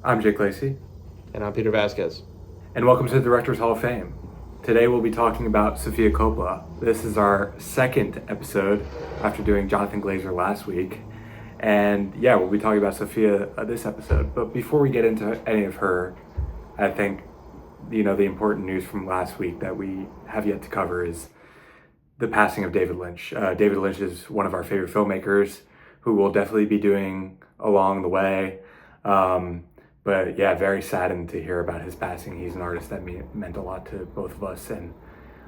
I'm Jake Lacey, And I'm Peter Vasquez. and welcome to the Directors Hall of Fame. Today we'll be talking about Sofia Coppola. This is our second episode after doing Jonathan Glazer last week. And yeah, we'll be talking about Sofia this episode. But before we get into any of her, I think, the important news from last week that we have yet to cover is the passing of David Lynch. David Lynch is one of our favorite filmmakers who we'll definitely be doing along the way. But yeah, very saddened to hear about his passing. He's an artist that meant a lot to both of us, and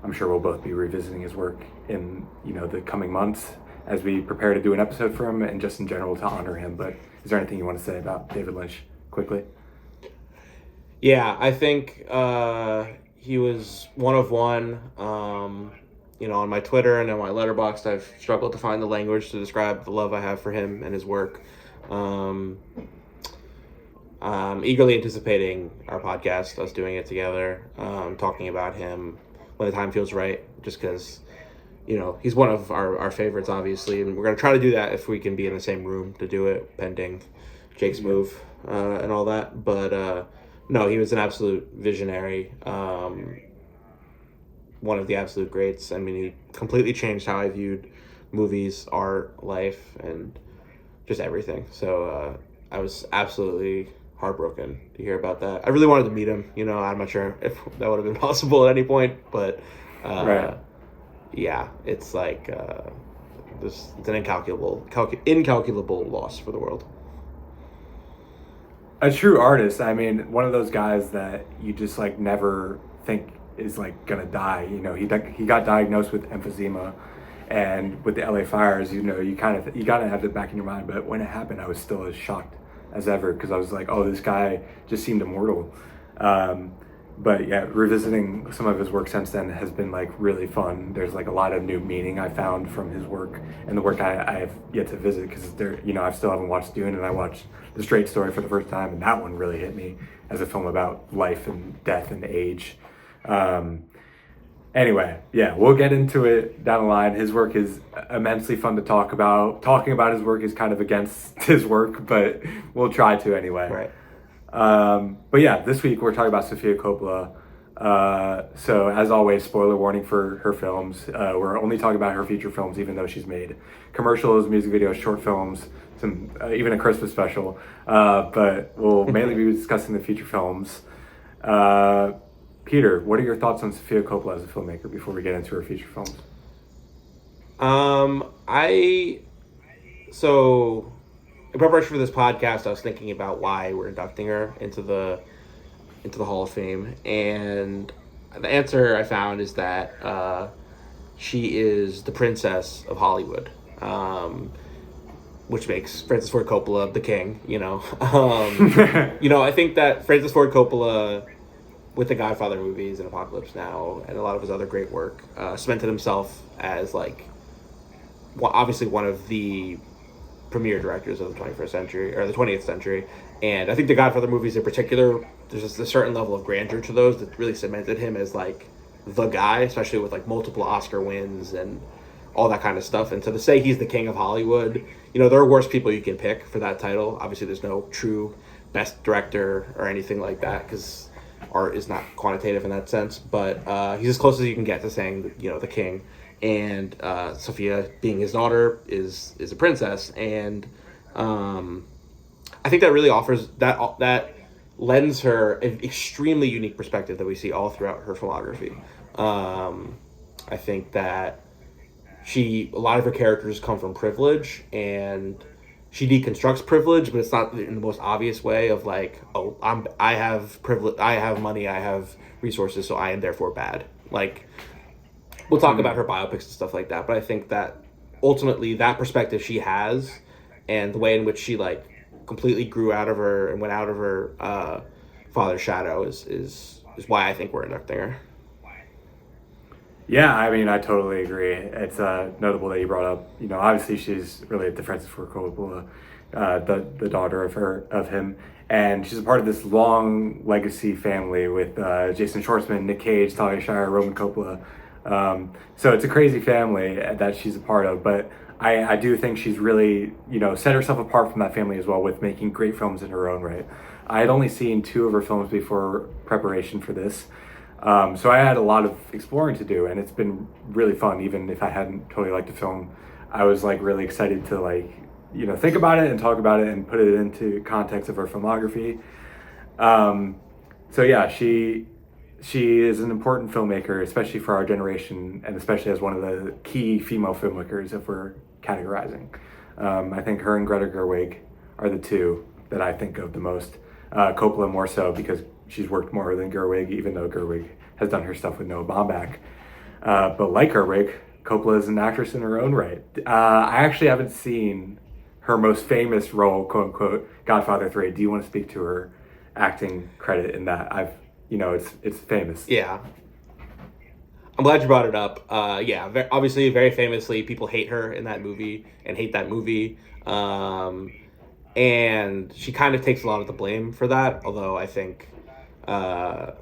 I'm sure we'll both be revisiting his work in the coming months as we prepare to do an episode for him and just in general to honor him. But is there anything you want to say about David Lynch quickly? Yeah, I think he was one of one. On my Twitter and on my Letterboxd, I've struggled to find the language to describe the love I have for him and his work. I'm eagerly anticipating our podcast, us doing it together, talking about him when the time feels right, just because, he's one of our favorites, obviously, and we're going to try to do that if we can be in the same room to do it, pending Jake's move and all that. But no, he was an absolute visionary, one of the absolute greats. I mean, he completely changed how I viewed movies, art, life, and just everything. So I was absolutely heartbroken to hear about that. I really wanted to meet him. I'm not sure if that would have been possible at any point, but Right. yeah, it's like it's an incalculable loss for the world. A true artist. I mean, one of those guys that you just like never think is like gonna die. He got diagnosed with emphysema, and with the LA fires, you gotta have it back in your mind. But when it happened, I was still as shocked as ever because I was like, oh, this guy just seemed immortal. But yeah, revisiting some of his work since then has been like really fun. There's like a lot of new meaning I found from his work and the work I have yet to visit because I still haven't watched Dune, and I watched The Straight Story for the first time, and that one really hit me as a film about life and death and age. Um, Anyway, yeah, we'll get into it down the line. His work is immensely fun to talk about. Talking about his work is kind of against his work, but we'll try to anyway. Right. But yeah, this week we're talking about Sofia Coppola. So as always, spoiler warning for her films. We're only talking about her feature films, even though she's made commercials, music videos, short films, some even a Christmas special. But we'll mainly be discussing the feature films. Peter, what are your thoughts on Sofia Coppola as a filmmaker before we get into her feature films? I so in preparation for this podcast, I was thinking about why we're inducting her into the Hall of Fame, and the answer I found is that she is the princess of Hollywood, which makes Francis Ford Coppola the king. I think that Francis Ford Coppola, with the Godfather movies and Apocalypse Now and a lot of his other great work, cemented himself as obviously one of the premier directors of the 21st century or the 20th century. And I think the Godfather movies in particular, there's just a certain level of grandeur to those that really cemented him as like the guy, especially with like multiple Oscar wins and all that kind of stuff. And so to say he's the king of Hollywood, there are worse people you can pick for that title. Obviously, there's no true best director or anything like that because art is not quantitative in that sense. But he's as close as you can get to saying, the king. And Sophia, being his daughter, is a princess, and I think that really offers that lends her an extremely unique perspective that we see all throughout her filmography. I think that a lot of her characters come from privilege, and she deconstructs privilege, but it's not in the most obvious way of like, oh, I have privilege, I have money, I have resources, so I am therefore bad. Like, we'll talk about her biopics and stuff like that, but I think that ultimately that perspective she has and the way in which she like completely grew out of her and went out of her father's shadow is why I think we're inducting her. Yeah, I mean, I totally agree. It's notable that you brought up. Obviously she's really the Francis Ford Coppola, the daughter of him, and she's a part of this long legacy family with Jason Schwartzman, Nick Cage, Talia Shire, Roman Coppola. So it's a crazy family that she's a part of. But I do think she's really, set herself apart from that family as well with making great films in her own right. I had only seen two of her films before preparation for this. So I had a lot of exploring to do, and it's been really fun. Even if I hadn't totally liked the film, I was like really excited to think about it and talk about it and put it into context of her filmography. So yeah, she is an important filmmaker, especially for our generation, and especially as one of the key female filmmakers if we're categorizing. I think her and Greta Gerwig are the two that I think of the most. Coppola more so because she's worked more than Gerwig, even though Gerwig has done her stuff with Noah Baumbach. But like Gerwig, Coppola is an actress in her own right. I actually haven't seen her most famous role, quote unquote, Godfather 3. Do you want to speak to her acting credit in that? It's famous. Yeah. I'm glad you brought it up. Obviously, very famously, people hate her in that movie and hate that movie. And she kind of takes a lot of the blame for that, although I think that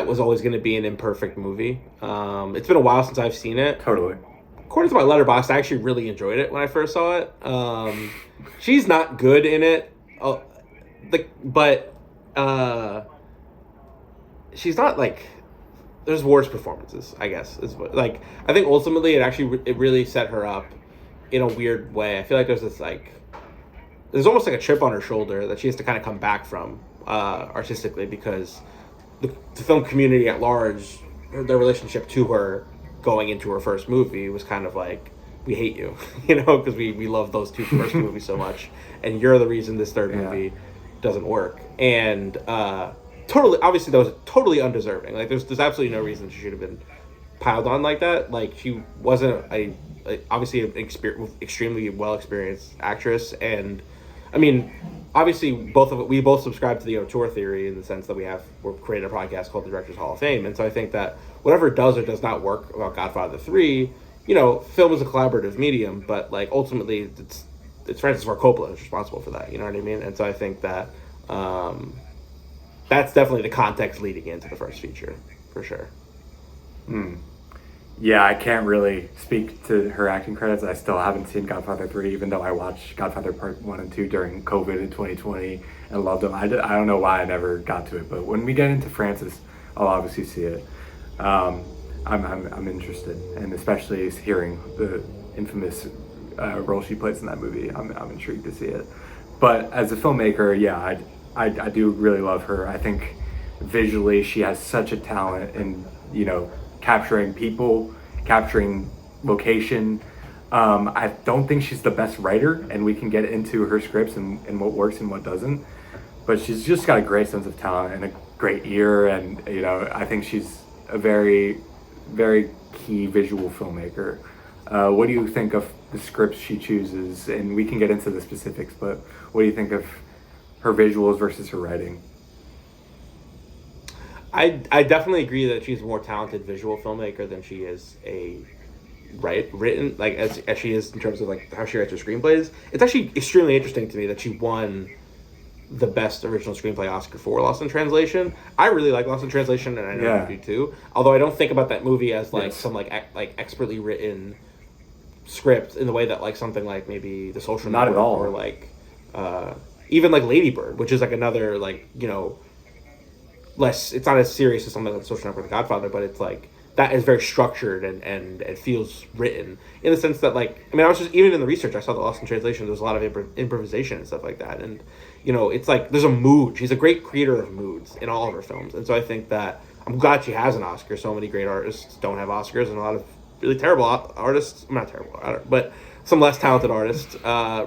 was always going to be an imperfect movie. It's been a while since I've seen it. Totally. According to my Letterboxd, I actually really enjoyed it when I first saw it. She's not good in it, but she's not like... There's worse performances, I guess. I think ultimately it really set her up in a weird way. I feel like there's almost like a chip on her shoulder that she has to kind of come back from artistically, because the film community at large, their relationship to her going into her first movie was kind of like, we hate you, because we love those two first movies so much, and you're the reason this third movie doesn't work. And obviously that was totally undeserving. Like there's absolutely no reason she should have been piled on like that. Like she wasn't obviously an extremely well experienced actress, and I mean, obviously we both subscribe to the auteur theory in the sense that we're creating a podcast called the Directors Hall of Fame, and so I think that whatever does or does not work about Godfather 3, film is a collaborative medium, but like ultimately it's Francis Ford Coppola who's responsible for that. You know what I mean? And so I think that that's definitely the context leading into the first feature, for sure. Yeah, I can't really speak to her acting credits. I still haven't seen Godfather 3, even though I watched Godfather Part 1 and 2 during COVID in 2020 and loved them. I don't know why I never got to it, but when we get into Francis, I'll obviously see it. I'm interested, and especially hearing the infamous role she plays in that movie, I'm intrigued to see it. But as a filmmaker, yeah, I do really love her. I think visually she has such a talent in, capturing people, capturing location. I don't think she's the best writer, and we can get into her scripts and what works and what doesn't. But she's just got a great sense of talent and a great ear, and I think she's a very, very key visual filmmaker. What do you think of the scripts she chooses? And we can get into the specifics, but what do you think of her visuals versus her writing? I definitely agree that she's a more talented visual filmmaker than she is written, like as she is in terms of like how she writes her screenplays. It's actually extremely interesting to me that she won the best original screenplay Oscar for Lost in Translation. I really like Lost in Translation, and I know you do too. Although I don't think about that movie as like some like expertly written script in the way that like something like maybe The Social Network, not at all, or like even like Lady Bird, which is like another like less, it's not as serious as something like Social Network or The Godfather, but it's like that is very structured and it feels written in the sense that like, I mean, I was just, even in the research I saw the Lost in Translation, there's a lot of improvisation and stuff like that, and it's like there's a mood. She's a great creator of moods in all of her films, and so I think that I'm glad she has an Oscar. So many great artists don't have Oscars, and a lot of really terrible artists, not terrible, but some less talented artists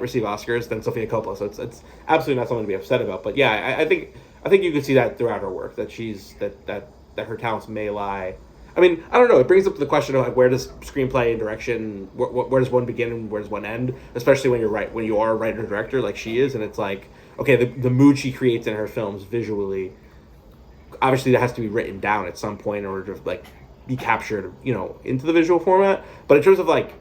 receive Oscars than Sofia Coppola. So it's absolutely not something to be upset about. But yeah, I think you can see that throughout her work, that she's that her talents may lie. I mean, I don't know. It brings up the question of like, where does screenplay and direction, where does one begin and where does one end? Especially when you are a writer and director like she is, and it's like, okay, the mood she creates in her films visually, obviously that has to be written down at some point in order to like be captured, into the visual format. But in terms of like,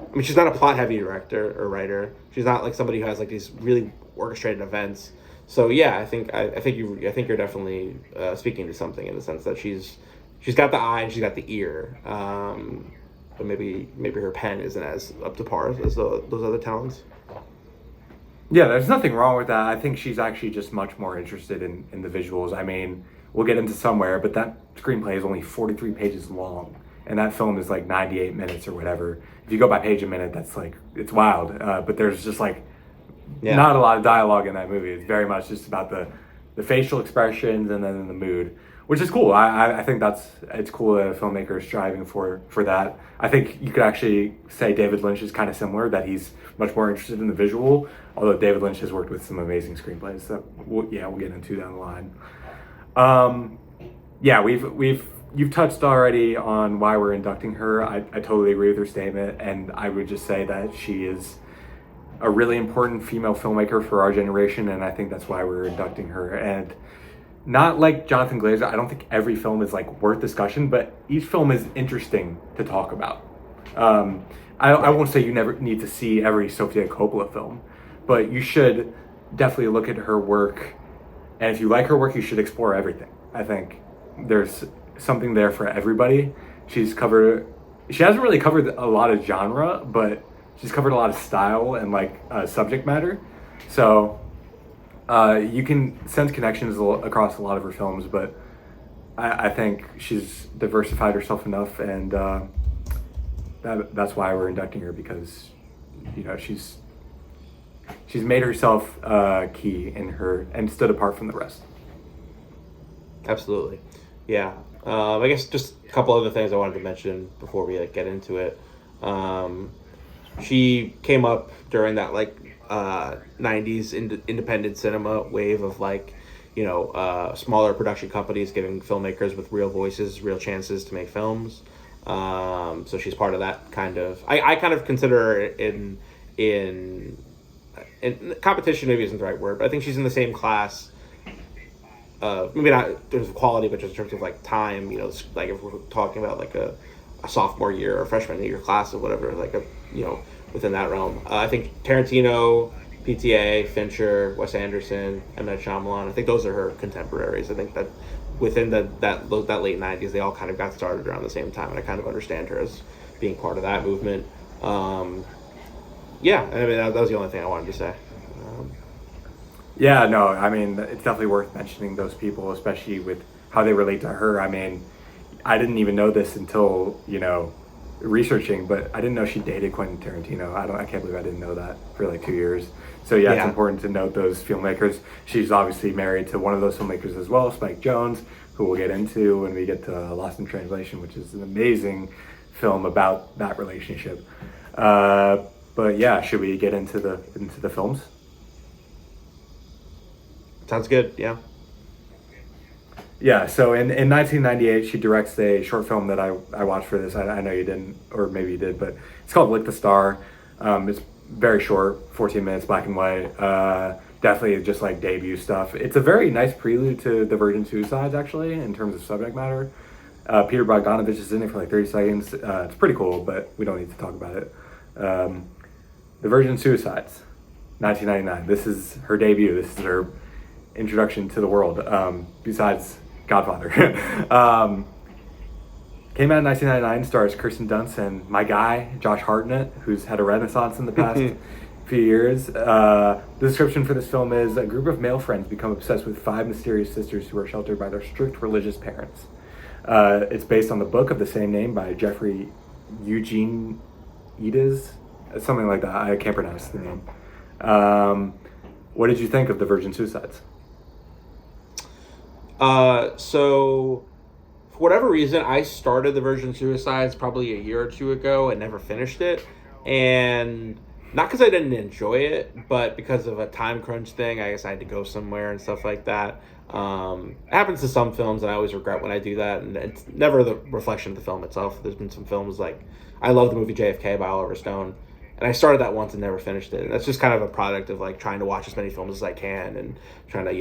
I mean, she's not a plot heavy director or writer. She's not like somebody who has like these really orchestrated events. So yeah, I think you're definitely speaking to something in the sense that she's got the eye and she's got the ear. but maybe her pen isn't as up to par as those other talents. Yeah, there's nothing wrong with that. I think she's actually just much more interested in the visuals. I mean, we'll get into somewhere, but that screenplay is only 43 pages long, and that film is like 98 minutes or whatever. If you go by page a minute, that's like, it's wild. But there's just like not a lot of dialogue in that movie. It's very much just about the facial expressions and then the mood, which is cool. I think it's cool that a filmmaker is striving for that. I think you could actually say David Lynch is kind of similar, that he's much more interested in the visual, although David Lynch has worked with some amazing screenplays that we'll get into down the line. You've touched already on why we're inducting her. I totally agree with her statement, and I would just say that she is a really important female filmmaker for our generation, and I think that's why we're inducting her. And not like Jonathan Glazer, I don't think every film is like worth discussion, but each film is interesting to talk about. I won't say you never need to see every Sofia Coppola film, but you should definitely look at her work. And if you like her work, you should explore everything. I think there's something there for everybody. She hasn't really covered a lot of genre, but she's covered a lot of style and like subject matter. So you can sense connections across a lot of her films, but I think she's diversified herself enough, and that's why we're inducting her, because she's made herself key in her and stood apart from the rest. Absolutely, yeah. I guess just a couple other things I wanted to mention before we get into it. She came up during that 90s independent cinema wave of smaller production companies giving filmmakers with real voices real chances to make films. So she's part of that kind of. I kind of consider her in competition. Maybe isn't the right word, but I think she's in the same class. Maybe not in terms of quality, but just in terms of time. If we're talking about a sophomore year or freshman year class or whatever, within that realm. I think Tarantino, PTA, Fincher, Wes Anderson, M. Night Shyamalan, I think those are her contemporaries. I think that within that late 90s, they all kind of got started around the same time, and I kind of understand her as being part of that movement. That was the only thing I wanted to say. It's definitely worth mentioning those people, especially with how they relate to her. I mean, I didn't even know this until, researching, but I didn't know she dated Quentin Tarantino. I can't believe I didn't know that for 2 years. So yeah, it's important to note those filmmakers. She's obviously married to one of those filmmakers as well, Spike Jonze, who we'll get into when we get to Lost in Translation, which is an amazing film about that relationship. But yeah, should we get into the films? Sounds good. Yeah. Yeah, so in 1998, she directs a short film that I watched for this. I know you didn't, or maybe you did, but it's called Lick the Star. It's very short, 14 minutes, black and white. Definitely just debut stuff. It's a very nice prelude to The Virgin Suicides, actually, in terms of subject matter. Peter Bogdanovich is in it for 30 seconds. It's pretty cool, but we don't need to talk about it. The Virgin Suicides, 1999. This is her debut. This is her introduction to the world, besides Godfather. Came out in 1999, stars Kirsten Dunst and my guy, Josh Hartnett, who's had a renaissance in the past few years. The description for this film is: a group of male friends become obsessed with 5 mysterious sisters who are sheltered by their strict religious parents. It's based on the book of the same name by Jeffrey Eugene Edes, something like that. I can't pronounce the name. What did you think of The Virgin Suicides? So for whatever reason, I started The Virgin Suicides probably a year or two ago and never finished it. And not because I didn't enjoy it, but because of a time crunch thing. I guess I had to go somewhere and stuff like that. It happens to some films, and I always regret when I do that. And it's never the reflection of the film itself. There's been some films I love the movie JFK by Oliver Stone. And I started that once and never finished it. And that's just kind of a product of trying to watch as many films as I can and trying to,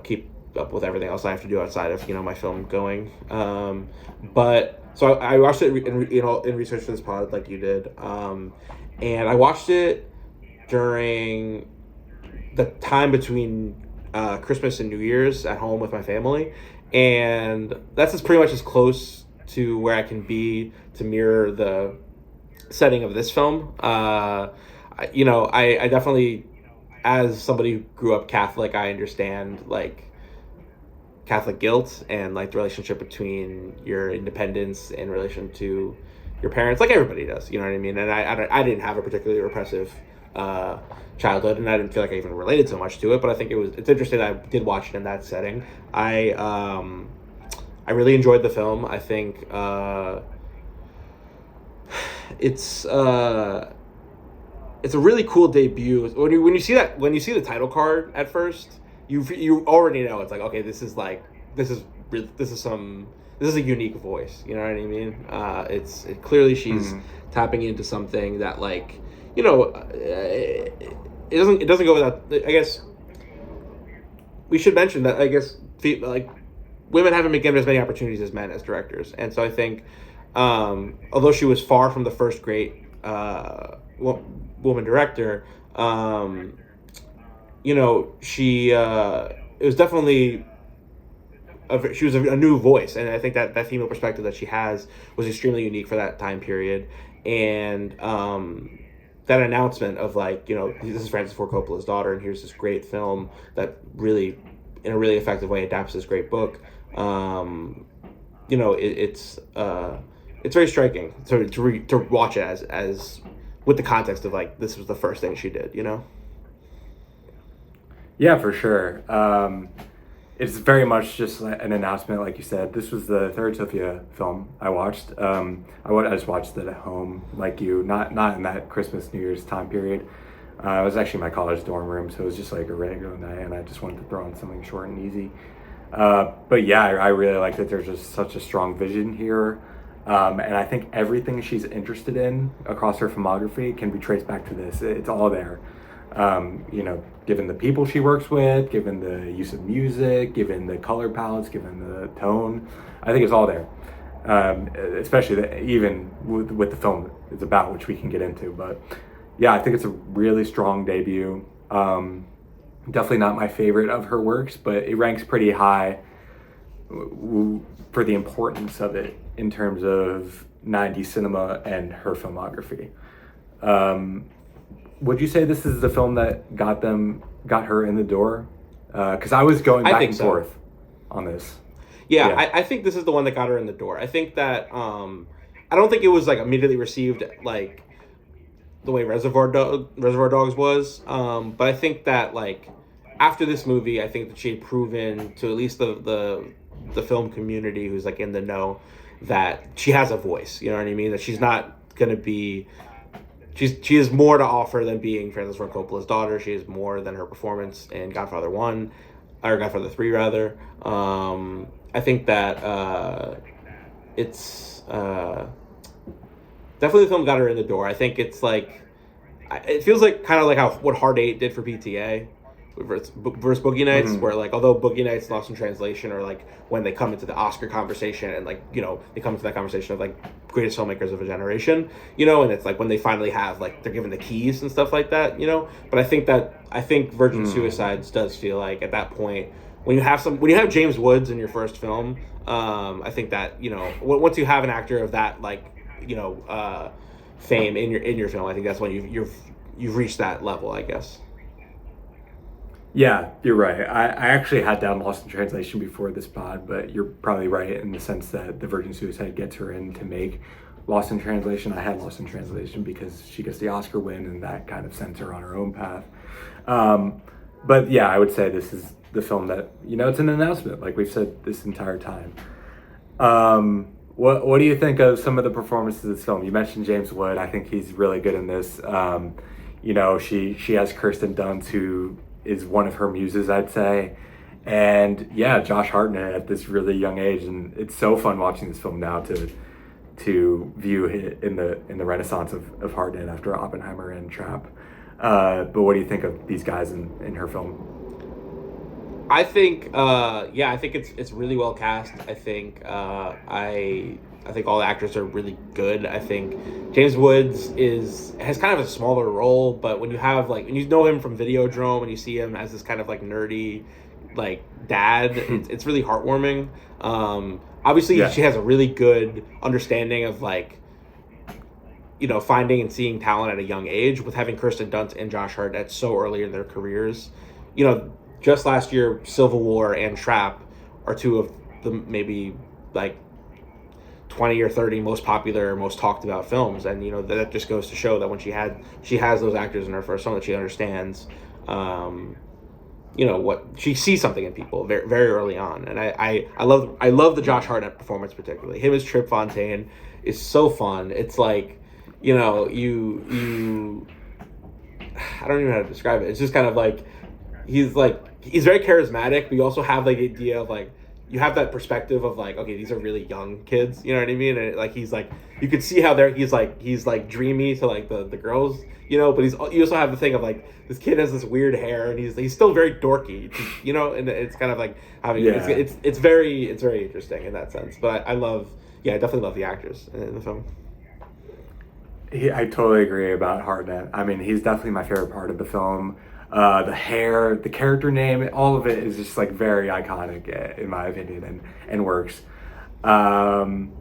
keep up with everything else I have to do outside of, my film going. But so I watched it in research for this pod like you did. And I watched it during the time between Christmas and New Year's at home with my family. And that's pretty much as close to where I can be to mirror the setting of this film. I definitely, as somebody who grew up Catholic, I understand like Catholic guilt and like the relationship between your independence in relation to your parents, like everybody does, you know what I mean? And I didn't have a particularly repressive childhood, and I didn't feel like I even related so much to it, but I think it's interesting that I did watch it in that setting. I really enjoyed the film. I think it's a really cool debut. When you see the title card at first, you already know it's like, okay, this is a unique voice. You know what I mean? Clearly she's tapping into something that, like, you know, it doesn't go without. I guess we should mention that, I guess, like, women haven't been given as many opportunities as men as directors, and so I think, although she was far from the first great woman director, she it was definitely she was a new voice, and I think that female perspective that she has was extremely unique for that time period, and that announcement of, like, this is Francis Ford Coppola's daughter, and here's this great film that really, in a really effective way, adapts this great book. It's very striking to watch it as with the context of, like, this was the first thing she did. Yeah, for sure. It's very much just an announcement, like you said. This was the third Sofia film I watched. I just watched it at home, like you, not in that Christmas, New Year's time period. It was actually in my college dorm room, so it was just like a regular night, and I just wanted to throw on something short and easy. But yeah, I really like that there's just such a strong vision here. And I think everything she's interested in across her filmography can be traced back to this. It's all there. Given the people she works with, given the use of music, given the color palettes, given the tone, I think it's all there. Especially even with the film it's about, which we can get into. But yeah, I think it's a really strong debut. Definitely not my favorite of her works, but it ranks pretty high for the importance of it in terms of 90s cinema and her filmography. Would you say this is the film that got her in the door? Because I was going back and forth on this. Yeah. I think this is the one that got her in the door. I think that I don't think it was, like, immediately received like the way Reservoir Dogs was, but I think that, like, after this movie, I think that she had proven to at least the film community who's, like, in the know, that she has a voice. You know what I mean? That she's not gonna be. She has more to offer than being Francis Ford Coppola's daughter. She has more than her performance in Godfather 1, or Godfather 3 rather. I think that it's definitely the film got her in the door. I think it's like, it feels like kind of like what Hard 8 did for PTA versus Boogie Nights, where, like, although Boogie Nights Lost in Translation, or like when they come into the Oscar conversation, and, like, they come into that conversation of, like, greatest filmmakers of a generation, and it's like when they finally have, like, they're given the keys and stuff like that, but I think Virgin Suicides does feel like, at that point, when you have James Woods in your first film, I think that, once you have an actor of that, like, fame in your film, I think that's when you've reached that level, I guess. Yeah, you're right. I actually had down Lost in Translation before this pod, but you're probably right in the sense that the Virgin Suicide gets her in to make Lost in Translation. I had Lost in Translation because she gets the Oscar win, and that kind of sends her on her own path. But yeah, I would say this is the film that, it's an announcement, like we've said this entire time. What do you think of some of the performances of this film? You mentioned James Wood. I think he's really good in this. She has Kirsten Dunst, who is one of her muses, I'd say. And yeah, Josh Hartnett at this really young age, and it's so fun watching this film now to view it in the renaissance of Hartnett after Oppenheimer and Trap. But what do you think of these guys in her film? I think I think it's really well cast. I think I think all the actors are really good. I think James Woods has kind of a smaller role, but when you have, like, when you know him from Videodrome and you see him as this kind of, like, nerdy, like, dad, it's really heartwarming. obviously Yeah. she has a really good understanding of like, finding and seeing talent at a young age with having Kirsten Dunst and Josh Hartnett so early in their careers. Just last year, Civil War and Trap are two of the maybe like 20 or 30 most popular, most talked about films, and that just goes to show that when she has those actors in her first film that she understands, what she sees something in people very, very early on. And I love the Josh Hartnett performance particularly. Him as Trip Fontaine is so fun. It's like, you I don't even know how to describe it. It's just kind of like he's very charismatic, but you also have like the idea of like you have that perspective of like, okay, these are really young kids, you know what I mean? And like he's like, you could see how he's like dreamy to like the girls, but you also have the thing of like this kid has this weird hair and he's still very dorky, and it's kind of like having it's very interesting in that sense. But I definitely love the actors in the film. I totally agree about Hartnett. I mean, he's definitely my favorite part of the film. The hair, the character name, all of it is just like very iconic, in my opinion, and works. Um,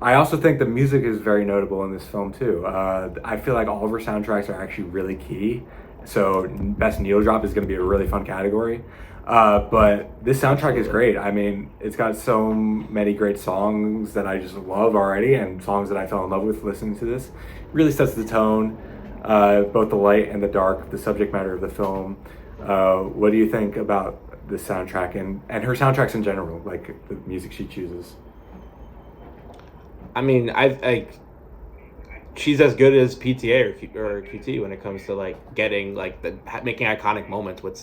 I also think the music is very notable in this film too. I feel like all of her soundtracks are actually really key. So best needle drop is going to be a really fun category. But this soundtrack is great. I mean, it's got so many great songs that I just love already, and songs that I fell in love with listening to this. Really sets the tone, both the light and the dark, the subject matter of the film. What do you think about the soundtrack and her soundtracks in general, like the music she chooses? I mean, she's as good as PTA or QT when it comes to like getting like making iconic moments with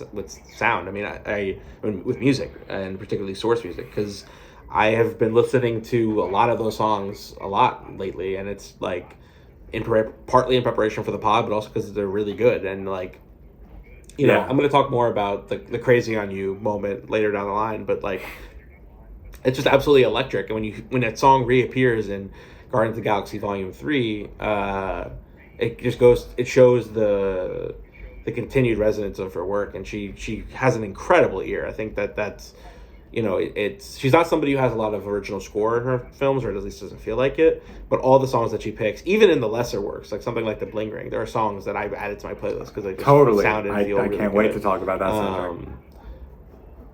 sound. I mean, I with music and particularly source music, because I have been listening to a lot of those songs a lot lately, and it's like partly in preparation for the pod, but also because they're really good. And like, I'm going to talk more about the Crazy on You moment later down the line, but like, it's just absolutely electric. And when that song reappears in Guardians of the Galaxy Volume 3, it shows the continued resonance of her work, and she has an incredible ear. I think that's she's not somebody who has a lot of original score in her films, or at least doesn't feel like it, but all the songs that she picks, even in the lesser works, like something like The Bling Ring, there are songs that I've added to my playlist because they just Totally. sound and feel I really can't good. wait to talk about that soundtrack.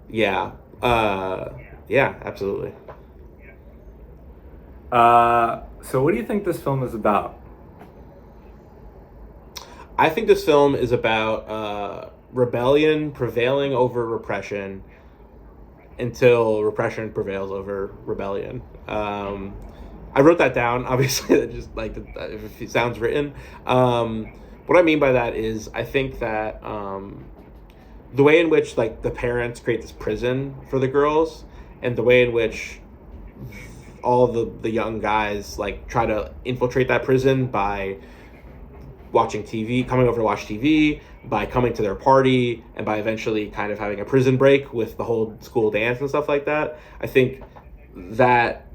Yeah. Yeah, absolutely. So what do you think this film is about? I think this film is about rebellion prevailing over repression until repression prevails over rebellion. I wrote that down, obviously, that just like if it sounds written. What I mean by that is I think that the way in which like the parents create this prison for the girls, and the way in which all the young guys like try to infiltrate that prison by watching TV, coming over to watch TV, by coming to their party, and by eventually kind of having a prison break with the whole school dance and stuff like that. I think that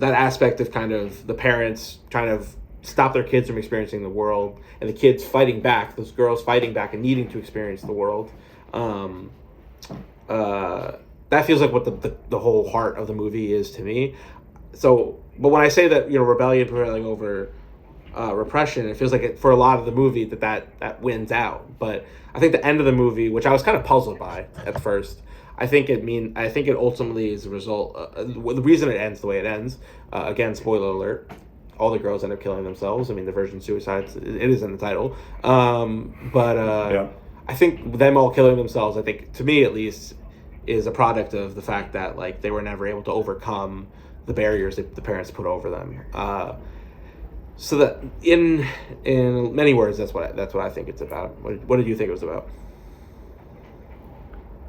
aspect of kind of the parents trying to stop their kids from experiencing the world, and the kids fighting back, those girls fighting back and needing to experience the world. That feels like what the whole heart of the movie is to me. So, but when I say that, rebellion prevailing over repression, it feels like for a lot of the movie that wins out. But I think the end of the movie, which I was kind of puzzled by at first, I think it ultimately is a result. The reason it ends the way it ends, again, spoiler alert, all the girls end up killing themselves. I mean, the virgin suicides, it is in the title. I think them all killing themselves, I think, to me at least, is a product of the fact that like they were never able to overcome the barriers that the parents put over them. So that in many words, that's what I think it's about. What did you think it was about?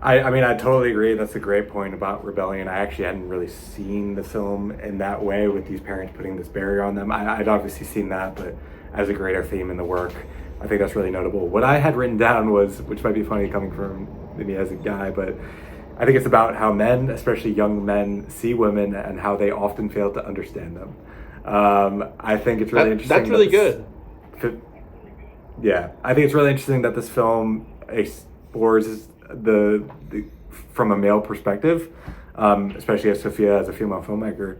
I mean, I totally agree. That's a great point about rebellion. I actually hadn't really seen the film in that way, with these parents putting this barrier on them. I'd obviously seen that, but as a greater theme in the work, I think that's really notable. What I had written down was, which might be funny coming from me as a guy, but I think it's about how men, especially young men, see women and how they often fail to understand them. I think it's really interesting. That's really good. Yeah, I think it's really interesting that this film explores the from a male perspective, especially as Sofia as a female filmmaker.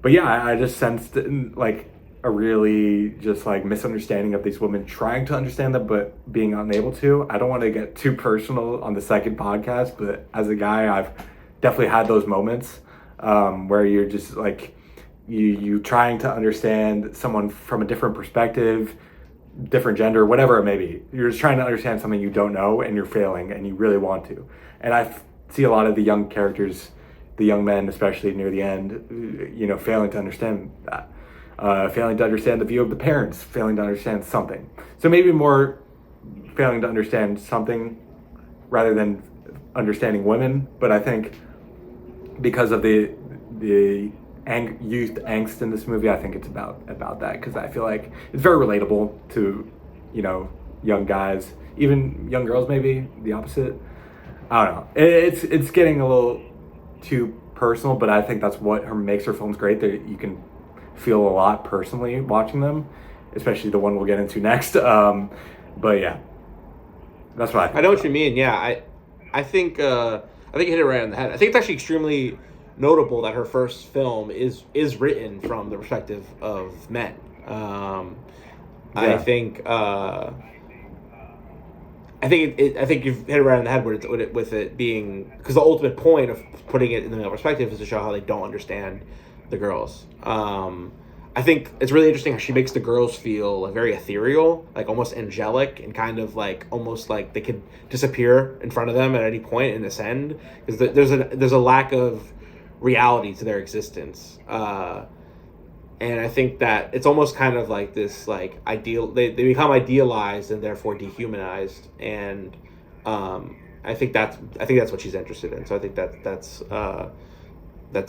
But yeah, I just sensed like a really just like misunderstanding of these women trying to understand them but being unable to. I don't want to get too personal on the second podcast, but as a guy, I've definitely had those moments where you're just like you trying to understand someone from a different perspective, different gender, whatever it may be. You're just trying to understand something you don't know and you're failing and you really want to. And see a lot of the young characters, the young men, especially near the end, failing to understand that. Failing to understand the view of the parents, failing to understand something. So maybe more failing to understand something rather than understanding women. But I think because of the youth angst in this movie, I think it's about that, because I feel like it's very relatable to young guys, even young girls, maybe the opposite. I don't know. It's getting a little too personal, but I think that's what makes her films great. That you can feel a lot personally watching them, especially the one we'll get into next. But yeah, that's what I think. I know what you mean. Yeah, I think you hit it right on the head. I think it's actually extremely notable that her first film is written from the perspective of men. I think you've hit it right on the head with it being, because the ultimate point of putting it in the male perspective is to show how they don't understand the girls. I think it's really interesting how she makes the girls feel like very ethereal, like almost angelic, and kind of like almost like they could disappear in front of them at any point and ascend, because there's a lack of reality to their existence. And I think that it's almost kind of like this like ideal, they become idealized and therefore dehumanized, and I think that's what she's interested in. So I think that's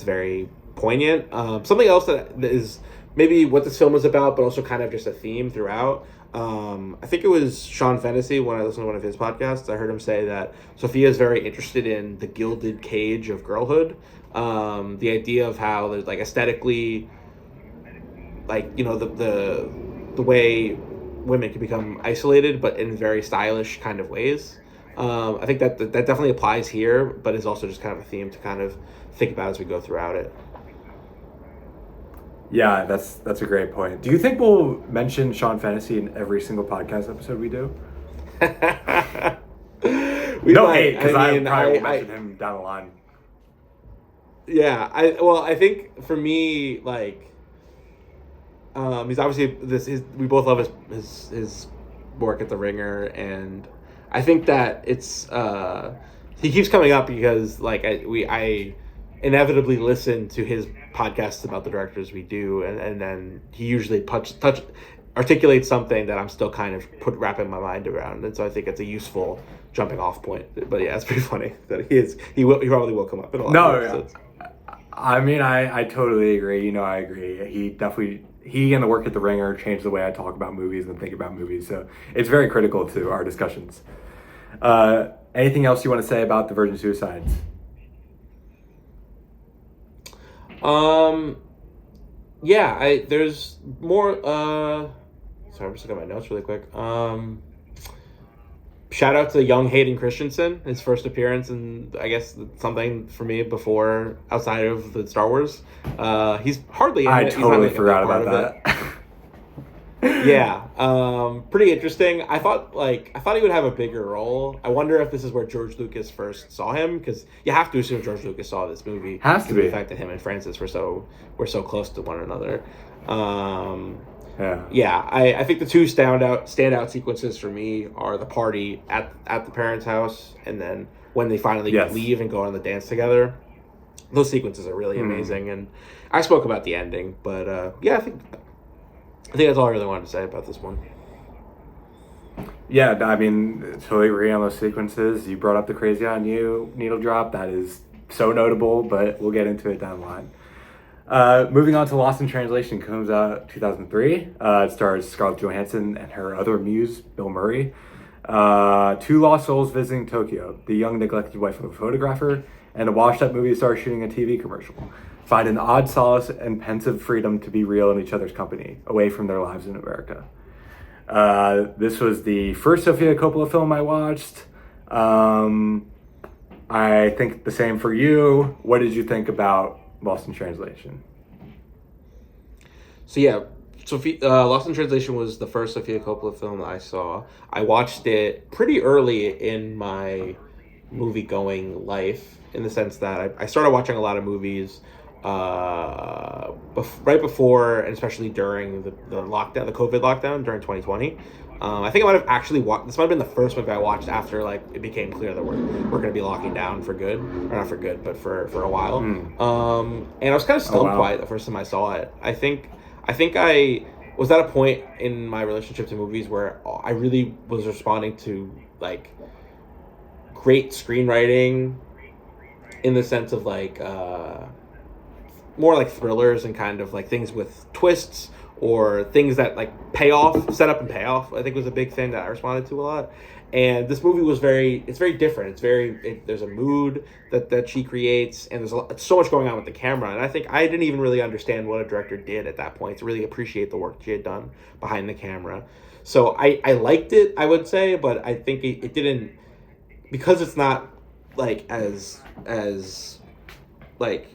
very poignant. Something else that is maybe what this film is about, but also kind of just a theme throughout. I think it was Sean Fennessy, when I listened to one of his podcasts, I heard him say that Sofia is very interested in the gilded cage of girlhood. The idea of how there's like aesthetically, like, the way women can become isolated, but in very stylish kind of ways. I think that definitely applies here, but is also just kind of a theme to kind of think about as we go throughout it. Yeah, that's a great point. Do you think we'll mention Sean Fennessy in every single podcast episode we do? Because I probably will mention him down the line. Yeah, I think for me, like, he's obviously we both love his work at The Ringer, and I think that it's he keeps coming up because like I inevitably listen to his podcasts about the directors we do, and then he usually articulates something that I'm still kind of wrapping my mind around, and so I think it's a useful jumping off point. But yeah, it's pretty funny that he probably will come up in a lot of episodes. I mean, I totally agree. I agree. He and the work at The Ringer changed the way I talk about movies and think about movies, so it's very critical to our discussions. Anything else you want to say about the Virgin Suicides? Yeah, there's more, sorry, I'm just looking at my notes really quick. Shout out to young Hayden Christensen, his first appearance, and I guess something for me before, outside of the Star Wars. He's hardly in it. I totally forgot about that. Yeah, pretty interesting. I thought he would have a bigger role. I wonder if this is where George Lucas first saw him, because you have to assume George Lucas saw this movie. Has to be the fact that him and Francis were so close to one another. Yeah. I think the two standout sequences for me are the party at the parents' house, and then when they finally leave and go on the dance together. Those sequences are really amazing, and I spoke about the ending, but yeah, I think that's all I really wanted to say about this one. Yeah, I mean, totally agree on those sequences. You brought up the Crazy on You needle drop. That is so notable, but we'll get into it down the line. Moving on to Lost in Translation, comes out 2003. It stars Scarlett Johansson and her other muse, Bill Murray. Two lost souls visiting Tokyo, the young neglected wife of a photographer, and a washed-up movie star shooting a TV commercial, find an odd solace and pensive freedom to be real in each other's company, away from their lives in America. This was the first Sofia Coppola film I watched. I think the same for you. What did you think about Lost in Translation? So yeah, Sophia, Lost in Translation was the first Sofia Coppola film that I saw. I watched it pretty early in my movie going life, in the sense that I started watching a lot of movies right before and especially during the lockdown, the COVID lockdown during 2020. I think I might have actually watched. This might have been the first movie I watched after like it became clear that we're going to be locking down for good, or not for good, but for a while. And I was kind of Oh, stoned wow. by it the first time I saw it. I think I was at a point in my relationship to movies where I really was responding to like great screenwriting, in the sense of like more like thrillers and kind of like things with twists, or things that like pay off, set up and pay off. I think was a big thing that I responded to a lot. And this movie was it's very different. There's a mood that she creates, and there's so much going on with the camera. And I think I didn't even really understand what a director did at that point to really appreciate the work she had done behind the camera. So I liked it, I would say, but I think it didn't, because it's not like as like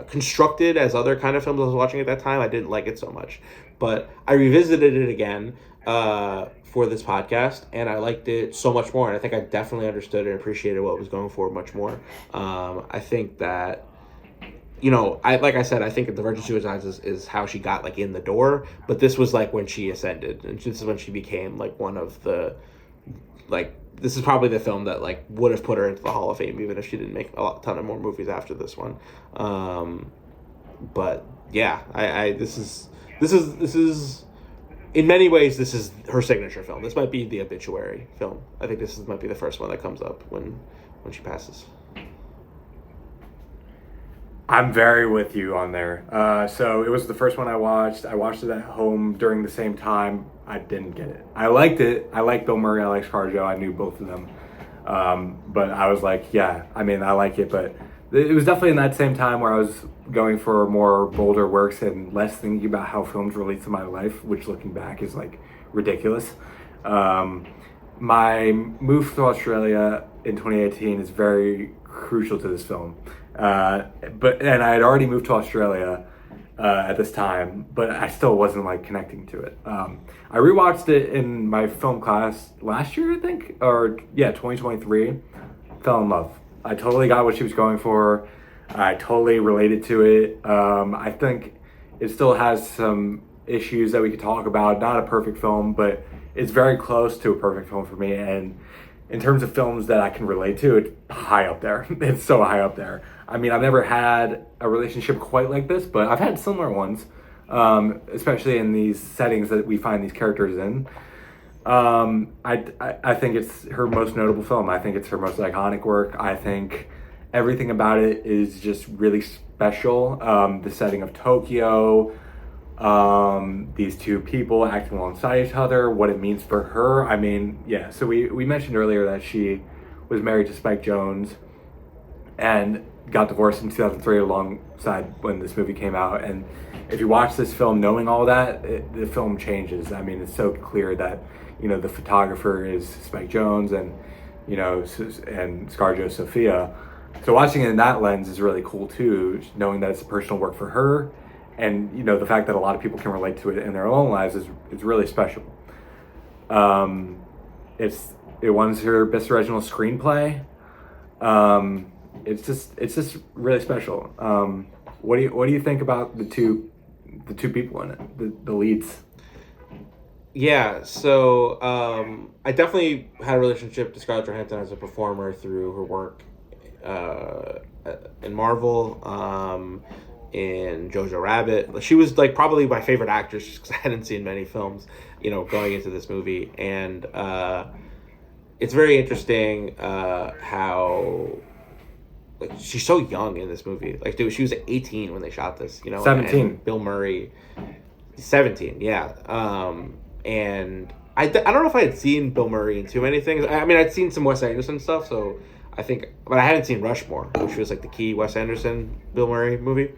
constructed as other kind of films I was watching at that time. I didn't like it so much, but I revisited it again for this podcast, and I liked it so much more. And I think I definitely understood and appreciated what it was going for much more. I think that, like I said, I think The Virgin Suicides is how she got like in the door, but this was like when she ascended, and this is when she became like one of the like. This is probably the film that like would have put her into the Hall of Fame, even if she didn't make ton of more movies after this one. But yeah, this is in many ways this is her signature film. This might be the obituary film. I think might be the first one that comes up when she passes. I'm very with you on there. So it was the first one I watched. I watched it at home during the same time. I didn't get it. I liked it. I liked Bill Murray. I liked ScarJo. I knew both of them. But I was like, yeah, I mean, I like it. But it was definitely in that same time where I was going for more bolder works and less thinking about how films relate to my life, which looking back is like ridiculous. My move to Australia in 2018 is very crucial to this film. And I had already moved to Australia at this time, but I still wasn't like connecting to it. I rewatched it in my film class last year, I think, 2023. Fell in love. I totally got what she was going for. I totally related to it. I think it still has some issues that we could talk about. Not a perfect film, but it's very close to a perfect film for me. And in terms of films that I can relate to, it's high up there. It's so high up there. I mean, I've never had a relationship quite like this, but I've had similar ones, especially in these settings that we find these characters in. I think it's her most notable film. I think it's her most iconic work. I think everything about it is just really special. The setting of Tokyo, these two people acting alongside each other, what it means for her. I mean, yeah, so we mentioned earlier that she was married to Spike Jonze and got divorced in 2003 alongside when this movie came out. And if you watch this film knowing all that, the film changes. I mean, it's so clear that, the photographer is Spike Jonze and, and ScarJo Sofia. So watching it in that lens is really cool too, knowing that it's a personal work for her. And, the fact that a lot of people can relate to it in their own lives is really special. It won her Best Original Screenplay. It's just really special. What do you think about the two people in it, the leads? Yeah, so I definitely had a relationship to Scarlett Johansson as a performer through her work in Marvel, in Jojo Rabbit. She was like probably my favorite actress just because I hadn't seen many films, going into this movie. And it's very interesting how like she's so young in this movie. Like, dude, she was 18 when they shot this. 17. And Bill Murray, 17. Yeah. And I don't know if I had seen Bill Murray in too many things. I mean, I'd seen some Wes Anderson stuff, so I think, but I hadn't seen Rushmore, which was like the key Wes Anderson Bill Murray movie.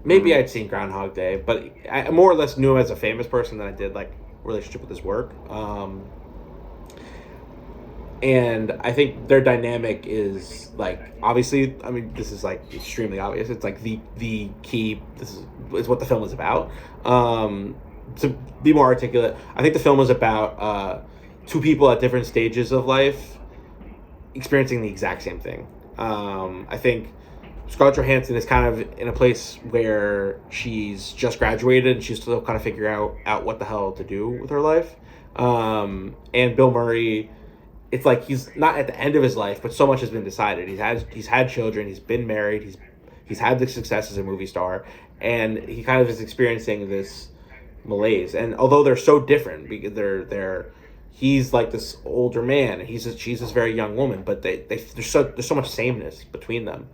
Maybe I'd seen Groundhog Day, but I more or less knew him as a famous person than I did like relationship with his work. and I think their dynamic is like, obviously, I mean, this is like extremely obvious. It's like the key. Is what the film is about. To be more articulate, I think the film is about two people at different stages of life experiencing the exact same thing. I think Scarlett Johansson is kind of in a place where she's just graduated and she's still kind of figuring out what the hell to do with her life. And Bill Murray, it's like he's not at the end of his life, but so much has been decided. He's had children, he's been married, he's had the success as a movie star, and he kind of is experiencing this malaise. And although they're so different, because he's like this older man, and she's this very young woman, but there's so much sameness between them.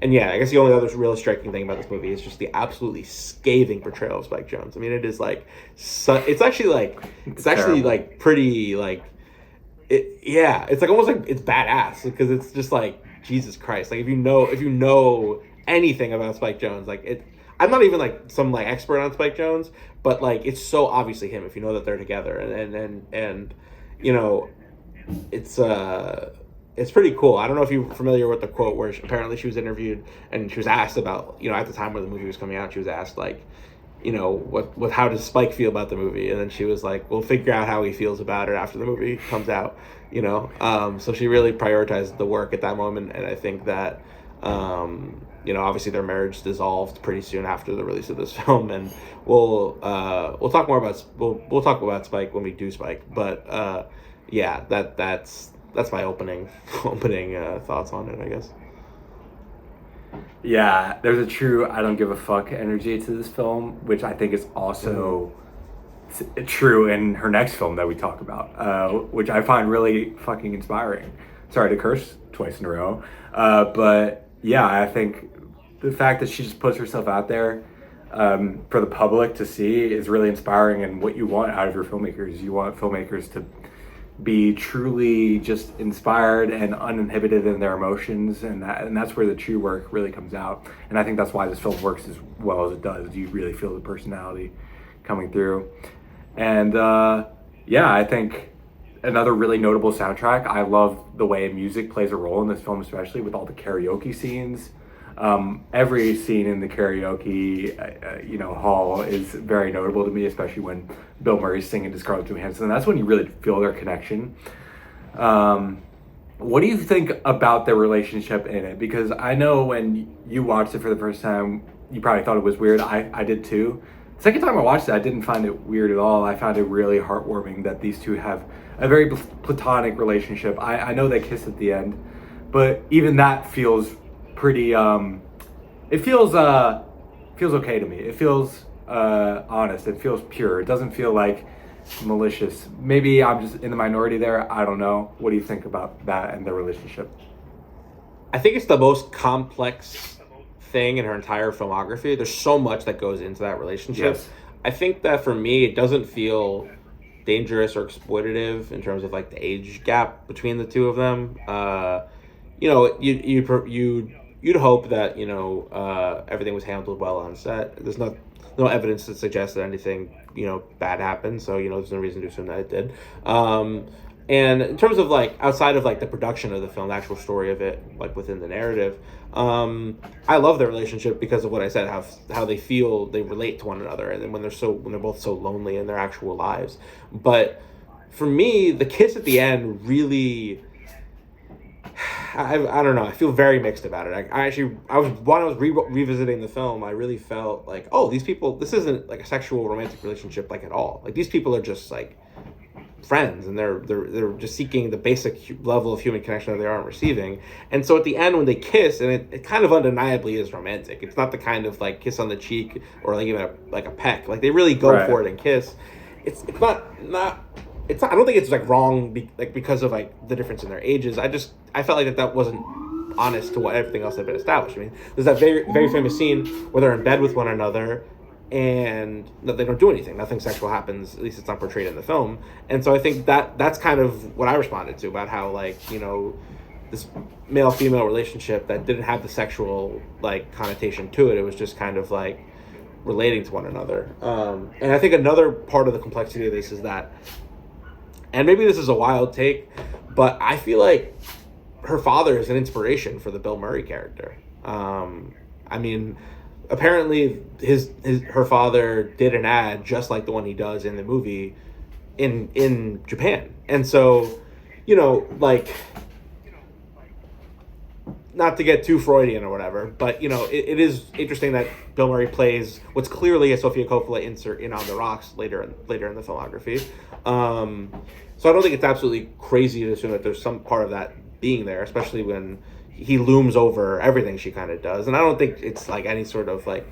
And yeah, I guess the only other really striking thing about this movie is just the absolutely scathing portrayal of Spike Jonze. I mean, it is like, it's actually like pretty like, it's like almost like it's badass, because it's just like, Jesus Christ. Like if you know anything about Spike Jonze, like it, I'm not even like some like expert on Spike Jonze, but like it's so obviously him if you know that they're together, and you know, it's pretty cool. I don't know if you're familiar with the quote where apparently she was interviewed and she was asked about, you know, at the time when the movie was coming out, she was asked like, you know, how does Spike feel about the movie? And then she was like, we'll figure out how he feels about it after the movie comes out, you know? So she really prioritized the work at that moment. And I think that, you know, obviously their marriage dissolved pretty soon after the release of this film. And we'll talk more about, we'll talk about Spike when we do Spike. But, yeah, that's my opening thoughts on it, I guess. Yeah, there's a true I don't give a fuck energy to this film, which I think is also true in her next film that we talk about, which I find really fucking inspiring. Sorry to curse twice in a row. But yeah, I think the fact that she just puts herself out there for the public to see is really inspiring, and what you want out of your filmmakers. You want filmmakers to be truly just inspired and uninhibited in their emotions, and that's where the true work really comes out. And I think that's why this film works as well as it does. You really feel the personality coming through. And yeah, I think another really notable soundtrack, I love the way music plays a role in this film, especially with all the karaoke scenes. Every scene in the karaoke, hall is very notable to me, especially when Bill Murray's singing to Scarlett Johansson. And that's when you really feel their connection. What do you think about their relationship in it? Because I know when you watched it for the first time, you probably thought it was weird. I did too. The second time I watched it, I didn't find it weird at all. I found it really heartwarming that these two have a very platonic relationship. I know they kiss at the end, but even that feels pretty it feels okay to me. It feels honest. It feels pure. It doesn't feel like malicious. Maybe I'm just in the minority there. I don't know. What do you think about that and their relationship? I think it's the most complex thing in her entire filmography. There's so much that goes into that relationship. Yes. I think that for me, it doesn't feel dangerous or exploitative in terms of like the age gap between the two of them. You'd hope that, everything was handled well on set. There's no evidence to suggest that anything, bad happened. So, there's no reason to assume that it did. And in terms of like outside of like the production of the film, the actual story of it, like within the narrative, I love their relationship because of what I said, how they feel, they relate to one another, and then when they're both so lonely in their actual lives. But for me, the kiss at the end really, I don't know. I feel very mixed about it. When I was revisiting the film, I really felt like, oh, these people, this isn't like a sexual romantic relationship like at all. Like these people are just like friends, and they're just seeking the basic level of human connection that they aren't receiving. And so at the end when they kiss, and it kind of undeniably is romantic. It's not the kind of like kiss on the cheek or like even a peck. Like they really go for it and kiss. It's not. I don't think it's like wrong because of like the difference in their ages. I felt like that wasn't honest to what everything else had been established. I mean, there's that very, very famous scene where they're in bed with one another and they don't do anything. Nothing sexual happens. At least it's not portrayed in the film. And so I think that's kind of what I responded to about how this male-female relationship that didn't have the sexual like connotation to it. It was just kind of like relating to one another. And I think another part of the complexity of this is that And maybe this is a wild take, but I feel like her father is an inspiration for the Bill Murray character. I mean, apparently her father did an ad just like the one he does in the movie in Japan. And so, like, not to get too Freudian or whatever, but it is interesting that Bill Murray plays what's clearly a Sofia Coppola insert in On the Rocks later in the filmography. So I don't think it's absolutely crazy to assume that there's some part of that being there, especially when he looms over everything she kind of does. And I don't think it's like any sort of like,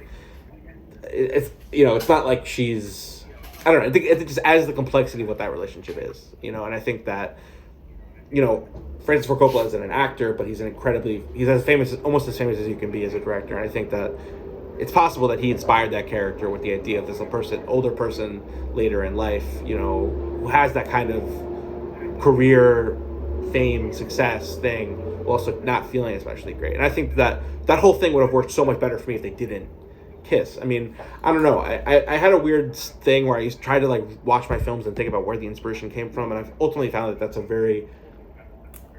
it's not like she's, I don't know. I think it just adds the complexity of what that relationship is, and I think that, Francis Ford Coppola isn't an actor, but he's almost as famous as you can be as a director. And I think that it's possible that he inspired that character with the idea of this older person later in life, who has that kind of career, fame, success thing, while also not feeling especially great. And I think that whole thing would have worked so much better for me if they didn't kiss. I mean, I don't know. I had a weird thing where I used to try to like watch my films and think about where the inspiration came from, and I've ultimately found that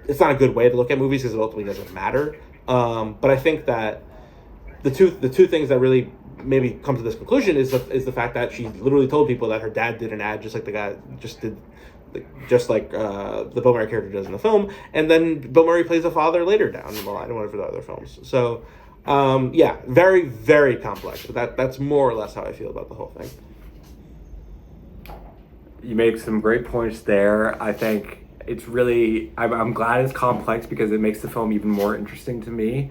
it's not a good way to look at movies because it ultimately doesn't matter. But I think that the two things that really maybe come to this conclusion is the fact that she literally told people that her dad did an ad just like the guy just like the Bill Murray character does in the film, and then Bill Murray plays a father later down the line in one of the other films. So very, very complex, but that's more or less how I feel about the whole thing. You make some great points there. I think it's really, I'm glad it's complex because it makes the film even more interesting to me,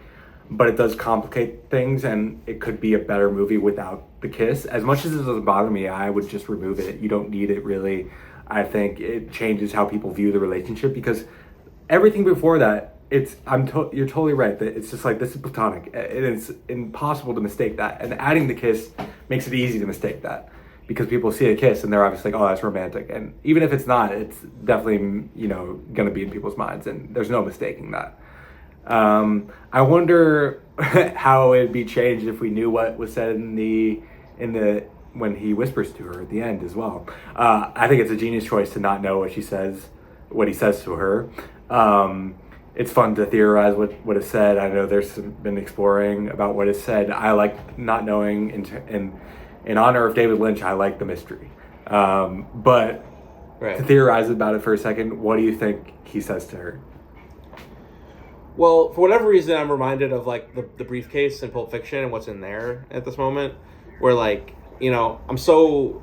but it does complicate things, and it could be a better movie without the kiss. As much as it doesn't bother me, I would just remove it. You don't need it, really. I think it changes how people view the relationship, because everything before that, you're totally right that it's just like, this is platonic. It's impossible to mistake that, and adding the kiss makes it easy to mistake that, because people see a kiss and they're obviously like, oh, that's romantic. And even if it's not, it's definitely, going to be in people's minds, and there's no mistaking that. I wonder how it'd be changed if we knew what was said in the when he whispers to her at the end as well. I think it's a genius choice to not know what he says to her. It's fun to theorize what is said. I know there's been exploring about what is said. I like not knowing. In honor of David Lynch, I like the mystery. But right. To theorize about it for a second, what do you think he says to her? Well, for whatever reason, I'm reminded of like the briefcase in Pulp Fiction and what's in there at this moment, where like, I'm so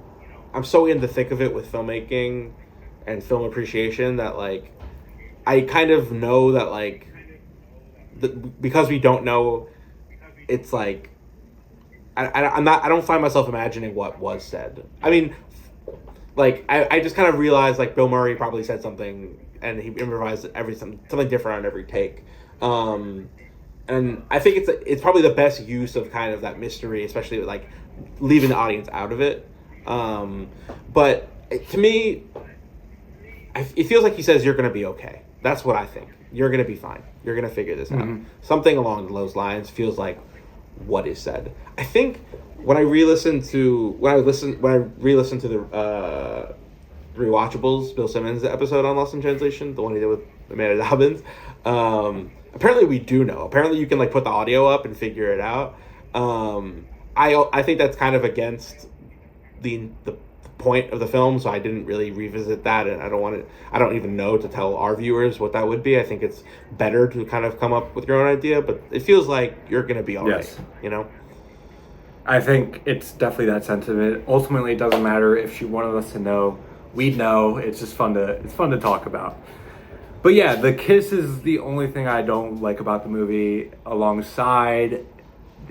in the thick of it with filmmaking and film appreciation that like I kind of know that like because we don't know, it's like I don't find myself imagining what was said. I mean, like I just kind of realized like Bill Murray probably said something and he improvised something different on every take. And I think it's probably the best use of kind of that mystery, especially like leaving the audience out of it. But to me, it feels like he says you're going to be okay. That's what I think. You're going to be fine. You're going to figure this out. Something along those lines feels like what is said. I think when I re-listened to the Rewatchables Bill Simmons episode on Lost in Translation, the one he did with Amanda Dobbins, apparently we do know. Apparently you can like put the audio up and figure it out. I think that's kind of against the point of the film, so I didn't really revisit that, and I don't even know to tell our viewers what that would be. I think it's better to kind of come up with your own idea, but it feels like you're going to be all right, I think it's definitely that sentiment. Ultimately, it doesn't matter if she wanted us to know. We'd know. It's just fun to talk about. But yeah, the kiss is the only thing I don't like about the movie, alongside,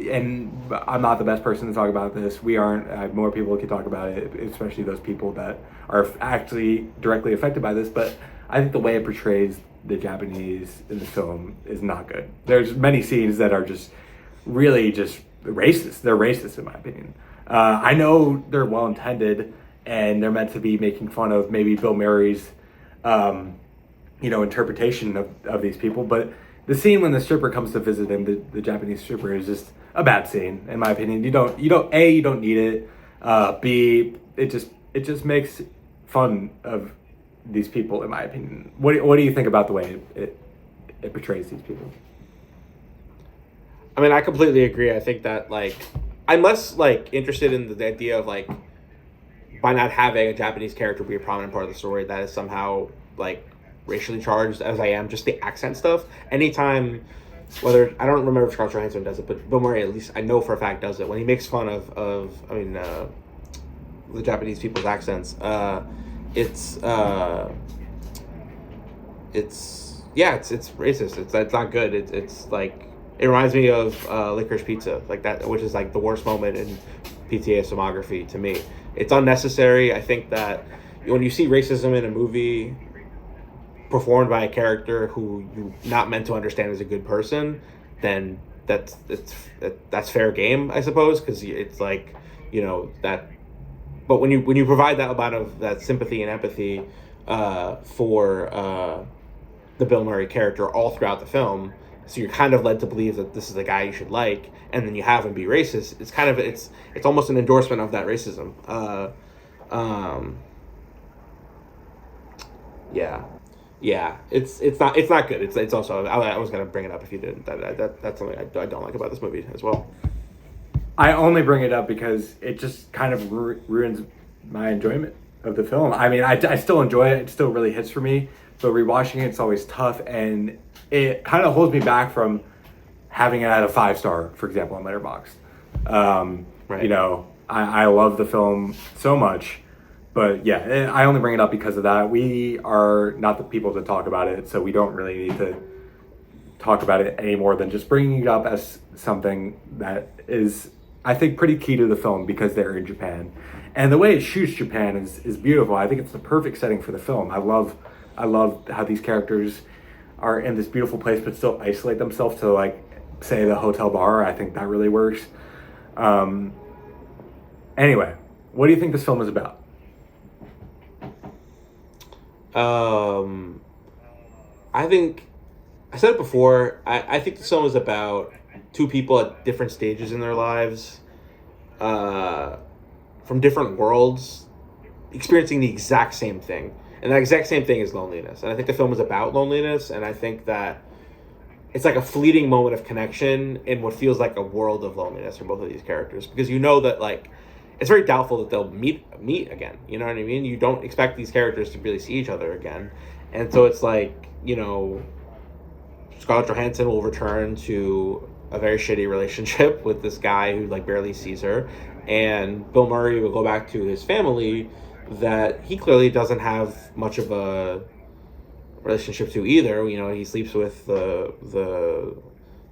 and I'm not the best person to talk about this. We aren't. More people can talk about it, especially those people that are actually directly affected by this. But I think the way it portrays the Japanese in the film is not good. There's many scenes that are just really just racist. They're racist, in my opinion. I know they're well intended and they're meant to be making fun of maybe Bill Murray's, interpretation of these people. But the scene when the stripper comes to visit him, the Japanese stripper, is just a bad scene, in my opinion. You don't need it. B, it just makes fun of these people, in my opinion. What do you think about the way it portrays these people? I mean, I completely agree. I think that like I'm less like interested in the idea of like by not having a Japanese character be a prominent part of the story that is somehow like racially charged as I am just the accent stuff. Anytime, whether I don't remember if Scarlett Johansson does it, but Bill Murray at least I know for a fact does it when he makes fun of the Japanese people's accents. It's it's racist. It's not good. It's like it reminds me of Licorice Pizza, like that, which is like the worst moment in PTA's filmography to me. It's unnecessary. I think that when you see racism in a movie performed by a character who you're not meant to understand as a good person, then that's fair game, I suppose, because it's like that. But when you provide that amount of that sympathy and empathy for the Bill Murray character all throughout the film, so you're kind of led to believe that this is the guy you should like, and then you have him be racist. It's kind of it's almost an endorsement of that racism. Yeah, it's not good. It's also I was gonna bring it up if you didn't. That's something I don't like about this movie as well. I only bring it up because it just kind of ruins my enjoyment of the film. I mean, I still enjoy it. It still really hits for me. But rewatching it's always tough, and it kind of holds me back from having it at a 5-star, for example, on Letterboxd. Right. I love the film so much, but yeah, I only bring it up because of that. We are not the people to talk about it, so we don't really need to talk about it any more than just bringing it up as something that is, I think, pretty key to the film because they're in Japan. And the way it shoots Japan is beautiful. I think it's the perfect setting for the film. I love how these characters are in this beautiful place but still isolate themselves to, like, say, the hotel bar. I think that really works. Anyway, what do you think this film is about? I think I said it before. I think the film is about two people at different stages in their lives, from different worlds, experiencing the exact same thing. And that exact same thing is loneliness. And I think the film is about loneliness, and I think that it's like a fleeting moment of connection in what feels like a world of loneliness for both of these characters. Because you know that, like, it's very doubtful that they'll meet again. You know what I mean? You don't expect these characters to really see each other again. And so it's like, Scarlett Johansson will return to a very shitty relationship with this guy who, like, barely sees her. And Bill Murray will go back to his family that he clearly doesn't have much of a relationship to either. He sleeps with the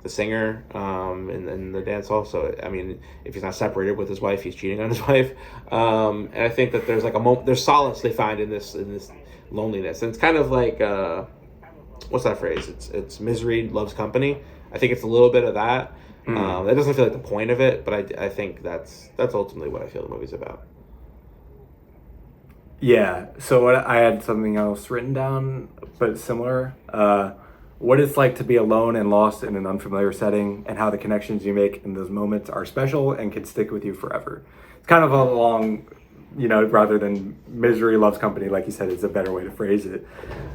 singer in the dance hall. So I mean, if he's not separated with his wife, he's cheating on his wife. And I think that there's like there's solace they find in this loneliness, and it's kind of like what's that phrase? It's misery loves company. I think it's a little bit of that. That doesn't feel like the point of it, but I think that's ultimately what I feel the movie's about. Yeah, so I had something else written down, but similar. What it's like to be alone and lost in an unfamiliar setting, and how the connections you make in those moments are special and can stick with you forever. It's kind of a long, rather than misery loves company, like you said, is a better way to phrase it.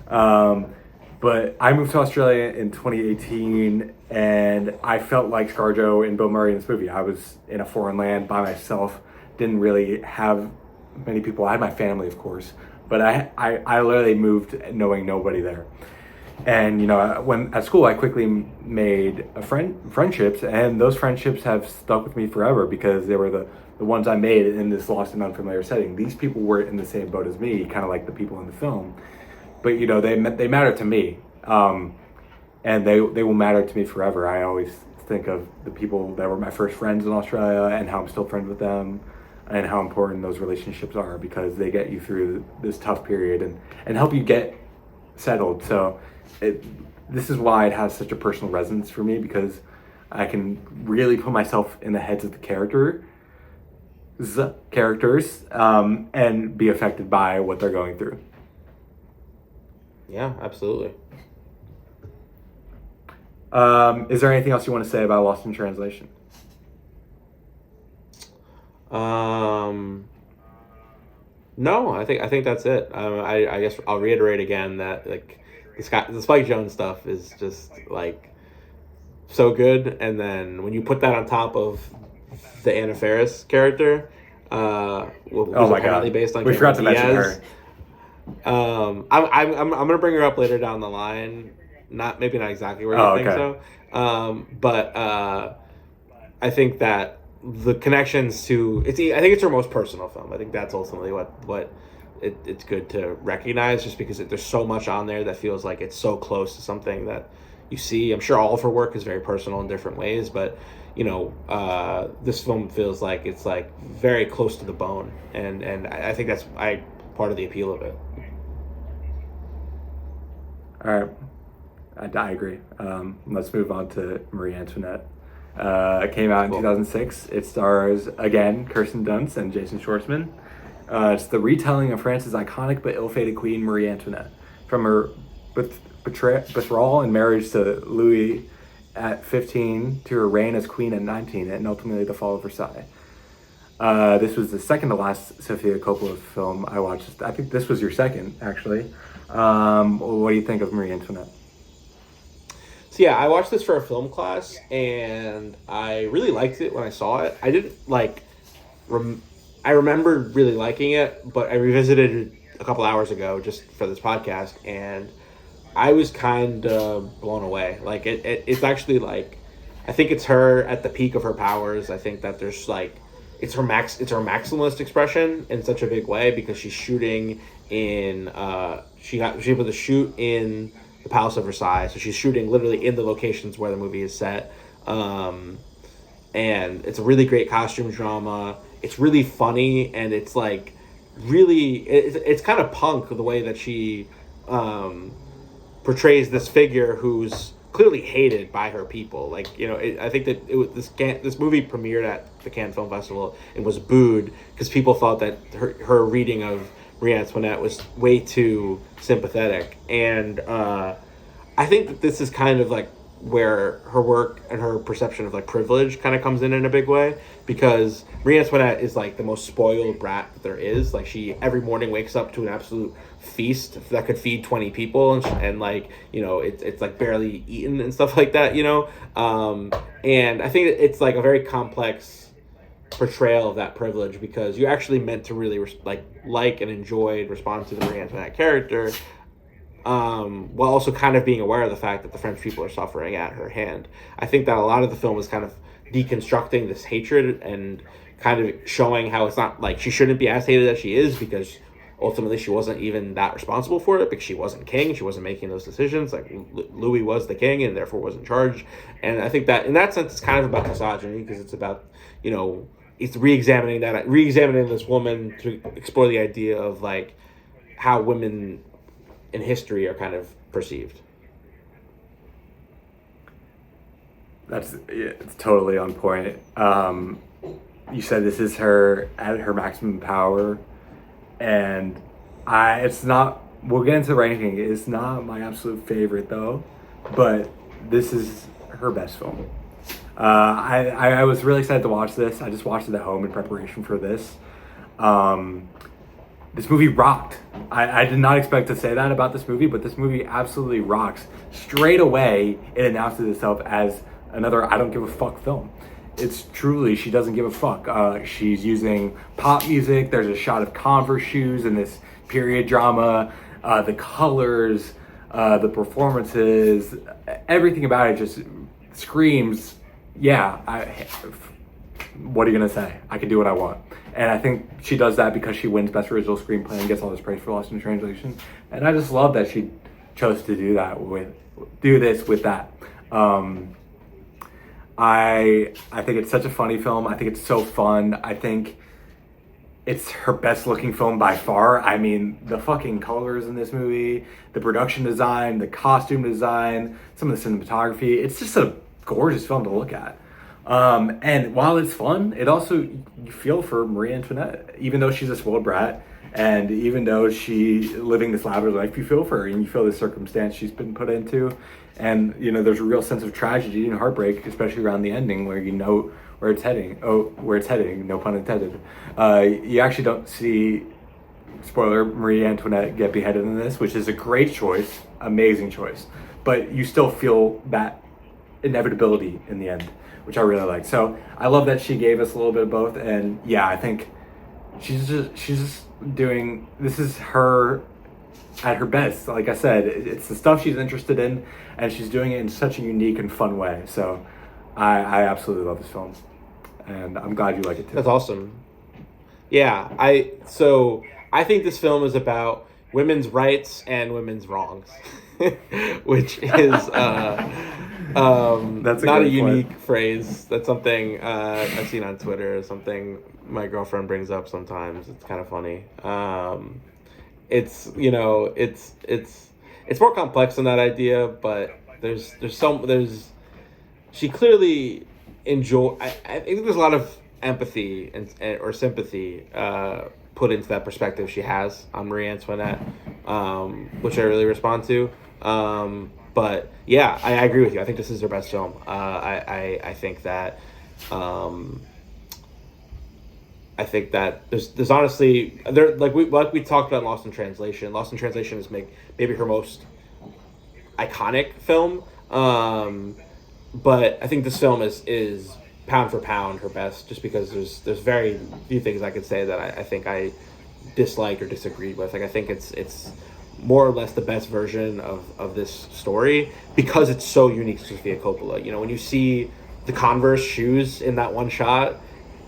But I moved to Australia in 2018, and I felt like ScarJo and Bill Murray in this movie. I was in a foreign land by myself, didn't really have many people. I had my family, of course, but I literally moved knowing nobody there. And when at school, I quickly made friendships, and those friendships have stuck with me forever because they were the ones I made in this lost and unfamiliar setting. These people were in the same boat as me, kind of like the people in the film, but they matter to me, and they will matter to me forever. I always think of the people that were my first friends in Australia and how I'm still friends with them, and how important those relationships are because they get you through this tough period and help you get settled. So this is why it has such a personal resonance for me, because I can really put myself in the heads of the characters, and be affected by what they're going through. Yeah, absolutely. Is there anything else you want to say about Lost in Translation? No, I think that's it. I guess I'll reiterate again that like the Spike Jonze stuff is just like so good, and then when you put that on top of the Anna Faris character, Oh who's my apparently god, based on we forgot Cameron to mention Diaz. her. I'm gonna bring her up later down the line. Not exactly where you Oh, think okay. so. But I think that the connections to I think it's her most personal film. I think that's ultimately what it's good to recognize, just because there's so much on there that feels like it's so close to something that you see. I'm sure all of her work is very personal in different ways, but this film feels like it's like very close to the bone, and I think that's part of the appeal of it. All right, I agree. Let's move on to Marie Antoinette. It came out in Cool. 2006. It stars, again, Kirsten Dunst and Jason Schwartzman. It's the retelling of France's iconic but ill-fated queen, Marie Antoinette. From her betrothal and marriage to Louis at 15 to her reign as queen at 19, and ultimately the fall of Versailles. This was the second to last Sofia Coppola film I watched. I think this was your second, actually. What do you think of Marie Antoinette? So yeah, I watched this for a film class, and I really liked it when I saw it. I didn't like. I remember really liking it, but I revisited it a couple hours ago just for this podcast, and I was kind of blown away. Like it's actually like, I think it's her at the peak of her powers. I think that there's like, it's her maximalist expression in such a big way, because she's shooting in she was able to shoot in the Palace of Versailles, so she's shooting literally in the locations where the movie is set. And it's a really great costume drama. It's really funny, and it's like it's kind of punk the way that she portrays this figure who's clearly hated by her people. Like, I think that this movie premiered at the Cannes Film Festival and was booed because people thought that her reading of Marie Antoinette was way too sympathetic. And I think that this is kind of like where her work and her perception of like privilege kind of comes in a big way, because Marie Antoinette is like the most spoiled brat that there is. Like, she every morning wakes up to an absolute feast that could feed 20 people, and like, it's like barely eaten and stuff like that, and I think it's like a very complex portrayal of that privilege, because you actually meant to really like and enjoy and respond to the Marie Antoinette character, while also kind of being aware of the fact that the French people are suffering at her hand. I think that a lot of the film is kind of deconstructing this hatred and kind of showing how it's not like she shouldn't be as hated as she is, because ultimately she wasn't even that responsible for it, because she wasn't king, she wasn't making those decisions. Like, Louis was the king and therefore was in charge. And I think that in that sense it's kind of about misogyny, because it's about, it's re-examining this woman to explore the idea of like how women in history are kind of perceived. It's totally on point. You said this is her at her maximum power, and it's not. We'll get into the ranking. It's not my absolute favorite though, but this is her best film. I was really excited to watch this. I just watched it at home in preparation for this. This movie rocked. I did not expect to say that about this movie, but this movie absolutely rocks. Straight away, it announces itself as another I don't give a fuck film. It's truly, she doesn't give a fuck. She's using pop music. There's a shot of Converse shoes in this period drama. The colors, the performances, everything about it just screams, yeah, what are you going to say? I can do what I want. And I think she does that because she wins Best Original Screenplay and gets all this praise for Lost in Translation. And I just love that she chose to do this with that. I think it's such a funny film. I think it's so fun. I think it's her best looking film by far. I mean, the fucking colors in this movie, the production design, the costume design, some of the cinematography. It's just a gorgeous film to look at. And while it's fun, it also, you feel for Marie Antoinette, even though she's a spoiled brat, and even though she living this lavish life, you feel for her and you feel the circumstance she's been put into. And, there's a real sense of tragedy and heartbreak, especially around the ending where you know where it's heading. Oh, where it's heading, no pun intended. You actually don't see spoiler, Marie Antoinette get beheaded in this, which is a great choice, amazing choice. But you still feel that inevitability in the end, which I really like. So I love that she gave us a little bit of both. And yeah, I think she's just doing, this is her at her best. Like I said, it's the stuff she's interested in, and she's doing it in such a unique and fun way. So I absolutely love this film, and I'm glad you like it too. That's awesome. Yeah, I think this film is about women's rights and women's wrongs, which is That's not a great unique point. phrase. That's something I've seen on Twitter. Something my girlfriend brings up sometimes. It's kind of funny. It's it's more complex than that idea, but there's she clearly I think there's a lot of empathy or sympathy put into that perspective she has on Marie Antoinette, which I really respond to. But yeah, I agree with you. I think this is her best film. I think that there's honestly there like we talked about Lost in Translation. Lost in Translation is maybe her most iconic film. But I think this film is pound for pound her best, just because there's very few things I could say that I think I disliked or disagreed with. Like I think it's more or less the best version of this story because it's so unique to Sofia Coppola. You know, when you see the Converse shoes in that one shot,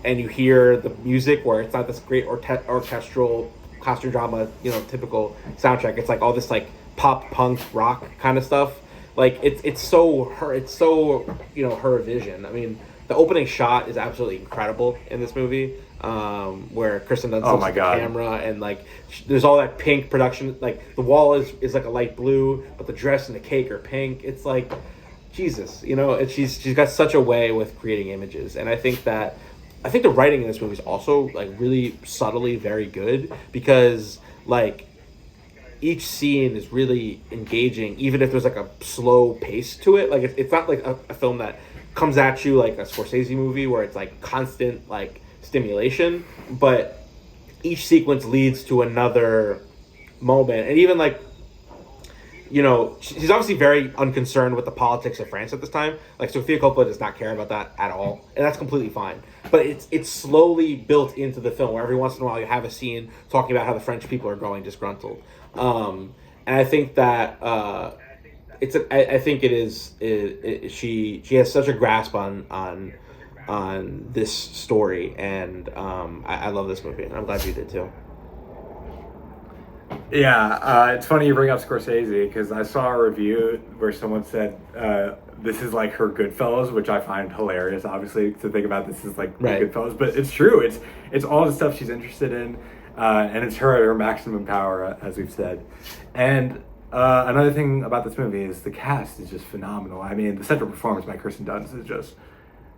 and you hear the music where it's not this great orchestral costume drama, typical soundtrack. It's like all this like pop punk rock kind of stuff. Like it's so her vision. I mean, the opening shot is absolutely incredible in this movie, where Kristen Dunst looks at the camera and like there's all that pink production. Like the wall is like a light blue, but the dress and the cake are pink. It's like Jesus, and she's got such a way with creating images, and I think the writing in this movie is also like really subtly very good, because like each scene is really engaging, even if there's like a slow pace to it. Like it's not like a film that comes at you like a Scorsese movie where it's like constant like stimulation, but each sequence leads to another moment. And even like, she's obviously very unconcerned with the politics of France at this time. Like Sofia Coppola does not care about that at all, and that's completely fine. But it's slowly built into the film, where every once in a while you have a scene talking about how the French people are growing disgruntled. And I think that she has such a grasp on this story, and I love this movie, and I'm glad you did too. Yeah, it's funny you bring up Scorsese, because I saw a review where someone said this is like her Goodfellas, which I find hilarious. Obviously, to think about this is like Right. Goodfellas, but it's true. It's all the stuff she's interested in, and it's her at her maximum power, as we've said. And another thing about this movie is the cast is just phenomenal. I mean, the central performance by Kirsten Dunst is just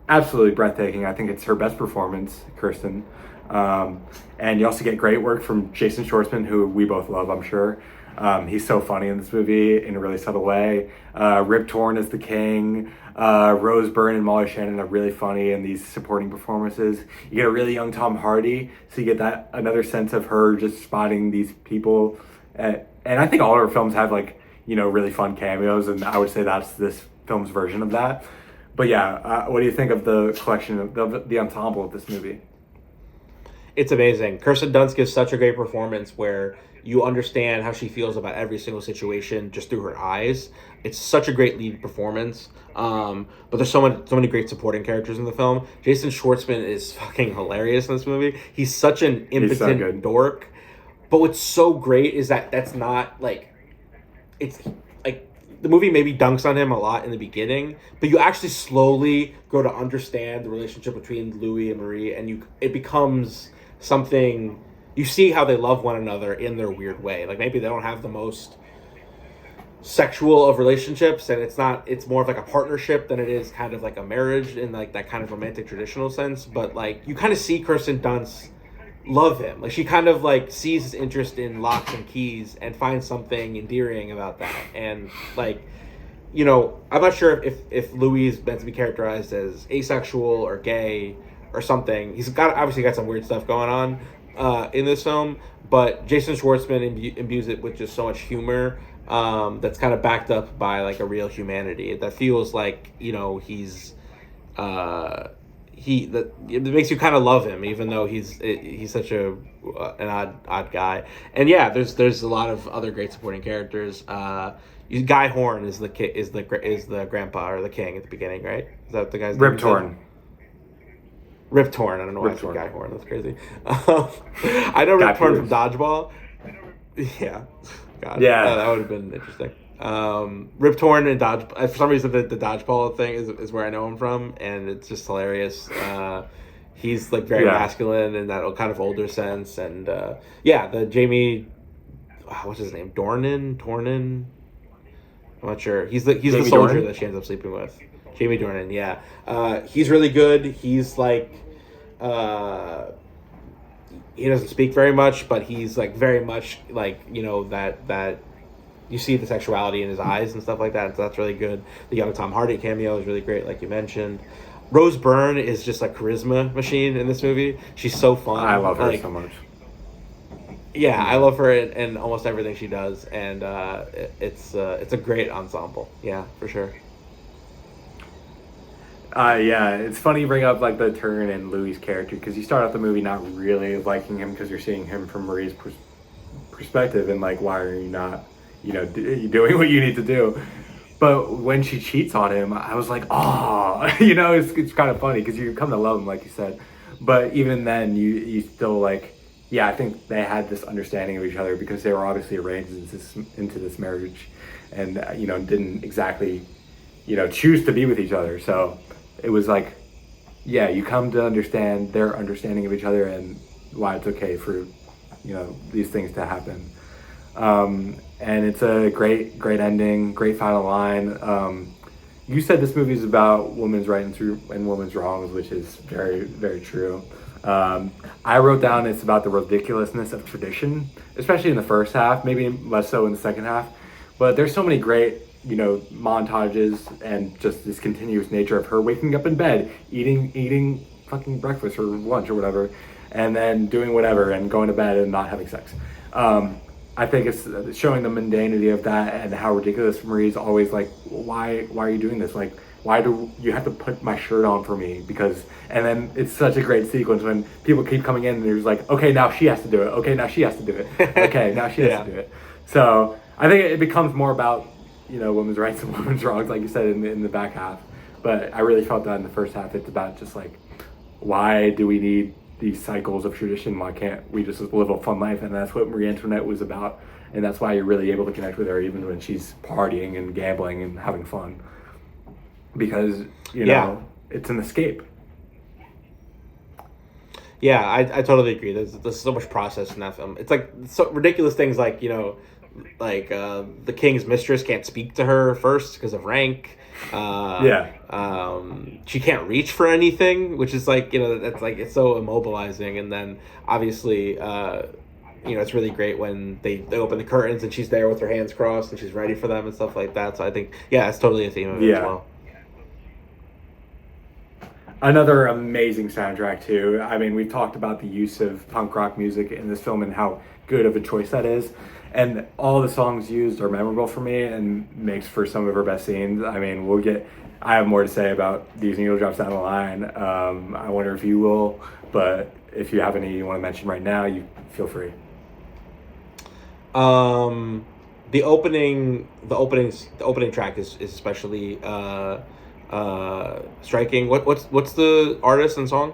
absolutely breathtaking. I think it's her best performance, Kirsten. And you also get great work from Jason Schwartzman, who we both love, I'm sure. He's so funny in this movie in a really subtle way. Rip Torn is the king. Rose Byrne and Molly Shannon are really funny in these supporting performances. You get a really young Tom Hardy, so you get another sense of her just spotting these people. And I think all of her films have really fun cameos, and I would say that's this film's version of that. But yeah, what do you think of the collection of the ensemble of this movie? It's amazing. Kirsten Dunst gives such a great performance where you understand how she feels about every single situation just through her eyes. It's such a great lead performance. But there's so many great supporting characters in the film. Jason Schwartzman is fucking hilarious in this movie. He's such an impotent dork. But what's so great is that's not like, it's like the movie maybe dunks on him a lot in the beginning, but you actually slowly grow to understand the relationship between Louis and Marie, and it becomes something. You see how they love one another in their weird way. Like maybe they don't have the most sexual of relationships, and it's more of like a partnership than it is kind of like a marriage in like that kind of romantic traditional sense. But like you kind of see Kirsten Dunst love him. Like she kind of like sees his interest in locks and keys and finds something endearing about that. And like, I'm not sure if Louis is meant to be characterized as asexual or gay or something. He's obviously got some weird stuff going on, in this film, but Jason Schwartzman imbues it with just so much humor that's kind of backed up by like a real humanity that feels like he's that it makes you kind of love him, even though he's such an odd guy. And yeah, there's a lot of other great supporting characters. Guy Horn is the grandpa or the king at the beginning, right? Is that the guy's name? Rip Torn. Rip Torn. I don't know why I said Guy Horn. That's crazy. I know Rip Torn from Dodgeball. Yeah. God. Yeah. That would have been interesting. Rip Torn and Dodge. For some reason, the Dodgeball thing is where I know him from, and it's just hilarious. He's like very masculine in that kind of older sense, and the Jamie, what's his name? Dornan. I'm not sure. He's the soldier that she ends up sleeping with. Jamie Dornan. Yeah, he's really good. He's like, he doesn't speak very much, but he's like very much like that. You see the sexuality in his eyes and stuff like that. So that's really good. The young Tom Hardy cameo is really great, like you mentioned. Rose Byrne is just a charisma machine in this movie. She's so fun. I love her so much. Yeah, I love her in almost everything she does, and it's a great ensemble. Yeah, for sure. It's funny you bring up like the turn in Louis' character, because you start out the movie not really liking him because you're seeing him from Marie's perspective, and like, why are you not doing what you need to do? But when she cheats on him, I was like, oh, it's kind of funny because you come to love him, like you said. But even then, you still like, yeah, I think they had this understanding of each other because they were obviously arranged into this marriage, and didn't exactly choose to be with each other. So it was like, yeah, you come to understand their understanding of each other and why it's okay for these things to happen. And it's a great ending, great final line. You said this movie is about women's rights and women's wrongs, which is very, very true. I wrote down it's about the ridiculousness of tradition, especially in the first half, maybe less so in the second half. But there's so many great, montages and just this continuous nature of her waking up in bed, eating fucking breakfast or lunch or whatever, and then doing whatever and going to bed and not having sex. I think it's showing the mundanity of that and how ridiculous Marie's always like, why are you doing this? Like, why do you have to put my shirt on for me? And then it's such a great sequence when people keep coming in and they're just like, okay, now she has to do it. Okay, now she has to do it. Okay, now she has to do it. So I think it becomes more about, women's rights and women's wrongs, like you said, in the back half. But I really felt that in the first half, it's about just like, why do we need these cycles of tradition? Why can't we just live a fun life? And that's what Marie Antoinette was about, and that's why you're really able to connect with her even when she's partying and gambling and having fun, because it's an escape. Yeah, I totally agree. There's so much process in that film. It's like so ridiculous things like the king's mistress can't speak to her first because of rank. She can't reach for anything, which is like that's like, it's so immobilizing. And then obviously it's really great when they open the curtains and she's there with her hands crossed and she's ready for them and stuff like that. So I think it's totally a theme of it as well. Another amazing soundtrack too. I mean, we've talked about the use of punk rock music in this film and how good of a choice that is. And all the songs used are memorable for me and makes for some of her best scenes. I mean, I have more to say about these needle drops down the line. I wonder if you will, but if you have any you want to mention right now, you feel free. The opening track is especially striking. What's the artist and song?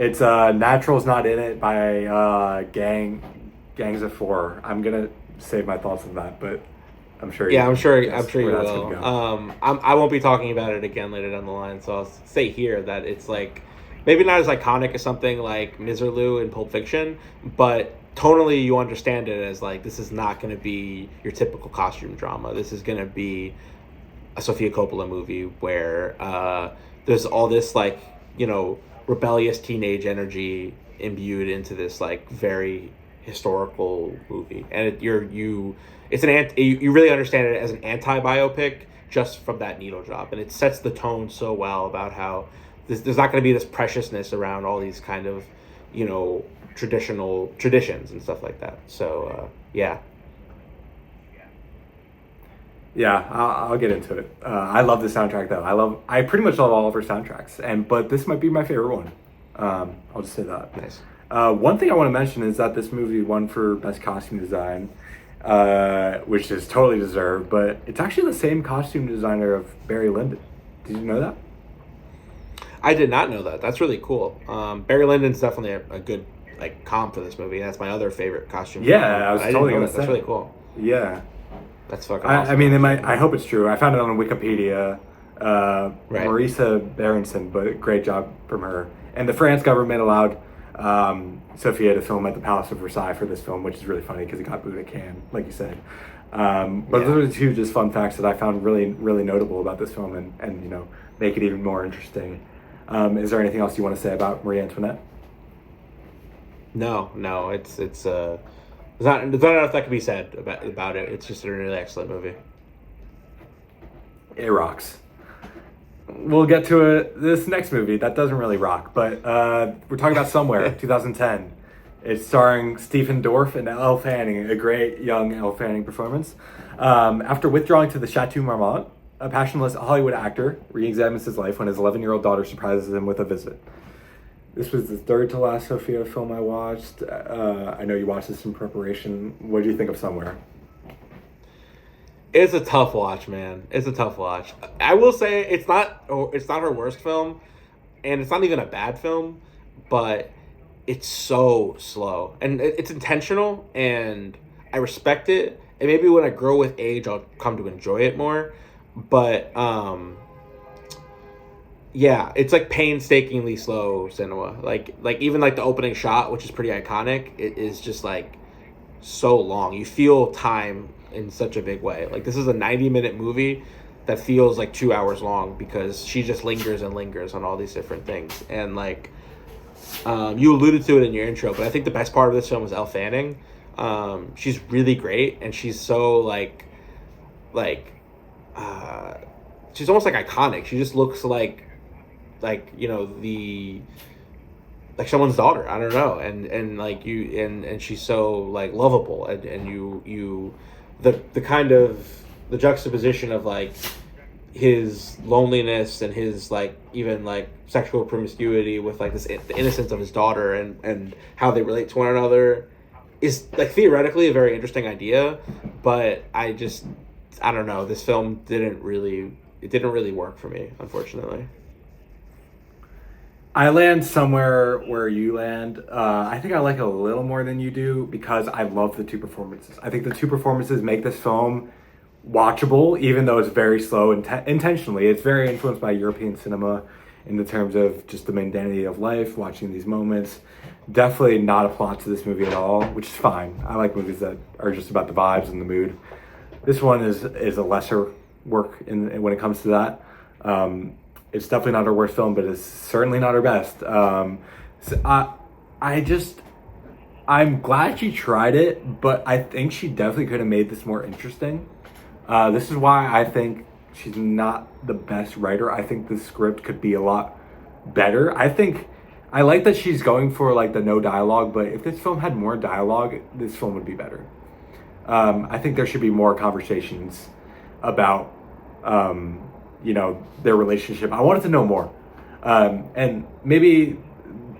It's Natural's Not In It by Gangs of Four. I'm gonna save my thoughts on that, but I'm sure. I'm sure you will. I won't be talking about it again later down the line, so I'll say here that it's like maybe not as iconic as something like Miserlou in Pulp Fiction, but tonally you understand it as like, this is not going to be your typical costume drama. This is going to be a Sofia Coppola movie where there's all this like rebellious teenage energy imbued into this like very historical movie, and you really understand it as an anti-biopic just from that needle drop, and it sets the tone so well about how there's not going to be this preciousness around all these kind of traditional traditions and stuff like that. So yeah. Yeah, I'll get into it. I love the soundtrack though. I pretty much love all of her soundtracks, but this might be my favorite one. I'll just say that. Nice. One thing I want to mention is that this movie won for best costume design, which is totally deserved. But it's actually the same costume designer of Barry Lyndon. Did you know that? I did not know that. That's really cool. Barry Lyndon's definitely a good comp for this movie. That's my other favorite costume. Yeah, I was totally gonna say. That's really cool. Yeah. That's fucking awesome. I mean, I hope it's true. I found it on Wikipedia. Right. Marisa Berenson, but great job from her. And the France government allowed Sofia to film at the Palace of Versailles for this film, which is really funny because it got booed at Cannes, like you said. But those are two just fun facts that I found really, really notable about this film and make it even more interesting. Is there anything else you want to say about Marie Antoinette? No, there's not enough that can be said about it. It's just a really excellent movie. It rocks. We'll get to this next movie that doesn't really rock, but we're talking about Somewhere, 2010. It's starring Stephen Dorff and Elle Fanning, a great young Elle Fanning performance. After withdrawing to the Chateau Marmont, a passionless Hollywood actor re-examines his life when his 11-year-old daughter surprises him with a visit. This was the third to last Sofia film I watched. I know you watched this in preparation. What do you think of Somewhere? It's a tough watch, man. It's a tough watch. I will say it's not her worst film, and it's not even a bad film, but it's so slow. And it's intentional, and I respect it. And maybe when I grow with age, I'll come to enjoy it more. But yeah, it's painstakingly slow cinema. Like even the opening shot, which is pretty iconic, it is just so long. You feel time in such a big way. This is a 90-minute movie that feels 2 hours long because she just lingers and lingers on all these different things. And you alluded to it in your intro, but I think the best part of this film was Elle Fanning. She's really great, and she's so she's almost iconic. She just looks like someone's daughter. I don't know, and she's so lovable, and you the kind of the juxtaposition of his loneliness and his even sexual promiscuity with the innocence of his daughter and how they relate to one another is theoretically a very interesting idea, but I don't know, this film didn't really work for me, unfortunately. I land somewhere where you land. I think I like it a little more than you do because I love the two performances. I think the two performances make this film watchable, even though it's very slow intentionally. It's very influenced by European cinema in the terms of just the mundanity of life, watching these moments. Definitely not a plot to this movie at all, which is fine. I like movies that are just about the vibes and the mood. This one is a lesser work when it comes to that. It's definitely not her worst film, but it's certainly not her best. So I'm glad she tried it, but I think she definitely could have made this more interesting. This is why I think she's not the best writer. I think the script could be a lot better. I like that she's going for the no dialogue, but if this film had more dialogue, this film would be better. I think there should be more conversations about their relationship. I wanted to know more, and maybe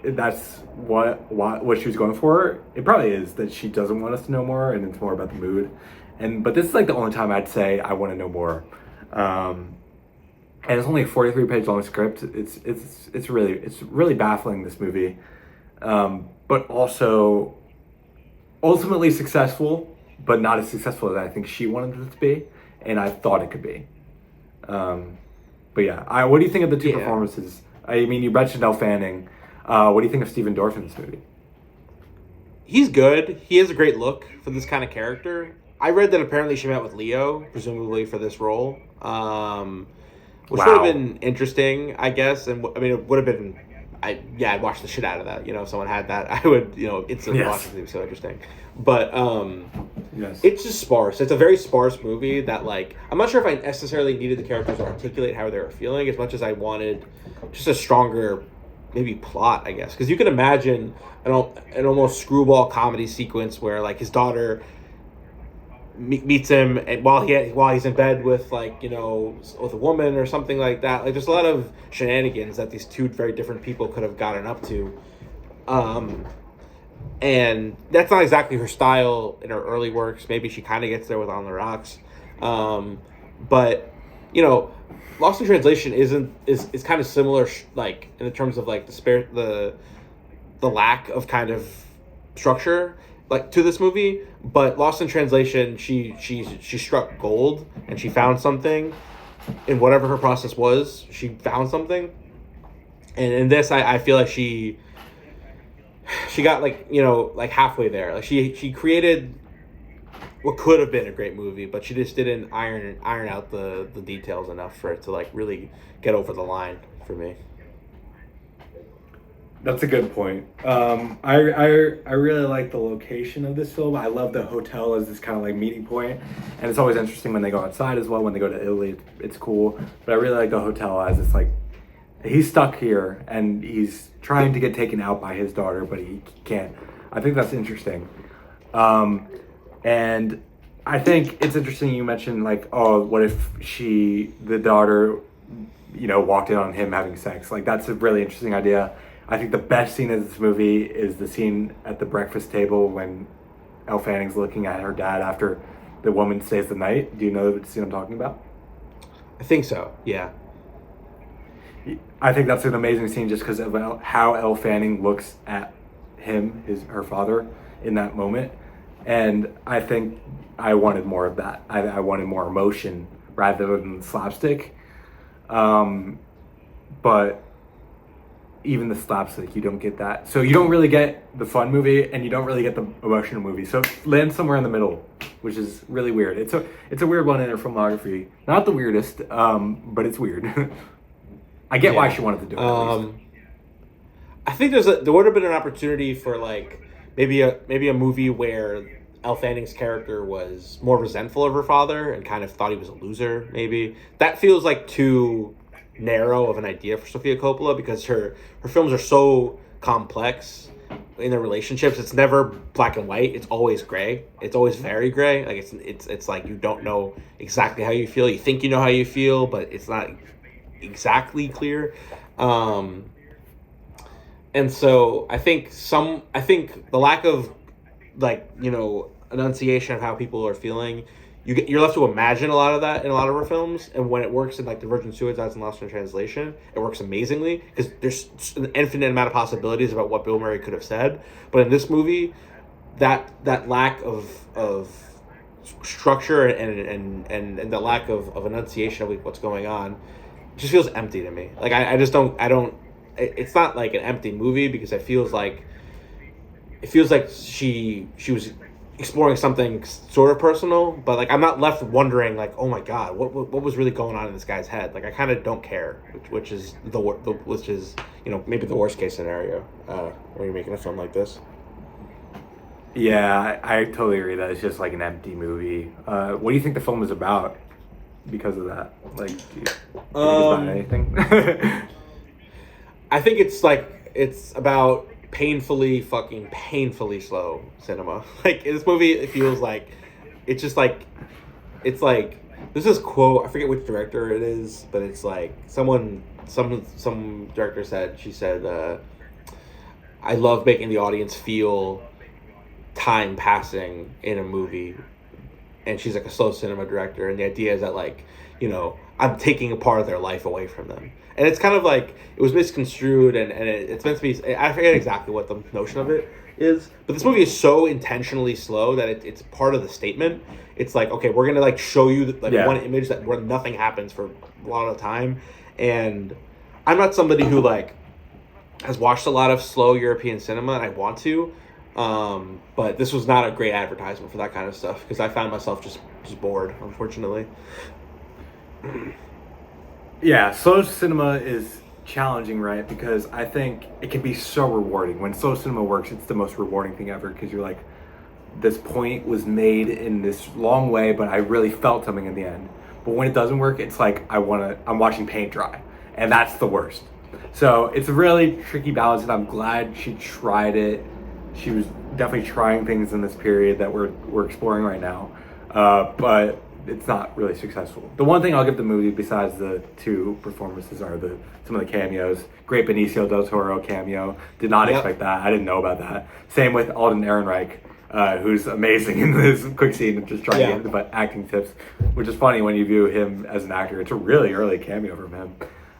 that's what she was going for. It probably is that she doesn't want us to know more, and it's more about the mood. But this is the only time I'd say I want to know more. And it's only a 43-page long script. It's really baffling, this movie, but also ultimately successful, but not as successful as I think she wanted it to be, and I thought it could be. But yeah, what do you think of the two performances? I mean, you mentioned Elle Fanning. What do you think of Stephen Dorff in this movie? He's good. He has a great look for this kind of character. I read that apparently she met with Leo, presumably for this role, which would have been interesting, I guess. And I mean, it would have been. I'd watch the shit out of that. If someone had that, I would, instantly watch it. It was so interesting. But it's just sparse. It's a very sparse movie that, I'm not sure if I necessarily needed the characters to articulate how they were feeling as much as I wanted just a stronger maybe plot, I guess, because you can imagine an almost screwball comedy sequence where like his daughter meets him and while he's in bed with like with a woman or something like that. Like there's a lot of shenanigans that these two very different people could have gotten up to, and that's not exactly her style in her early works. Maybe she kind of gets there with On the Rocks, but Lost in Translation is kind of similar, like in the terms of like the lack of kind of structure like to this movie. But Lost in Translation, she struck gold and she found something in whatever her process was. She found something, and in this, I feel like she got like halfway there. Like she created what could have been a great movie, but she just didn't iron out the details enough for it to like really get over the line for me. That's a good point. I really like the location of this film. I love the hotel as this kind of like meeting point, and it's always interesting when they go outside as well. When they go to Italy, it's cool. But I really like the hotel as it's like he's stuck here and he's trying to get taken out by his daughter, but he can't. I think that's interesting. And I think it's interesting you mentioned like, oh, what if the daughter, walked in on him having sex? Like that's a really interesting idea. I think the best scene of this movie is the scene at the breakfast table when Elle Fanning's looking at her dad after the woman stays the night. Do you know the scene I'm talking about? I think so, yeah. I think that's an amazing scene just because of how Elle Fanning looks at her father in that moment. And I think I wanted more of that. I wanted more emotion rather than slapstick. But even the slapstick, you don't get that. So you don't really get the fun movie and you don't really get the emotional movie. So it lands somewhere in the middle, which is really weird. It's a weird one in her filmography. Not the weirdest, but it's weird. I get why she wanted to do it. I think there would have been an opportunity for like maybe a movie where Elle Fanning's character was more resentful of her father and kind of thought he was a loser. Maybe that feels like too narrow of an idea for Sofia Coppola because her films are so complex in their relationships. It's never black and white. It's always gray. It's always very gray. Like it's like you don't know exactly how you feel. You think you know how you feel, but it's not exactly clear. And so I think the lack of enunciation of how people are feeling, you're left to imagine a lot of that in a lot of her films, and when it works in like The Virgin Suicides and Lost in Translation, it works amazingly because there's an infinite amount of possibilities about what Bill Murray could have said. But in this movie, that lack of structure and the lack of enunciation of what's going on just feels empty to me. Like I just don't. It's not like an empty movie because it feels like she was exploring something sort of personal, but like I'm not left wondering like, oh my god, what was really going on in this guy's head? Like I kind of don't care, which is maybe the worst case scenario when you're making a film like this. Yeah, I totally agree that it's just like an empty movie. What do you think the film is about because of that? Like, do you think it's about anything? I think it's about painfully slow cinema. Like in this movie, it feels like it's this is quote, I forget which director it is, but it's like some director said, she said, I love making the audience feel time passing in a movie, and she's like a slow cinema director, and the idea is that like I'm taking a part of their life away from them. And it's kind of like it was misconstrued, and it's meant to be. I forget exactly what the notion of it is, but this movie is so intentionally slow that it's part of the statement. It's like, okay, we're gonna like show you one image where nothing happens for a lot of time, and I'm not somebody who like has watched a lot of slow European cinema, and I want to, but this was not a great advertisement for that kind of stuff because I found myself just bored, unfortunately. Yeah, slow cinema is challenging, right? Because I think it can be so rewarding. When slow cinema works, it's the most rewarding thing ever because you're like, this point was made in this long way, but I really felt something in the end. But when it doesn't work, it's like I'm watching paint dry, and that's the worst. So it's a really tricky balance, and I'm glad she tried it. She was definitely trying things in this period that we're exploring right now, but it's not really successful. The one thing I'll give the movie, besides the two performances, are some of the cameos. Great Benicio del Toro cameo. Did not expect that. I didn't know about that. Same with Alden Ehrenreich, who's amazing in this quick scene of just trying to get acting tips, which is funny when you view him as an actor. It's a really early cameo from him.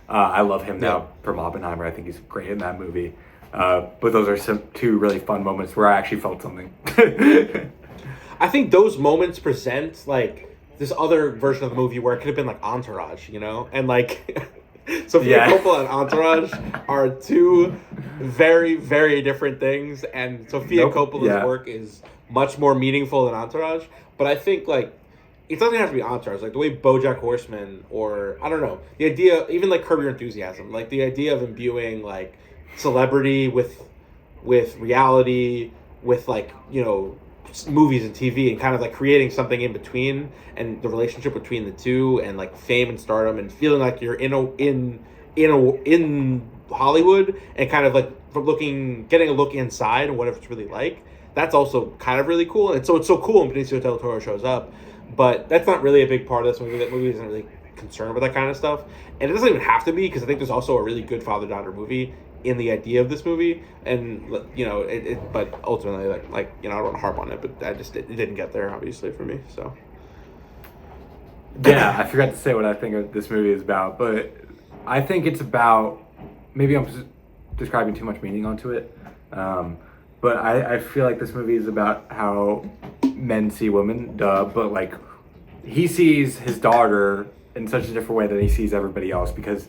I love him now from Oppenheimer. I think he's great in that movie. But those are two really fun moments where I actually felt something. I think those moments present like this other version of the movie where it could have been like Entourage, you know? And like Sofia Coppola and Entourage are two very, very different things, and Sofia Coppola's work is much more meaningful than Entourage. But I think like it doesn't have to be Entourage. Like the way BoJack Horseman, or I don't know, the idea, even like Curb Your Enthusiasm, like the idea of imbuing like celebrity with reality, with like, you know, movies and TV, and kind of like creating something in between, and the relationship between the two, and like fame and stardom, and feeling like you're in Hollywood, and kind of like getting a look inside and what it's really like. That's also kind of really cool. And so it's so cool when Benicio del Toro shows up, but that's not really a big part of this movie. That movie isn't really concerned with that kind of stuff, and it doesn't even have to be, because I think there's also a really good father-daughter movie in the idea of this movie, and you know but ultimately like you know, I don't want to harp on it, but it didn't get there, obviously, for me. So I forgot to say what I think this movie is about, but I think it's about, maybe I'm just describing too much meaning onto it, but I feel like this movie is about how men see women, but like he sees his daughter in such a different way than he sees everybody else, because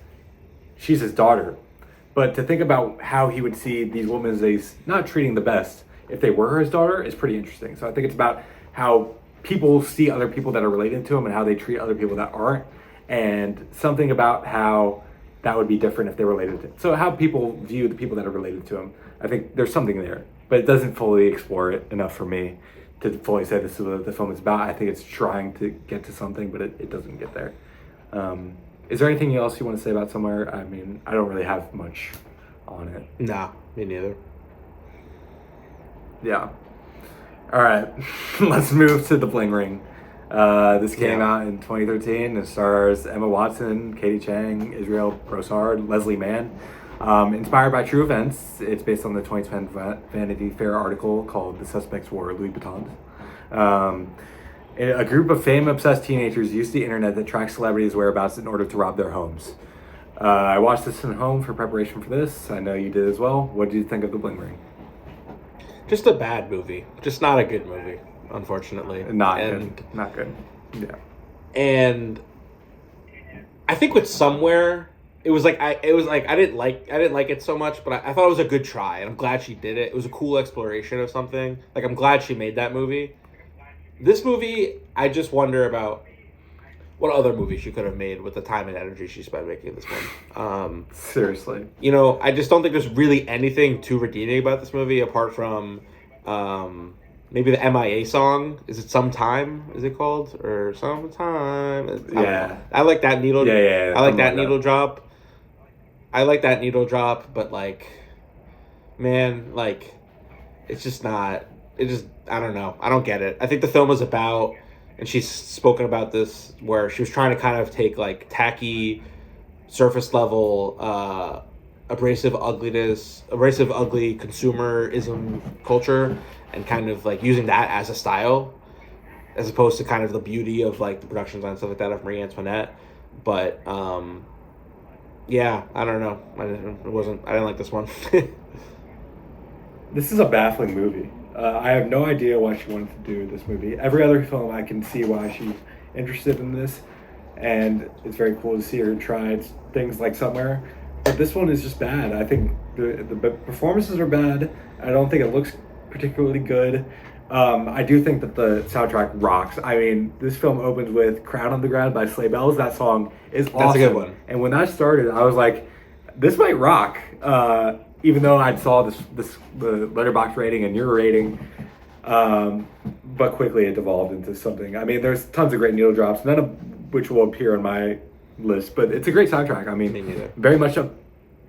she's his daughter. But to think about how he would see these women as he's not treating the best if they were his daughter is pretty interesting. So I think it's about how people see other people that are related to him and how they treat other people that aren't, and something about how that would be different if they were related to him. So how people view the people that are related to him. I think there's something there, but it doesn't fully explore it enough for me to fully say this is what the film is about. I think it's trying to get to something, but it doesn't get there. Is there anything else you want to say about Somewhere? I mean, I don't really have much on it. Nah, me neither. Yeah. All right, let's move to The Bling Ring. This came out in 2013. It stars Emma Watson, Katie Chang, Israel Broussard, Leslie Mann. Inspired by true events, it's based on the 2010 Vanity Fair article called "The Suspects Wore Louis Vuittons." A group of fame-obsessed teenagers use the internet that tracks celebrities' whereabouts in order to rob their homes. I watched this at home for preparation for this. I know you did as well. What did you think of The Bling Ring? Just a bad movie. Just not a good movie, unfortunately. Not good. Yeah. And I think with Somewhere, it was like I didn't like it so much, but I thought it was a good try, and I'm glad she did it. It was a cool exploration of something. Like, I'm glad she made that movie. This movie, I just wonder about what other movies she could have made with the time and energy she spent making this one. Seriously. You know, I just don't think there's really anything too redeeming about this movie, apart from maybe the MIA song. Is it Sometime? Is it called? Or Sometime? I like that needle. Yeah. I like that needle drop. I like that needle drop, but like, man, like, it's just not. It just, I don't know. I don't get it. I think the film is about, and she's spoken about this, where she was trying to kind of take like tacky, surface level, abrasive, ugly consumerism culture, and kind of like using that as a style, as opposed to kind of the beauty of like the production design and stuff like that of Marie Antoinette. But yeah, I don't know. I didn't like this one. This is a baffling movie. I have no idea why she wanted to do this movie. Every other film, I can see why she's interested in this, and it's very cool to see her try things like Somewhere. But this one is just bad. I think the performances are bad. I don't think it looks particularly good. I do think that the soundtrack rocks. I mean, this film opens with "Crown on the Ground" by Sleigh Bells. That song is awesome. That's a good one. And when that started, I was like, this might rock. Even though I saw the Letterboxd rating and your rating, but quickly it devolved into something. I mean, there's tons of great needle drops, none of which will appear on my list, but it's a great soundtrack. I mean, very much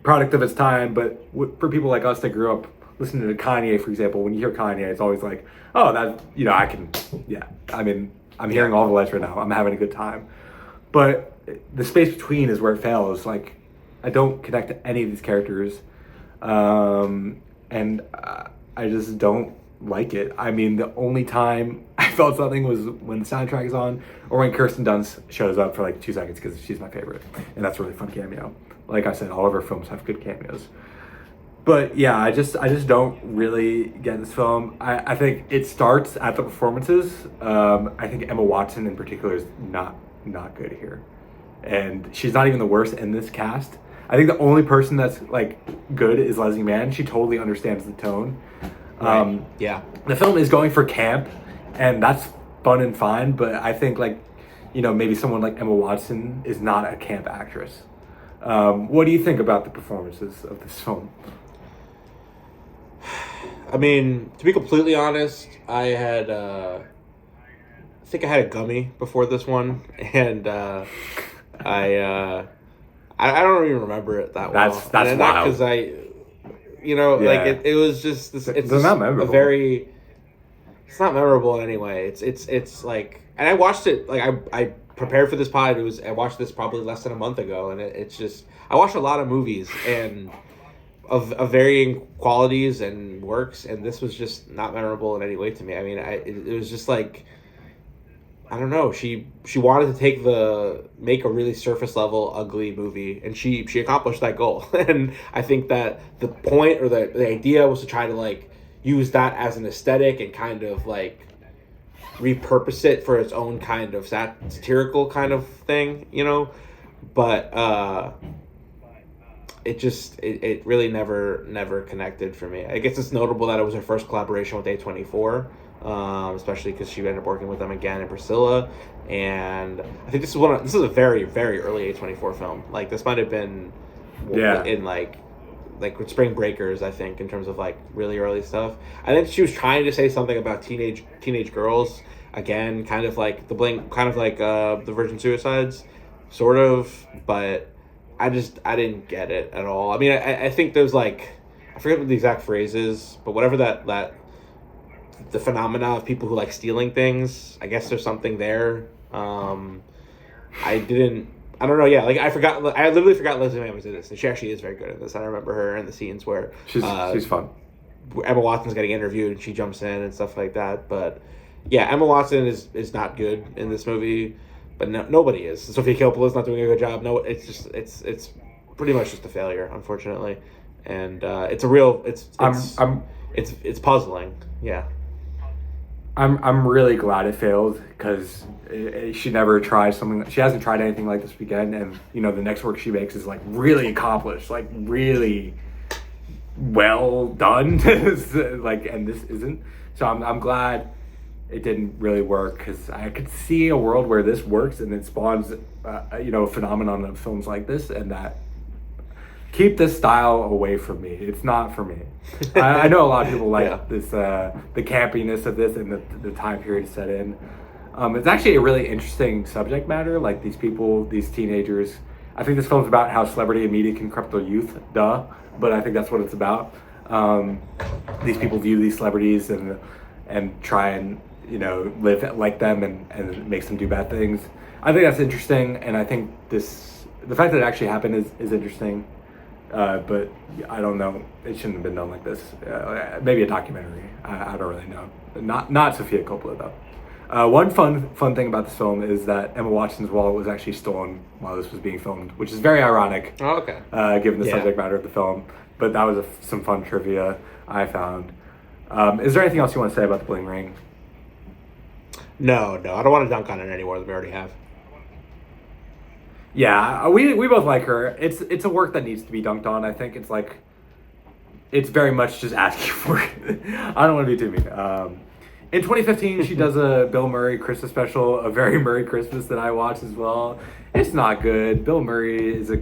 product of its time, but for people like us that grew up listening to Kanye, for example, when you hear Kanye, it's always like, oh, that, I can, yeah. I mean, I'm hearing all the lights right now. I'm having a good time. But the space between is where it fails. Like, I don't connect to any of these characters. And I just don't like it. I mean, the only time I felt something was when the soundtrack is on, or when Kirsten Dunst shows up for like 2 seconds because she's my favorite, and that's a really fun cameo. Like I said, all of her films have good cameos. But yeah, I just don't really get this film. I think it starts at the performances. I think Emma Watson in particular is not good here, and she's not even the worst in this cast. I think the only person that's like good is Leslie Mann. She totally understands the tone. Yeah. The film is going for camp, and that's fun and fine, but I think like, maybe someone like Emma Watson is not a camp actress. What do you think about the performances of this film? I mean, to be completely honest, I think I had a gummy before this one, and I don't even remember it that well. That's wild. Not because like it was just this. It's not memorable. It's not memorable in any way. It's like, and I watched it like I prepared for this pod. I watched this probably less than a month ago, and it's just I watched a lot of movies and of varying qualities and works, and this was just not memorable in any way to me. I mean, it was just like, I don't know. She wanted to make a really surface level ugly movie, and she accomplished that goal. And I think that the point or the idea was to try to like use that as an aesthetic and kind of like repurpose it for its own kind of satirical kind of thing, But it really never connected for me. I guess it's notable that it was her first collaboration with A24. Especially because she ended up working with them again in Priscilla, and I think this is a very, very early A24 film. Like this might have been in like with Spring Breakers, I think, in terms of like really early stuff. I think she was trying to say something about teenage girls again, kind of like the Virgin Suicides, sort of, but I didn't get it at all. I mean, I think there's like, I forget what the exact phrase is, but whatever that the phenomena of people who like stealing things, I guess there's something there. I don't know. Yeah, like I literally forgot Leslie Mann was in this, and she actually is very good at this. I remember her in the scenes where she's fun. Emma Watson's getting interviewed and she jumps in and stuff like that. But yeah, Emma Watson is not good in this movie, but nobody is. Sofia Coppola's not doing a good job. No, it's pretty much just a failure, unfortunately, and it's puzzling. Yeah. I'm really glad it failed because she never tried something. She hasn't tried anything like this again, and the next work she makes is like really accomplished, like really well done. Like, and this isn't. So I'm glad it didn't really work because I could see a world where this works and it spawns, a phenomenon of films like this, and that keep this style away from me. It's not for me. I know a lot of people like this, the campiness of this and the time period set in. It's actually a really interesting subject matter. Like these people, these teenagers. I think this film's about how celebrity and media can corrupt their youth. But I think that's what it's about. These people view these celebrities and try and live like them and it makes them do bad things. I think that's interesting, and I think the fact that it actually happened is interesting. But I don't know. It shouldn't have been done like this. Maybe a documentary. I don't really know. Not Sofia Coppola though. One fun thing about this film is that Emma Watson's wallet was actually stolen while this was being filmed, which is very ironic. Oh, okay. Given the subject matter of the film, but that was some fun trivia I found. Is there anything else you want to say about The Bling Ring? No. I don't want to dunk on it any more than we already have. Yeah, we both like her. It's a work that needs to be dunked on. I think it's very much just asking for it. I don't want to be too mean. In 2015, she does a Bill Murray Christmas special, A Very Murray Christmas, that I watched as well. It's not good. Bill Murray is a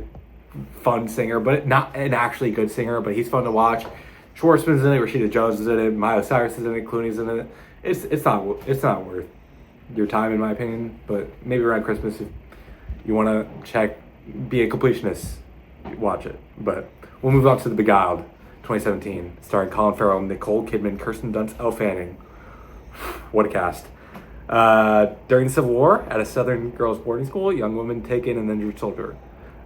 fun singer, but not an actually good singer, but he's fun to watch. Schwartzman's in it, Rashida Jones is in it, Miley Cyrus is in it, Clooney's in it. It's not worth your time, in my opinion, but maybe around Christmas, if you want to be a completionist, watch it. But we'll move on to The Beguiled, 2017, starring Colin Farrell, Nicole Kidman, Kirsten Dunst, Elle Fanning. What a cast. During the Civil War, at a Southern girls' boarding school, a young woman taken an injured soldier.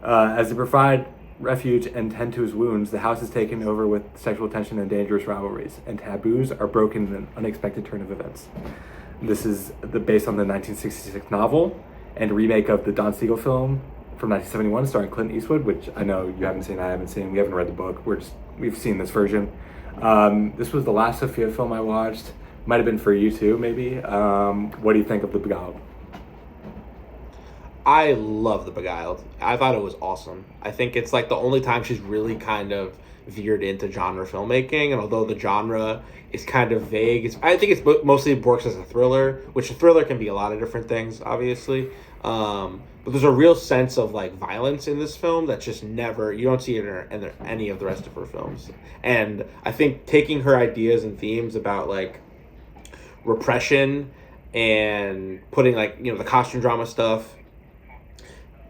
As they provide refuge and tend to his wounds, the house is taken over with sexual tension and dangerous rivalries, and taboos are broken in an unexpected turn of events. This is based on the 1966 novel and remake of the Don Siegel film from 1971, starring Clint Eastwood, which I know you haven't seen, I haven't seen. We haven't read the book. We've seen this version. This was the last Sofia film I watched. Might have been for you too, maybe. What do you think of The Beguiled? I love The Beguiled. I thought it was awesome. I think it's like the only time she's really kind of veered into genre filmmaking, and although the genre is kind of vague, I think it's mostly works as a thriller, which a thriller can be a lot of different things, obviously. But there's a real sense of like violence in this film that's just never, you don't see it in any of the rest of her films. And I think taking her ideas and themes about like repression and putting like, the costume drama stuff,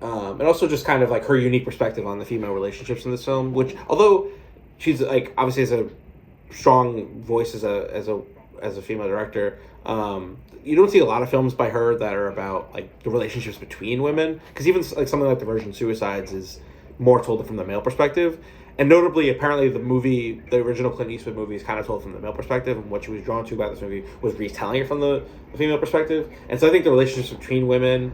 and also just kind of like her unique perspective on the female relationships in this film, which although she's like obviously has a strong voice as a female director, you don't see a lot of films by her that are about like the relationships between women, because even like something like The Virgin Suicides is more told from the male perspective. And notably, apparently, the original Clint Eastwood movie is kind of told from the male perspective, and what she was drawn to about this movie was retelling it from the female perspective. And so I think the relationships between women,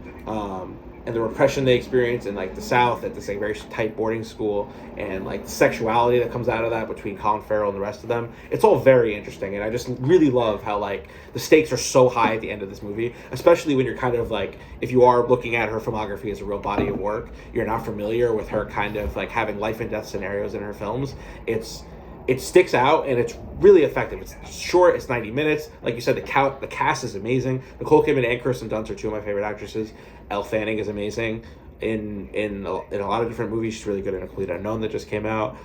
and the repression they experience in like the South at this like very tight boarding school, and like the sexuality that comes out of that between Colin Farrell and the rest of them, it's all very interesting. And I just really love how like the stakes are so high at the end of this movie, especially when you're kind of like, if you are looking at her filmography as a real body of work, you're not familiar with her kind of like having life and death scenarios in her films. It sticks out, and it's really effective. It's short. It's 90 minutes. Like you said, the cast is amazing. Nicole Kidman and Kirsten Dunst are two of my favorite actresses. Elle Fanning is amazing in a lot of different movies. She's really good in A Complete Unknown that just came out.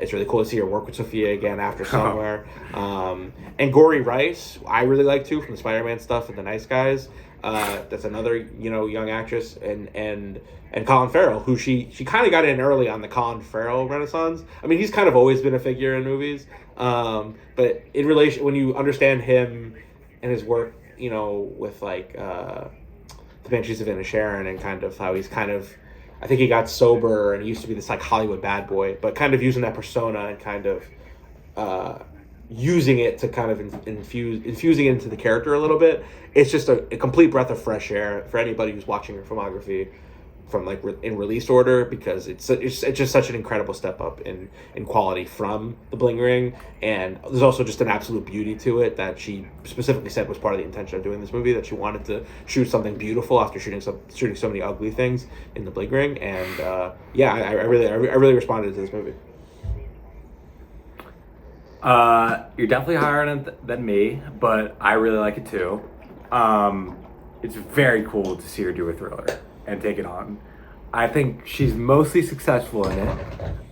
It's really cool to see her work with Sofia again after Somewhere. And Gory Rice, I really like too, from the Spider-Man stuff and The Nice Guys. That's another young actress, and Colin Farrell, who she kind of got in early on the Colin Farrell renaissance. I mean, he's kind of always been a figure in movies, but in relation, when you understand him and his work, with like The Banshees of Inisherin, and kind of how he's kind of, I think he got sober and he used to be this like Hollywood bad boy, but kind of using that persona and kind of using it to kind of infusing it into the character a little bit. It's just a complete breath of fresh air for anybody who's watching her filmography from like in release order, because it's just such an incredible step up in quality from The Bling Ring. And there's also just an absolute beauty to it that she specifically said was part of the intention of doing this movie, that she wanted to shoot something beautiful after shooting so many ugly things in The Bling Ring. And I really responded to this movie. You're definitely higher on it than me, but I really like it too. It's very cool to see her do a thriller and take it on. I think she's mostly successful in it.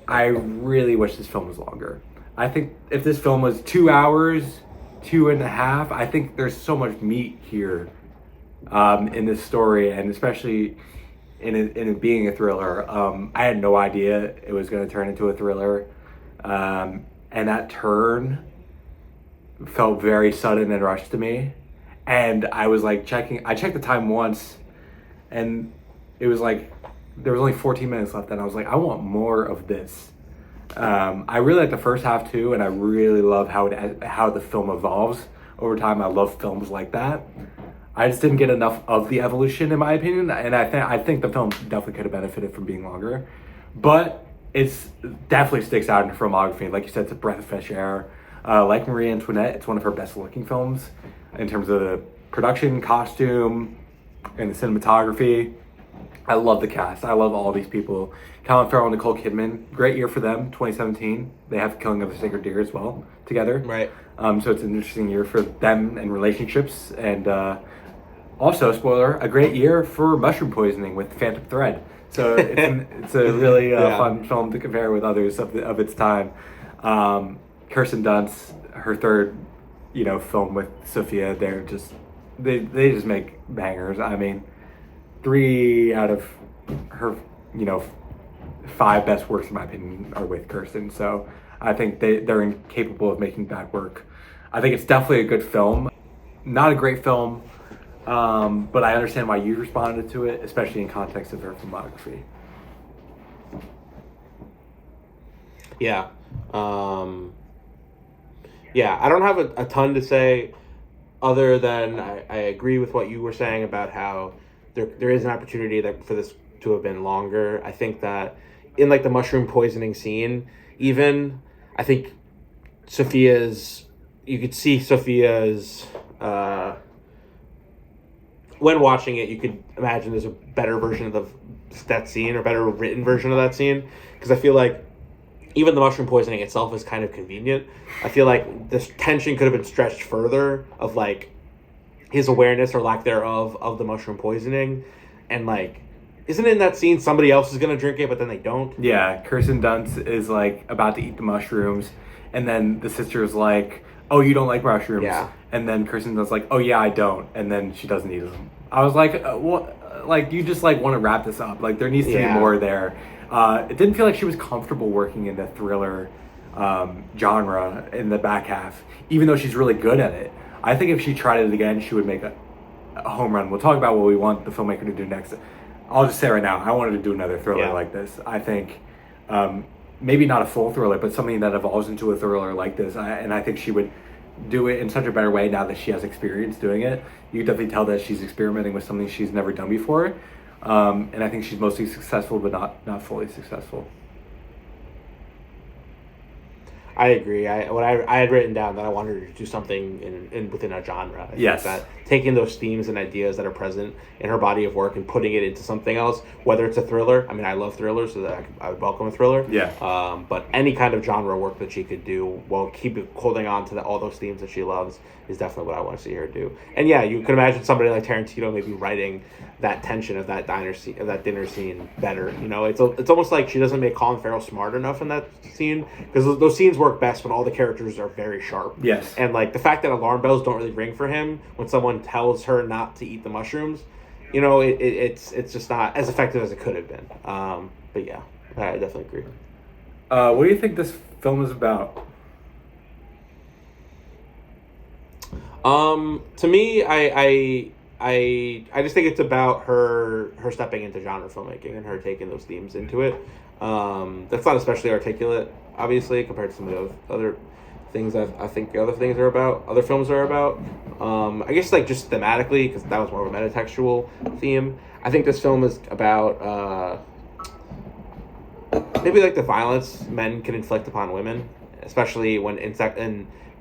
I really wish this film was longer. I think if this film was 2 hours, 2.5, I think there's so much meat here in this story, and especially in it being a thriller. I had no idea it was going to turn into a thriller. And that turn felt very sudden and rushed to me. And I was like I checked the time once, and it was like, there was only 14 minutes left, and I was like, I want more of this. I really like the first half too, and I really love how the film evolves over time. I love films like that. I just didn't get enough of the evolution, in my opinion, and I think the film definitely could have benefited from being longer. But it's definitely sticks out in her filmography. Like you said, it's a breath of fresh air. Like Marie Antoinette, it's one of her best looking films in terms of the production, costume, and the cinematography. I love the cast. I love all these people. Colin Farrell and Nicole Kidman, great year for them, 2017. They have Killing of a Sacred Deer as well together. Right. So it's an interesting year for them and relationships. And also, spoiler, a great year for mushroom poisoning with Phantom Thread. So it's a really fun film to compare with others of its time. Kirsten Dunst, her third, film with Sofia, they just make bangers. I mean, 3 out of her, 5 best works in my opinion are with Kirsten. So I think they're incapable of making bad work. I think it's definitely a good film. Not a great film, but I understand why you responded to it, especially in context of her filmography. Yeah. Yeah, I don't have a ton to say other than I agree with what you were saying about how there is an opportunity for this to have been longer. I think that in like the mushroom poisoning scene, even, I think you could see Sophia's, when watching it, you could imagine there's a better version of that scene, or better written version of that scene, because I feel like even the mushroom poisoning itself is kind of convenient. I feel like this tension could have been stretched further, of like his awareness or lack thereof of the mushroom poisoning, and like, isn't it in that scene somebody else is gonna drink it but then they don't? Yeah, Kirsten Dunst is like about to eat the mushrooms, and then the sister's like, "Oh, you don't like mushrooms?" Yeah. And then Kirsten Dunst's like, "Oh yeah, I don't," and then she doesn't eat them. I was like, "What? Like, you just like want to wrap this up? Like, there needs to be more there." It didn't feel like she was comfortable working in the thriller genre in the back half, even though she's really good at it. I think if she tried it again, she would make a home run. We'll talk about what we want the filmmaker to do next. I'll just say right now, I wanted to do another thriller like this. I think maybe not a full thriller, but something that evolves into a thriller like this. And I think she would do it in such a better way now that she has experience doing it. You can definitely tell that she's experimenting with something she's never done before. And I think she's mostly successful, but not fully successful. I agree. I had written down that I wanted her to do something in within a genre. I Yes. think that taking those themes and ideas that are present in her body of work and putting it into something else, whether it's a thriller. I mean, I love thrillers, so that I would welcome a thriller. Yeah. But any kind of genre work that she could do while holding on to all those themes that she loves is definitely what I want to see her do. And yeah, you can imagine somebody like Tarantino maybe writing that tension of that dinner scene better. You know, it's almost like she doesn't make Colin Farrell smart enough in that scene, because those scenes work best when all the characters are very sharp. Yes. And like the fact that alarm bells don't really ring for him when someone tells her not to eat the mushrooms, you know, it's just not as effective as it could have been. But yeah, I definitely agree. What do you think this film is about? To me, I just think it's about her stepping into genre filmmaking and her taking those themes into it. That's not especially articulate, obviously, compared to some of the other things I think the other films are about. I guess like just thematically, because that was more of a metatextual theme. I think this film is about maybe like the violence men can inflict upon women, especially when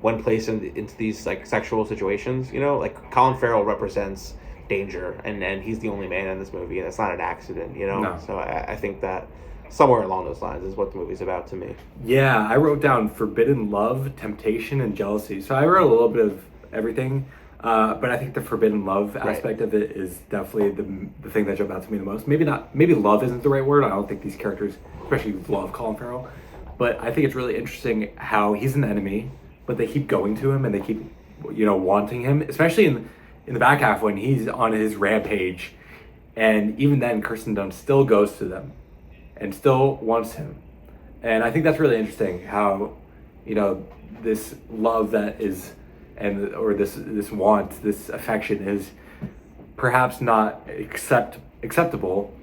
when placed into these like sexual situations. You know, like Colin Farrell represents danger, and he's the only man in this movie, and it's not an accident. You know, No. so I think that somewhere along those lines is what the movie's about to me. Yeah, I wrote down forbidden love, temptation, and jealousy. So I wrote a little bit of everything, but I think the forbidden love aspect of it is definitely the thing that jumped out to me the most. Maybe love isn't the right word. I don't think these characters, especially love Colin Farrell, but I think it's really interesting how he's an enemy, but they keep going to him and they keep, wanting him, especially in the back half when he's on his rampage, and even then Kirsten Dunst still goes to them and still wants him. And I think that's really interesting how, this love that is, or this want, this affection is perhaps not acceptable.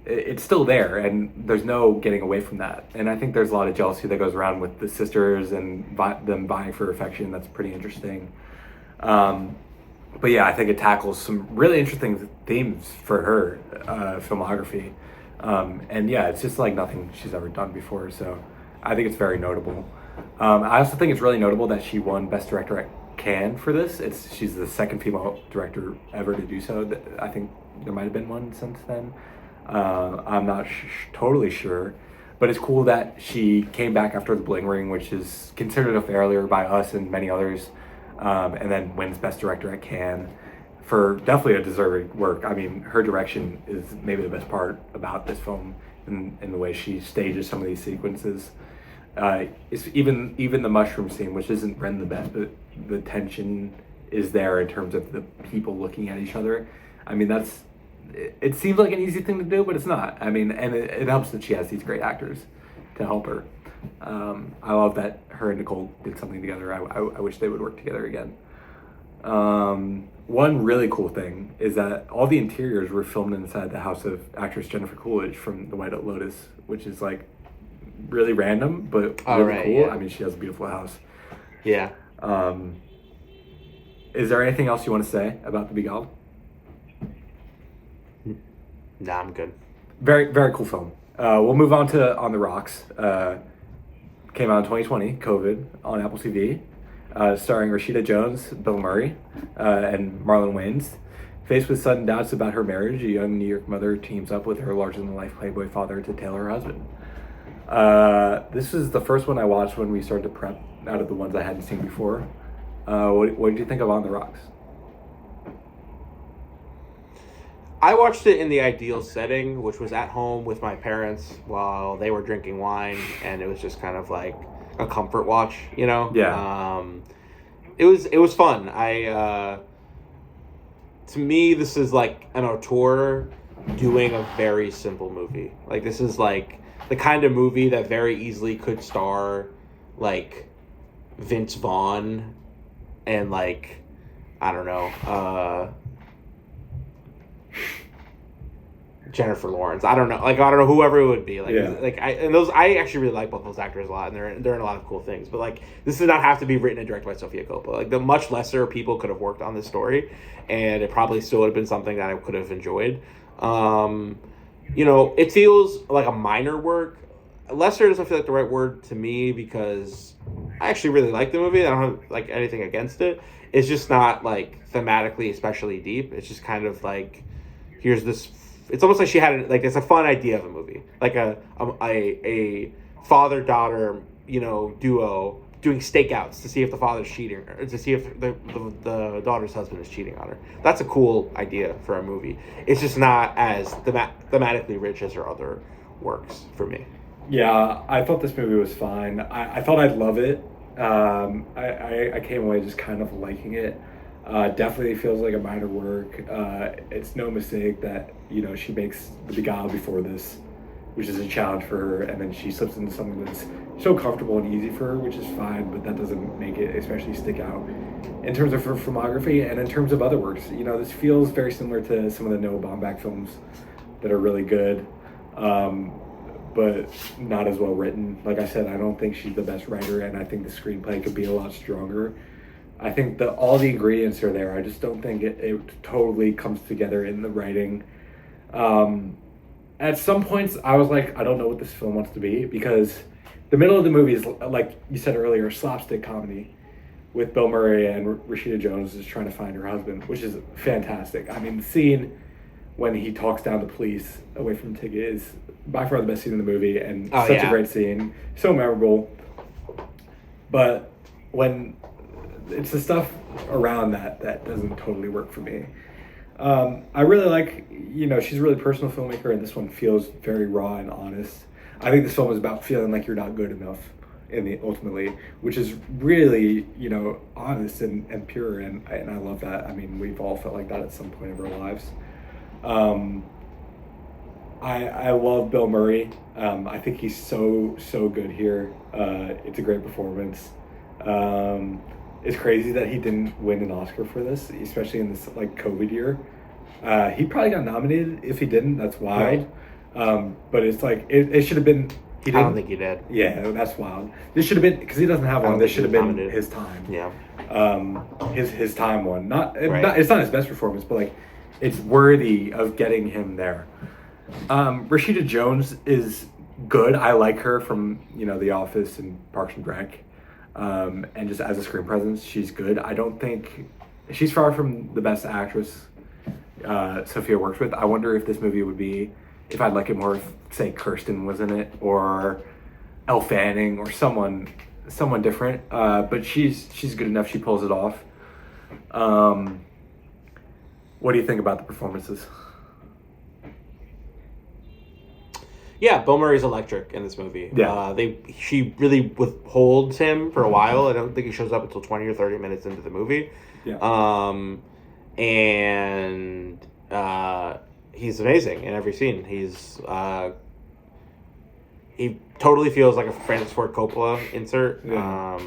It's still there, and there's no getting away from that. And I think there's a lot of jealousy that goes around with the sisters and them vying for affection. That's pretty interesting. But yeah, I think it tackles some really interesting themes for her filmography. And yeah, it's just like nothing she's ever done before. So I think it's very notable. I also think it's really notable that she won Best Director at Cannes for this. She's the second female director ever to do so. I think there might have been one since then. I'm not totally sure. But it's cool that she came back after The Bling Ring, which is considered a failure by us and many others, and then wins Best Director at Cannes for definitely a deserving work. I mean, her direction is maybe the best part about this film, in the way she stages some of these sequences. It's even the mushroom scene, which isn't written the best, but the tension is there in terms of the people looking at each other. I mean, that's it seems like an easy thing to do, but it's not. I mean, and it helps that she has these great actors to help her. I love that her and Nicole did something together. I wish they would work together again. One really cool thing is that all the interiors were filmed inside the house of actress Jennifer Coolidge from The White Lotus, which is like really random, but really cool. Yeah. I mean, she has a beautiful house. Yeah. Is there anything else you want to say about The Beguiled? Nah, I'm good. Very, very cool film. We'll move on to On the Rocks. Came out in 2020, COVID, on Apple TV. Starring Rashida Jones, Bill Murray, and Marlon Wayans. Faced with sudden doubts about her marriage, a young New York mother teams up with her larger-than-life Playboy father to tail her husband. This is the first one I watched when we started to prep out of the ones I hadn't seen before. What did you think of On the Rocks? I watched it in the ideal setting, which was at home with my parents while they were drinking wine, and it was just kind of like a comfort watch, you know? Yeah. It was fun. To me, this is like an auteur doing a very simple movie. Like, this is like the kind of movie that very easily could star like Vince Vaughn and like, I don't know, Jennifer Lawrence. I don't know whoever it would be. Like, yeah. I actually really like both those actors a lot, and they're in a lot of cool things. But like, this does not have to be written and directed by Sofia Coppola. Like, the much lesser people could have worked on this story, and it probably still would have been something that I could have enjoyed. It feels like a minor work. Lesser doesn't feel like the right word to me because I actually really like the movie. I don't have like anything against it. It's just not like thematically especially deep. It's just kind of like, here's this. It's almost like she had it's a fun idea of a movie, like a father-daughter, duo doing stakeouts to see if the father's cheating, or to see if the daughter's husband is cheating on her. That's a cool idea for a movie. It's just not as thematically rich as her other works for me. Yeah, I thought this movie was fine. I thought I'd love it. I came away just kind of liking it. Definitely feels like a minor work. It's no mistake that she makes The Beguiled before this, which is a challenge for her, and then she slips into something that's so comfortable and easy for her, which is fine, but that doesn't make it especially stick out in terms of her filmography and in terms of other works. This feels very similar to some of the Noah Baumbach films that are really good, but not as well written. Like I said, I don't think she's the best writer, and I think the screenplay could be a lot stronger. I think that all the ingredients are there. I just don't think it totally comes together in the writing. At some points, I was like, I don't know what this film wants to be, because the middle of the movie is, like you said earlier, a slapstick comedy with Bill Murray and Rashida Jones is trying to find her husband, which is fantastic. I mean, the scene when he talks down the police away from Tigger is by far the best scene in the movie, and a great scene, so memorable. But when it's the stuff around that doesn't totally work for me. I really like, she's a really personal filmmaker, and this one feels very raw and honest. I think this film is about feeling like you're not good enough ultimately, which is really, honest and pure, and I love that. I mean, we've all felt like that at some point of our lives. I love Bill Murray. I think he's so good here. It's a great performance. It's crazy that he didn't win an Oscar for this, especially in this COVID year. He probably got nominated. If he didn't, that's wild. Right. But it's like it should have been. I don't think he did. Yeah, that's wild. This should have been, because he doesn't have one. This should have been his time. Yeah. His time one. It's not his best performance, but like, it's worthy of getting him there. Rashida Jones is good. I like her from The Office and Parks and Rec. And just as a screen presence, she's good. I don't think she's far from the best actress Sofia works with. I wonder if this movie would be, if I'd like it more if, say, Kirsten was in it, or Elle Fanning, or someone different. But she's good enough. She pulls it off. What do you think about the performances? Yeah, Bill Murray's electric in this movie. Yeah. She really withholds him for a while. I don't think he shows up until 20 or 30 minutes into the movie. Yeah. he's amazing in every scene. He totally feels like a Francis Ford Coppola insert. Yeah.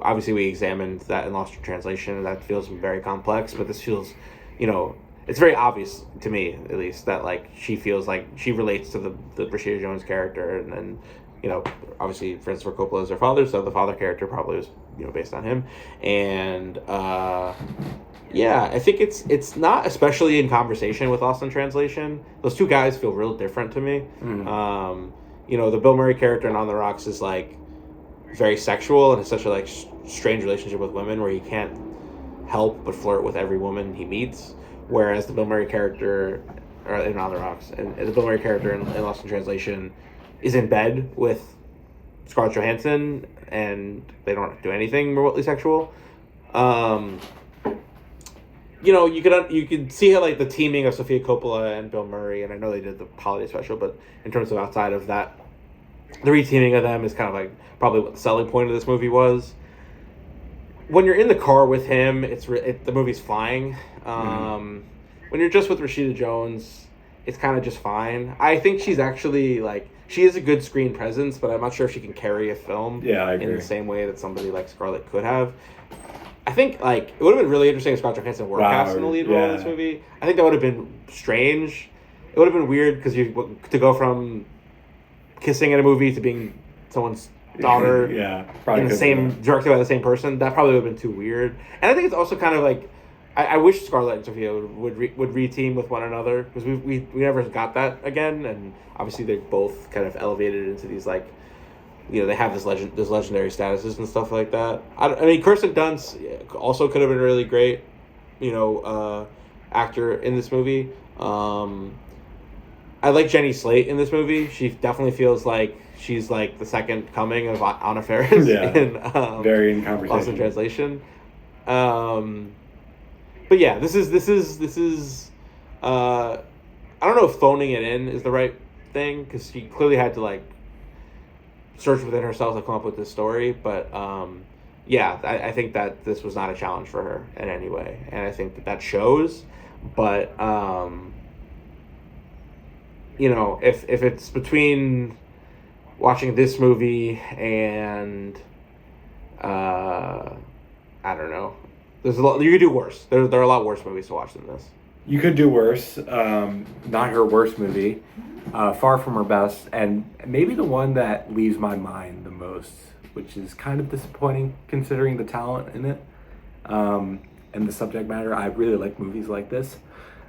Obviously we examined that in Lost in Translation, and that feels very complex, but this feels, it's very obvious to me, at least, that like she feels like she relates to the Rashida Jones character, and then, obviously Francis Ford Coppola is her father, so the father character probably was, based on him, and yeah, I think it's not especially in conversation with Lost in Translation. Those two guys feel real different to me. The Bill Murray character in On the Rocks is like very sexual and has such a like strange relationship with women where he can't help but flirt with every woman he meets. Whereas the Bill Murray character in On the Rocks and the Bill Murray character in Lost in Translation is in bed with Scarlett Johansson and they don't do anything remotely sexual. You could see how like the teaming of Sofia Coppola and Bill Murray, and I know they did the holiday special, but in terms of outside of that, the reteaming of them is kind of like probably what the selling point of this movie was. When you're in the car with him, the movie's flying. When you're just with Rashida Jones, it's kind of just fine. I think she's actually like she is a good screen presence, but I'm not sure if she can carry a film I agree. in the same way that somebody like Scarlett could have. I think like it would have been really interesting if Scarlett Johansson were cast in the lead role in this movie. I think that would have been strange. It would have been weird because to go from kissing in a movie to being someone's daughter in the same directed by the same person, that probably would have been too weird. And I think it's also kind of like I wish Scarlett and Sofia would re-team with one another because we never got that again, and obviously they're both kind of elevated into these like they have this legendary statuses and stuff like that. I mean Kirsten Dunst also could have been a really great actor in this movie. I like Jenny Slate in this movie. She definitely feels like she's like the second coming of Anna Faris in very in conversation. Lost in Translation. But yeah, this is I don't know if phoning it in is the right thing because she clearly had to like search within herself to come up with this story. But I think that this was not a challenge for her in any way, and I think that shows. But if it's between watching this movie and I don't know, there's a lot you could do worse. There are a lot worse movies to watch than this. You could do worse. Not her worst movie. Far from her best, and maybe the one that leaves my mind the most, which is kind of disappointing considering the talent in it and the subject matter. I really like movies like this,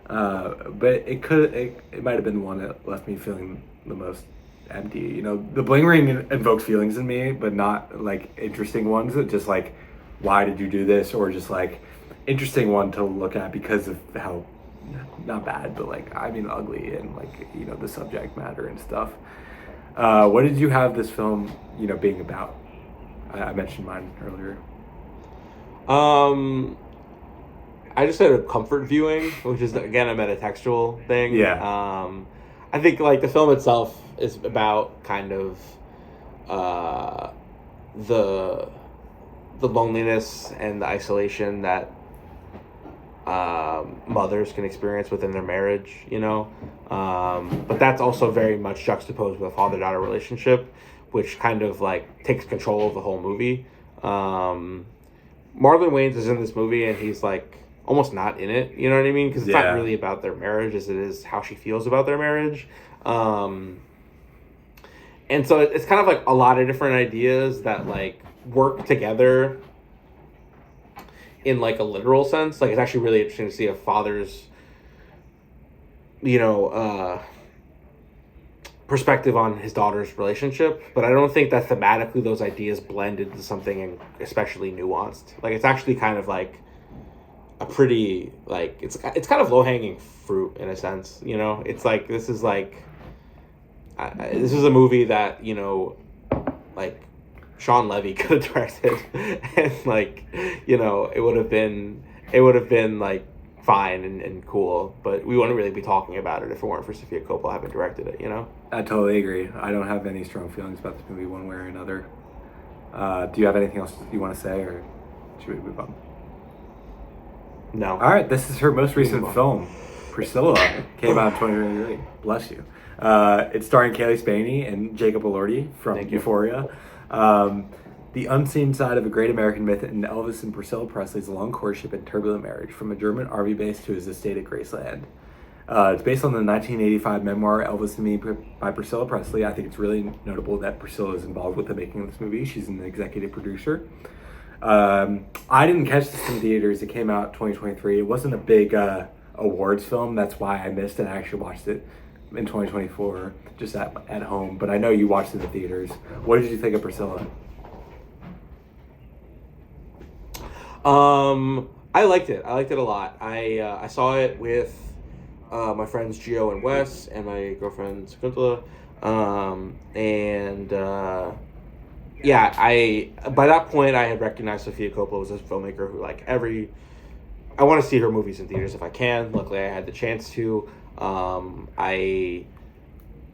but it might have been the one that left me feeling the most empty. The Bling Ring invokes feelings in me, but not like interesting ones. That just like, why did you do this, or just like interesting one to look at because of how. Not bad, but like I mean ugly and like the subject matter and stuff. What did you have this film being about? I mentioned mine earlier. I just had a comfort viewing, which is again a metatextual thing. Yeah. I think like the film itself is about kind of the loneliness and the isolation that mothers can experience within their marriage, but that's also very much juxtaposed with a father-daughter relationship, which kind of like takes control of the whole movie. Marlon Wayans is in this movie and he's like almost not in it, you know what I mean? Because it's not really about their marriage as it is how she feels about their marriage. And so it's kind of like a lot of different ideas that like work together in like a literal sense. Like it's actually really interesting to see a father's perspective on his daughter's relationship, but I don't think that thematically those ideas blend into something especially nuanced. Like it's actually kind of like a pretty like it's kind of low-hanging fruit in a sense. It's like this is like this is a movie that like Sean Levy could have directed, and like it would have been like fine and cool, but we wouldn't really be talking about it if it weren't for Sofia Coppola having directed it. I totally agree. I don't have any strong feelings about this movie one way or another. Do you have anything else you want to say, or should we move on? No. All right, this is her most recent film. Priscilla came out in 2023. Bless you. It's starring Kaylee Spaney and Jacob Elordi from Euphoria. The unseen side of a great American myth in Elvis and Priscilla Presley's long courtship and turbulent marriage, from a German army base to his estate at Graceland. It's based on the 1985 memoir Elvis and Me by Priscilla Presley. I think it's really notable that Priscilla is involved with the making of this movie. She's an executive producer. I didn't catch this in theaters. It came out 2023. It wasn't a big awards film. That's why I missed it. I actually watched it in 2024 just at home. But I know you watched it in theaters. What did you think of Priscilla? I liked it. I liked it a lot. I saw it with my friends Gio and Wes and my girlfriend Coppola. Yeah, by that point I had recognized Sofia Coppola as a filmmaker who I want to see her movies in theaters if I can. Luckily I had the chance to. I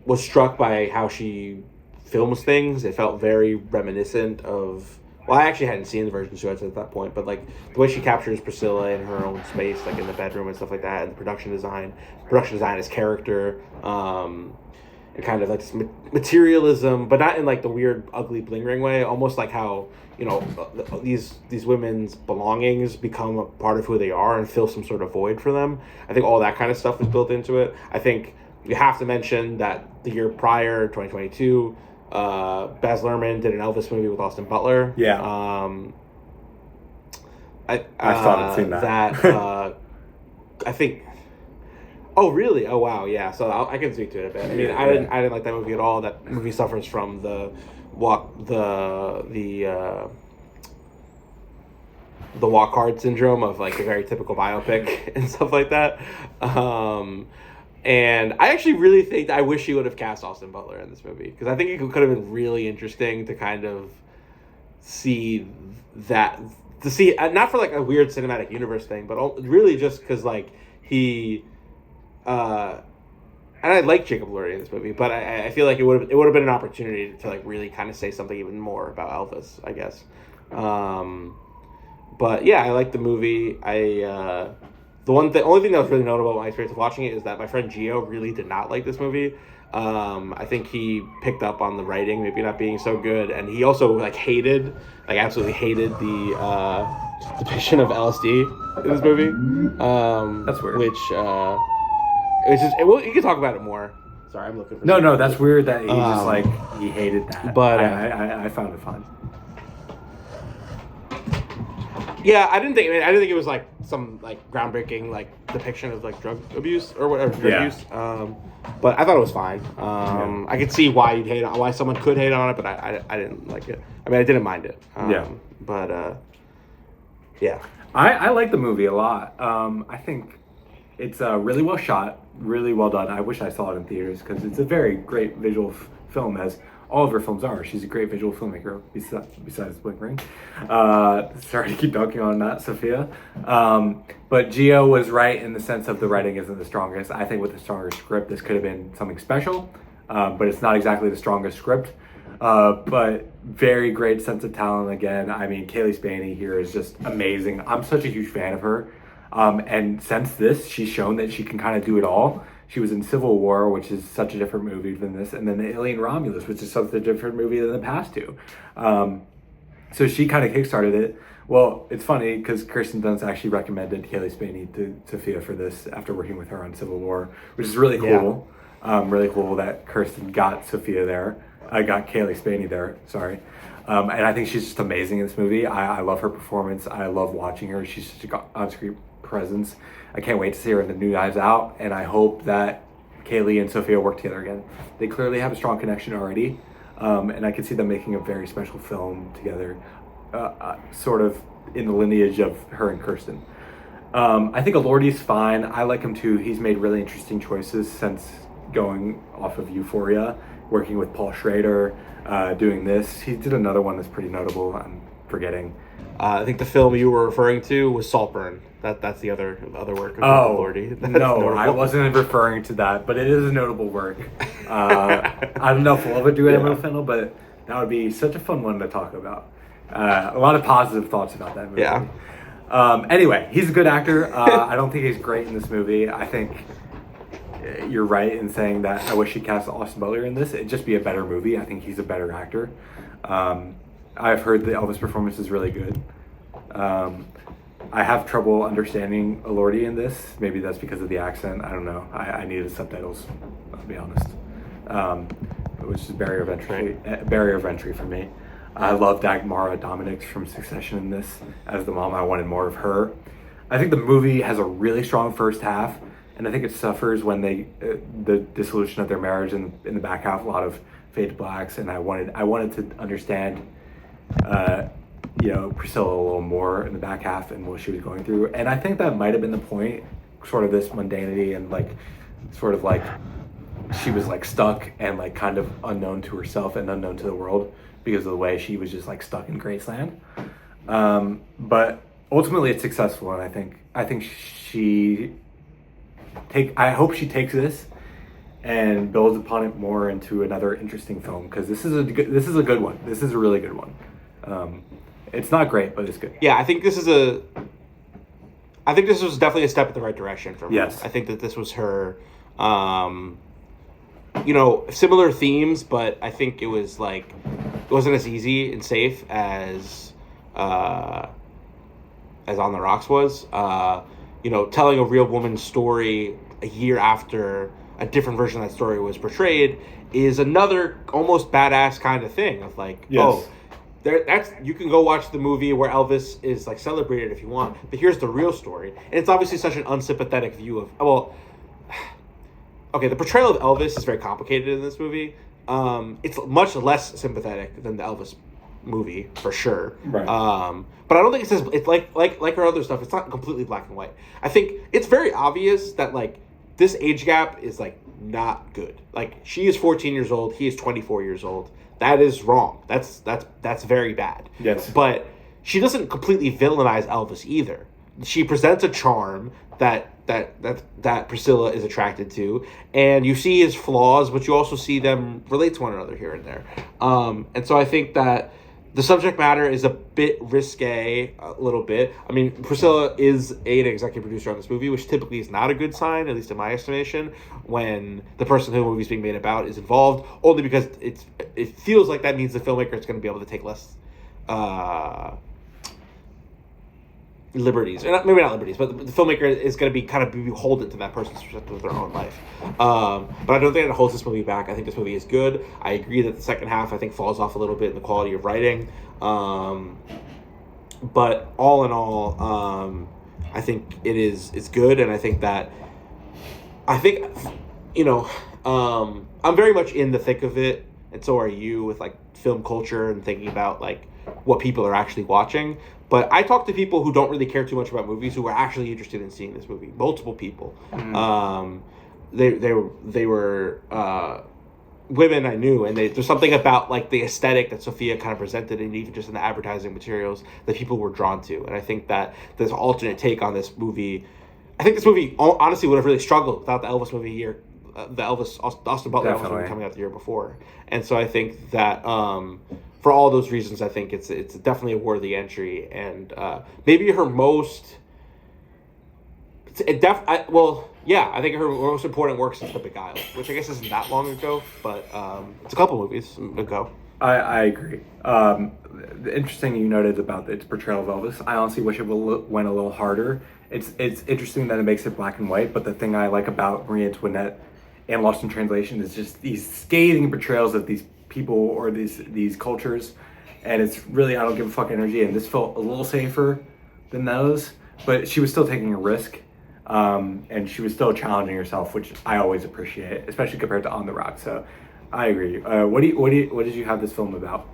was struck by how she films things. It felt very reminiscent of, well, I actually hadn't seen the version she was at that point, but the way she captures Priscilla in her own space, in the bedroom and stuff like that, and the production design as character, and kind of this materialism, but not in the weird, ugly, bling ring way. Almost like how these women's belongings become a part of who they are and fill some sort of void for them. I think all that kind of stuff was built into it. I think you have to mention that the year prior, 2022. Baz Luhrmann did an Elvis movie with Austin Butler. Yeah. I still haven't seen that. I think. Oh really? Oh wow! Yeah. So I can speak to it a bit. I mean, I didn't like that movie at all. That movie suffers from the walk hard syndrome of a very typical biopic and stuff like that. And I actually really think I wish he would have cast Austin Butler in this movie, because I think it could have been really interesting to kind of see that, not for a weird cinematic universe thing, but really just because he and I like Jacob Elordi in this movie, but I feel like it would have been an opportunity to really kind of say something even more about Elvis, I guess. But yeah, I like the movie. The only thing that was really notable about my experience of watching it is that my friend Gio really did not like this movie. I think he picked up on the writing maybe not being so good, and he also absolutely hated the depiction of LSD in this movie. That's weird. Which it's just you can talk about it more. Sorry, I'm looking for. No, that's weird that he just he hated that. But I found it fun. Yeah, I didn't think it was some groundbreaking depiction of drug abuse or whatever abuse. But I thought it was fine. I could see why you'd hate on, why someone could hate on it, but I didn't like it. I mean, I didn't mind it. But yeah, I like the movie a lot. I think it's really well shot, really well done. I wish I saw it in theaters because it's a very great visual film, as all of her films are. She's a great visual filmmaker, besides Blink Ring. Sorry to keep dunking on that, Sophia. But Gio was right in the sense of the writing isn't the strongest. I think with the stronger script, this could have been something special, but it's not exactly the strongest script. But very great sense of talent again. I mean, Kaylee Spaney here is just amazing. I'm such a huge fan of her. And since this, she's shown that she can kind of do it all. She was in Civil War, which is such a different movie than this, and then the Alien Romulus, which is such a different movie than the past two. So she kind of kickstarted it. Well, it's funny because Kirsten Dunst actually recommended Kaylee Spaney to Sophia for this after working with her on Civil War, which is really cool. Yeah. Really cool that Kirsten got Sophia there. I got Kaylee Spaney there, sorry. And I think she's just amazing in this movie. I love her performance. I love watching her. She's such an on-screen presence. I can't wait to see her in the new Knives Out, and I hope that Kaylee and Sophia work together again. They clearly have a strong connection already, and I can see them making a very special film together, sort of in the lineage of her and Kirsten. I think Elordi's fine. I like him too. He's made really interesting choices since going off of Euphoria, working with Paul Schrader, doing this. He did another one that's pretty notable. I'm forgetting. I think the film you were referring to was Saltburn. That's the other work of Elordi. No, notable. I wasn't referring to that, but it is a notable work. I don't know if we'll ever do it in film, but that would be such a fun one to talk about. A lot of positive thoughts about that movie. Yeah. Anyway, he's a good actor. I don't think he's great in this movie. I think you're right in saying that I wish he cast Austin Butler in this. It'd just be a better movie. I think he's a better actor. I've heard the Elvis performance is really good. I have trouble understanding Elordi in this. Maybe that's because of the accent. I don't know. I needed subtitles, I'll be honest. Which is barrier of entry for me. I love Dagmara Dominix from Succession in this. As the mom, I wanted more of her. I think the movie has a really strong first half, and I think it suffers when the dissolution of their marriage in the back half, a lot of fade to blacks, and I wanted to understand Priscilla a little more in the back half and what she was going through. And I think that might have been the point, sort of this mundanity and sort of she was stuck and kind of unknown to herself and unknown to the world because of the way she was just stuck in Graceland. But ultimately it's successful, and I think I hope she takes this and builds upon it more into another interesting film, because this is a good one. This is a really good one. It's not great, but it's good. Yeah, I think this was definitely a step in the right direction for her. Yes. I think that this was her, similar themes, but I think it was it wasn't as easy and safe as On the Rocks was. Telling a real woman's story a year after a different version of that story was portrayed is another almost badass kind of thing of yes. You can go watch the movie where Elvis is celebrated if you want, but here's the real story. And it's obviously such an unsympathetic view of, the portrayal of Elvis is very complicated in this movie. It's much less sympathetic than the Elvis movie for sure. Right. But I don't think it's like her other stuff. It's not completely black and white. I think it's very obvious that this age gap is not good. She is 14 years old. He is 24 years old. That is wrong. That's very bad. Yes. But she doesn't completely villainize Elvis either. She presents a charm that Priscilla is attracted to, and you see his flaws, but you also see them relate to one another here and there. And so I think that the subject matter is a bit risque, a little bit. I mean, Priscilla is an executive producer on this movie, which typically is not a good sign, at least in my estimation, when the person who the movie is being made about is involved, only because it feels like that means the filmmaker is going to be able to take less liberties, or maybe not liberties, but the filmmaker is going to be kind of beholden to that person's perspective of their own life. But I don't think it holds this movie back. I think this movie is good. I agree that the second half, I think, falls off a little bit in the quality of writing. But all in all, I think it's good, and I think I'm very much in the thick of it, and so are you, with film culture and thinking about what people are actually watching. But I talk to people who don't really care too much about movies who are actually interested in seeing this movie. Multiple people. Mm. They were women I knew, and there's something about the aesthetic that Sofia kind of presented, and even just in the advertising materials, that people were drawn to. And I think that this alternate take on this movie, I think this movie honestly would have really struggled without the Elvis movie year, the Austin Butler Elvis movie coming out the year before. And so I think that for all those reasons, I think it's definitely a worthy entry, and maybe her most. I think her most important work since The Beguiled, which I guess isn't that long ago, but it's a couple movies ago. I agree. Interesting you noted about its portrayal of Elvis. I honestly wish it went a little harder. It's interesting that it makes it black and white, but the thing I like about Marie Antoinette and Lost in Translation is just these scathing portrayals of these people or these cultures, and it's really I don't give a fuck energy, and this felt a little safer than those, but she was still taking a risk, and she was still challenging herself, which I always appreciate, especially compared to On the Rock. So I agree. What did you have this film about?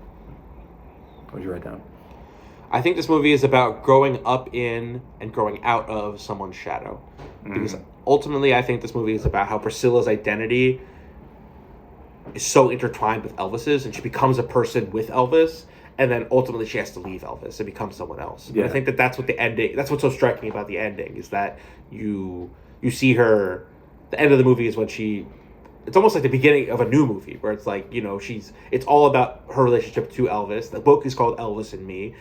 What did you write down? I think this movie is about growing up in and growing out of someone's shadow, because ultimately I think this movie is about how Priscilla's identity is so intertwined with Elvis's, and she becomes a person with Elvis, and then ultimately she has to leave Elvis and become someone else. Yeah. And I think that's what that's what's so striking about the ending, is that you see her, the end of the movie is when it's almost like the beginning of a new movie, where it's it's all about her relationship to Elvis. The book is called Elvis and Me,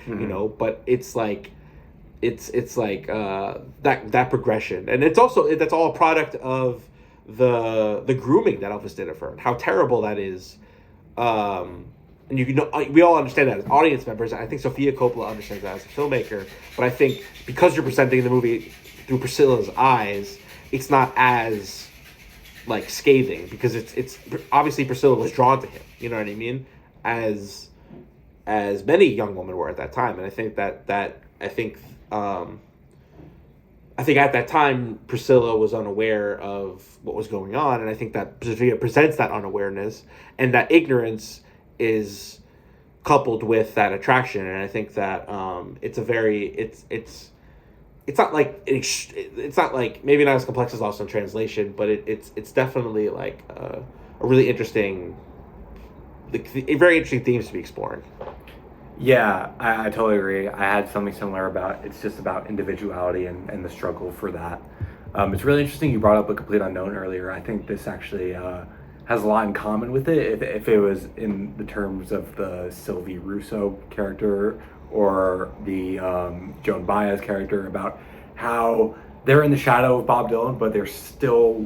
but it's it's like that progression, and it's also that's all a product of the grooming that Elvis did of her, and how terrible that is. And you know, we all understand that as audience members. I think Sofia Coppola understands that as a filmmaker. But I think because you're presenting the movie through Priscilla's eyes, it's not as like scathing, because it's obviously Priscilla was drawn to him. You know what I mean? As many young women were at that time, and I think I think at that time Priscilla was unaware of what was going on, and I think that Sofia presents that unawareness, and that ignorance is coupled with that attraction. And I think that it's a very it's not like it's not like, maybe not as complex as Lost in Translation, but it's definitely like a really interesting, very interesting themes to be exploring. Yeah, I totally agree. I had something similar about, it's just about individuality and the struggle for that. It's really interesting you brought up A Complete Unknown earlier. I think this actually has a lot in common with it. If it was in the terms of the Sylvie Russo character or the Joan Baez character, about how they're in the shadow of Bob Dylan, but they're still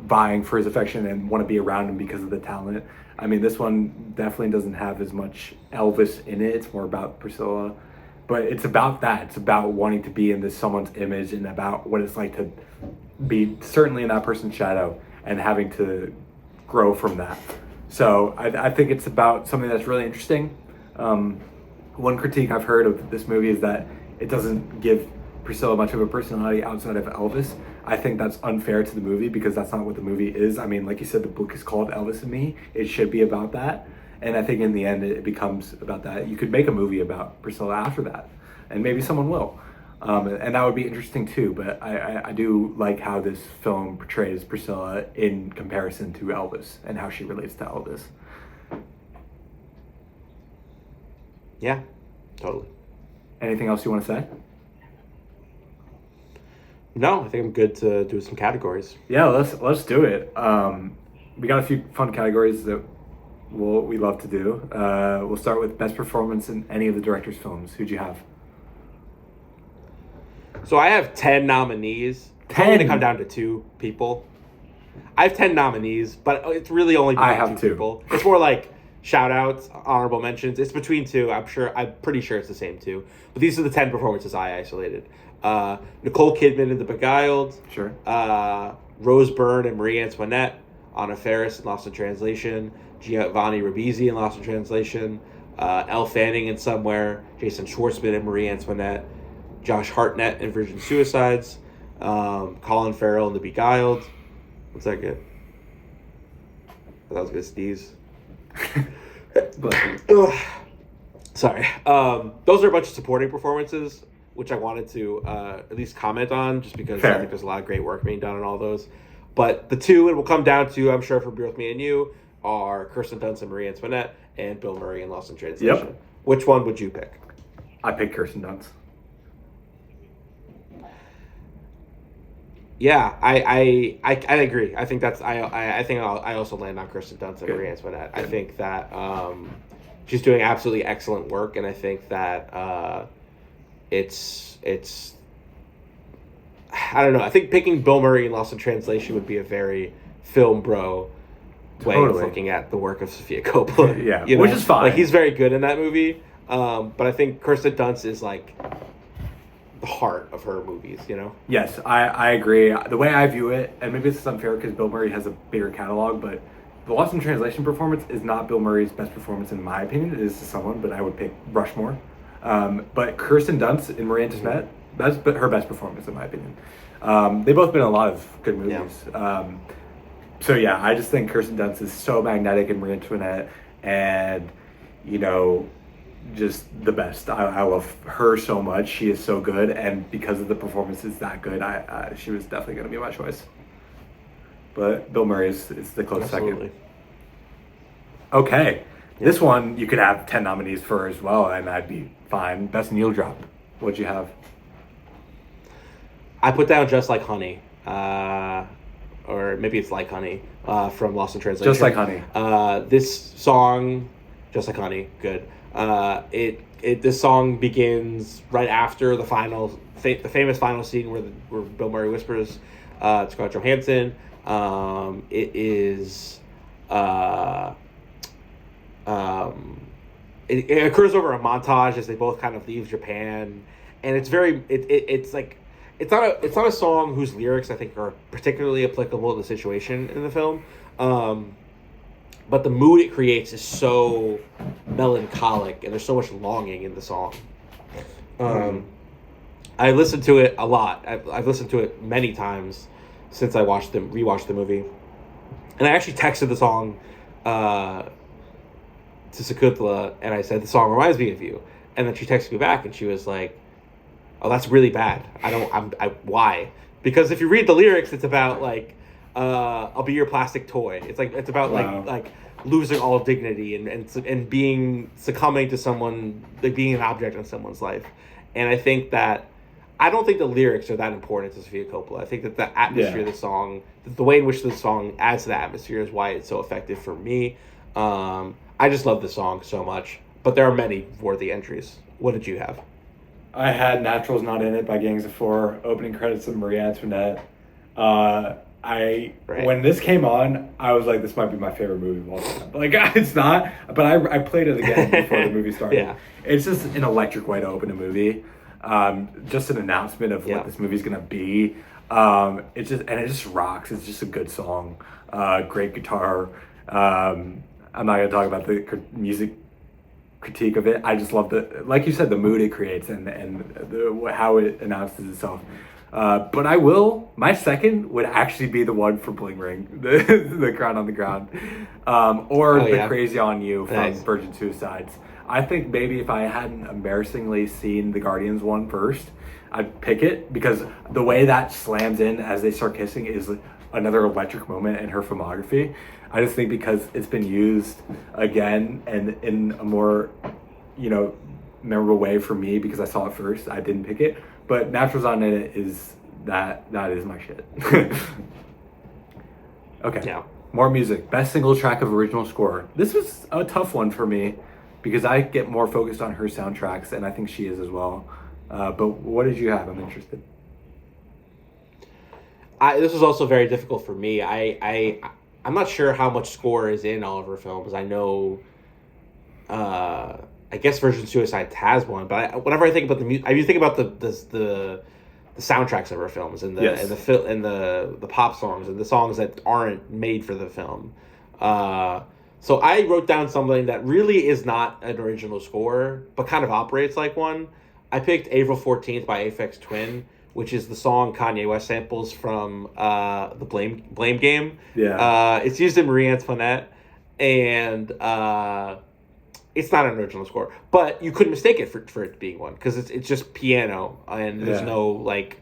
vying for his affection and want to be around him because of the talent. I mean, this one definitely doesn't have as much Elvis in it. It's more about Priscilla. But it's about that. It's about wanting to be in this someone's image, and about what it's like to be certainly in that person's shadow and having to grow from that. So I think it's about something that's really interesting. One critique I've heard of this movie is that it doesn't give Priscilla much of a personality outside of Elvis. I think that's unfair to the movie, because that's not what the movie is. I mean, like you said, the book is called Elvis and Me. It should be about that. And I think in the end, it becomes about that. You could make a movie about Priscilla after that, and maybe someone will. And that would be interesting too. But I do like how this film portrays Priscilla in comparison to Elvis, and how she relates to Elvis. Yeah, totally. Anything else you want to say? No, I think I'm good to do some categories. Yeah, let's do it. We got a few fun categories that we love to do. We'll start with best performance in any of the director's films. Who'd you have? So I have 10 nominees. 10? It's going to come down to 2 people. I have 10 nominees, but it's really only between I have 2 people. It's more like shout outs, honorable mentions. It's between 2. I'm pretty sure it's the same 2. But these are the 10 performances I isolated. Nicole Kidman in The Beguiled. Sure. Rose Byrne and Marie Antoinette. Anna Faris in Lost in Translation. Giovanni Ribisi in Lost in Translation. Elle Fanning in Somewhere. Jason Schwartzman in Marie Antoinette. Josh Hartnett in Virgin Suicides. Colin Farrell in The Beguiled. What's that good? I thought I was going to sneeze. Sorry. Those are a bunch of supporting performances, which I wanted to at least comment on, just because I think there's a lot of great work being done on all those. But the 2 it will come down to, I'm sure, for Both Me and You, are Kirsten Dunst and Marie Antoinette, and Bill Murray in Lost in Translation. Yep. Which one would you pick? I picked Kirsten Dunst. Yeah, I agree. I think that's I think I also land on Kirsten Dunst and Marie Antoinette. I think that she's doing absolutely excellent work, and I think that it's I don't know. I think picking Bill Murray in Lost in Translation would be a very film bro way of looking at the work of Sofia Coppola. Yeah, you know? Which is fine. Like, he's very good in that movie, but I think Kirsten Dunst is like the heart of her movies, you know? Yes, I agree. The way I view it, and maybe this is unfair because Bill Murray has a bigger catalog, but the Lost in Translation performance is not Bill Murray's best performance in my opinion. It is to someone, but I would pick Rushmore. But Kirsten Dunst in Marie Antoinette, that's her best performance in my opinion. They've both been in a lot of good movies. Yeah. So yeah, I just think Kirsten Dunst is so magnetic in Marie Antoinette, and you know, just the best. I love her so much. She is so good, and because of the performance is that good, she was definitely going to be my choice. But Bill Murray is the close second. Okay, this one you could have 10 nominees for as well, and I'd be fine. Best Needle Drop. What'd you have? I put down Just Like Honey, or maybe it's Like Honey, from Lost in Translation. Just Like Honey. This song, Just Like Honey, good. This song begins right after the the famous final scene where Bill Murray whispers to Scarlett Johansson. It is it occurs over a montage as they both kind of leave Japan, and it's like it's not a song whose lyrics I think are particularly applicable to the situation in the film. But the mood it creates is so melancholic, and there's so much longing in the song. I listened to it a lot. I've listened to it many times since I rewatched the movie, and I actually texted the song to Sakutla, and I said the song reminds me of you, and then she texted me back, and she was like, "Oh, that's really bad. Why?" Because if you read the lyrics, it's about like, I'll be your plastic toy. It's about like losing all dignity and being succumbing to someone, like being an object in someone's life. And I don't think the lyrics are that important to Sofia Coppola. I think that the atmosphere of the song, the way in which the song adds to the atmosphere, is why it's so effective for me. I just love the song so much, but there are many worthy entries. What did you have? I had Natural's Not In It by Gangs of Four, opening credits of Marie Antoinette. When this came on, I was like, this might be my favorite movie of all time. Like, it's not, but I played it again before the movie started. Yeah. It's just an electric way to open a movie. Just an announcement of what this movie's gonna be. It just rocks. It's just a good song. Great guitar. I'm not gonna talk about the music critique of it. I just love like you said, the mood it creates and how it announces itself. But my second would actually be the one for Bling Ring, the Crown on the Ground, or Crazy on You from Virgin Suicides. I think maybe if I hadn't embarrassingly seen the Guardians one first, I'd pick it, because the way that slams in as they start kissing is another electric moment in her filmography. I just think because it's been used again and in a more, memorable way for me because I saw it first, I didn't pick it. But Natural's On In It that is my shit. Okay. Yeah. More music. Best single track of original score. This was a tough one for me because I get more focused on her soundtracks, and I think she is as well. But what did you have? I'm interested. This was also very difficult for me. I'm not sure how much score is in all of her films. I know, I guess Virgin Suicides has one, but whenever I think about the music, I think about the soundtracks of her films and the pop songs and the songs that aren't made for the film. So I wrote down something that really is not an original score, but kind of operates like one. I picked April 14th by Aphex Twin, which is the song Kanye West samples from the Blame Game. Yeah. It's used in Marie Antoinette, and it's not an original score, but you couldn't mistake it for it being one, because it's just piano, and there's no like.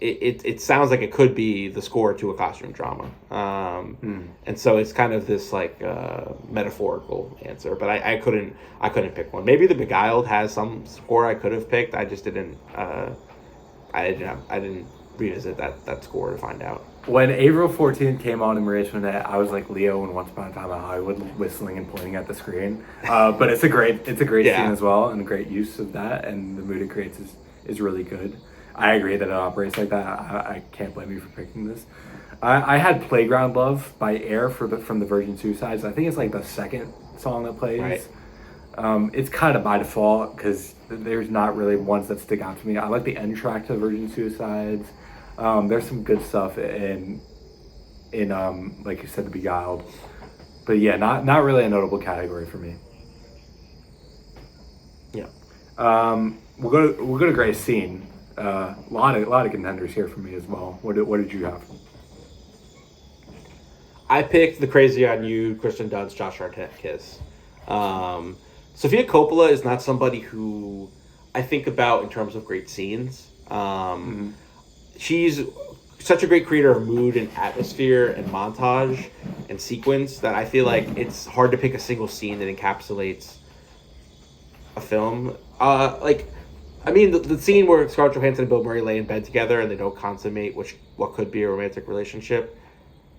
It sounds like it could be the score to a costume drama, and so it's kind of this like metaphorical answer. But I couldn't pick one. Maybe The Beguiled has some score I could have picked. I just didn't. I didn't revisit that score to find out. When April 14th came on in Marie Antoinette, I was like Leo in Once Upon a Time in Hollywood, whistling and pointing at the screen. But it's a great scene as well, and a great use of that, and the mood it creates is really good. I agree that it operates like that. I can't blame you for picking this. I had Playground Love by Air from the Virgin Suicides. I think it's like the second song that plays. Right. It's kind of by default because there's not really ones that stick out to me. I like the end track to Virgin Suicides. There's some good stuff in like you said, The Beguiled. But yeah, not really a notable category for me. Yeah. We'll go to Gray's Scene. A lot of contenders here for me as well. What did you have? I picked The Crazy on You, Kristen Dunst, Josh Hartnett kiss. Sofia Coppola is not somebody who I think about in terms of great scenes. She's such a great creator of mood and atmosphere and montage and sequence that I feel like it's hard to pick a single scene that encapsulates a film. The scene where Scarlett Johansson and Bill Murray lay in bed together and they don't consummate what could be a romantic relationship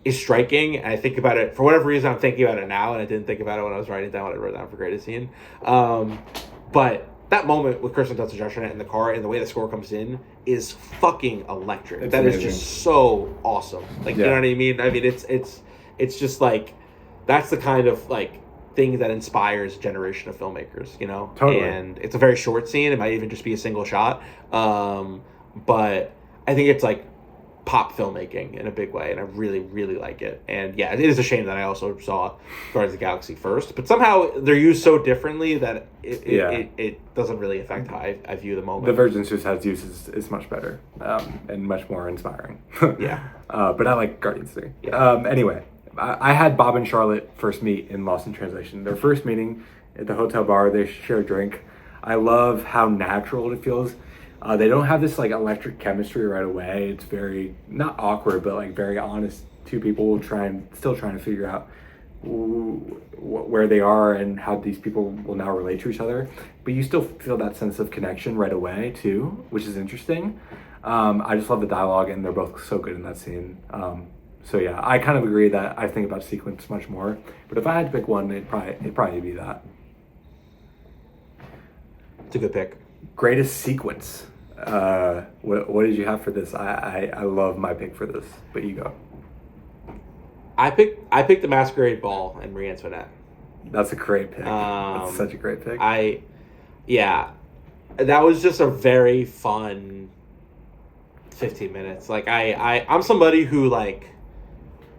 is striking. And I think about it for whatever reason. I'm thinking about it now, and I didn't think about it when I was writing down what I wrote down for greatest scene. But that moment with Kirsten Dunst and Josh Hartnett in the car and the way the score comes in is fucking electric. It's that amazing. is just so awesome. Like, you know what I mean? I mean, it's just like, that's the kind of like thing that inspires a generation of filmmakers, you know? Totally. And it's a very short scene. It might even just be a single shot. But I think it's like pop filmmaking in a big way, and I really, really like it. And yeah, it is a shame that I also saw Guardians of the Galaxy first, but somehow they're used so differently that it doesn't really affect how I view the moment. The Virgin Suicide's use is much better and much more inspiring. Yeah. But I like Guardians 3. Yeah. Anyway, I had Bob and Charlotte first meet in Lost in Translation. Their first meeting at the hotel bar, they share a drink. I love how natural it feels. They don't have this like electric chemistry right away. It's very, not awkward, but like very honest. Two people still trying to figure out where they are and how these people will now relate to each other. But you still feel that sense of connection right away too, which is interesting. I just love the dialogue, and they're both so good in that scene. So yeah, I kind of agree that I think about sequence much more. But if I had to pick one, it'd probably be that. It's a good pick. Greatest sequence. What did you have for this? I love my pick for this, but you go. I picked the Masquerade Ball and Marie Antoinette. That's a great pick. That's such a great pick. That was just a very fun 15 minutes. Like I'm somebody who, like,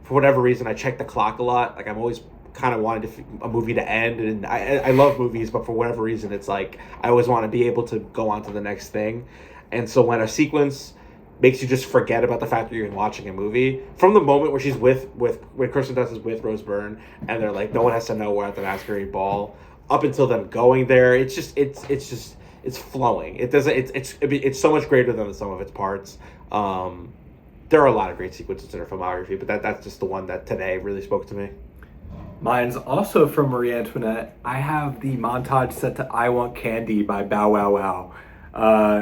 for whatever reason, I check the clock a lot. Like, I'm always kind of wanted a movie to end, and I love movies, but for whatever reason, it's like I always want to be able to go on to the next thing. And so when a sequence makes you just forget about the fact that you're watching a movie, from the moment where she's when Kirsten Dunst is with Rose Byrne, and they're like, no one has to know we're at the Masquerade Ball, up until them going there, it's flowing. It's so much greater than the sum of its parts. There are a lot of great sequences in her filmography, but that's just the one that today really spoke to me. Mine's also from Marie Antoinette. I have the montage set to "I Want Candy" by Bow Wow Wow.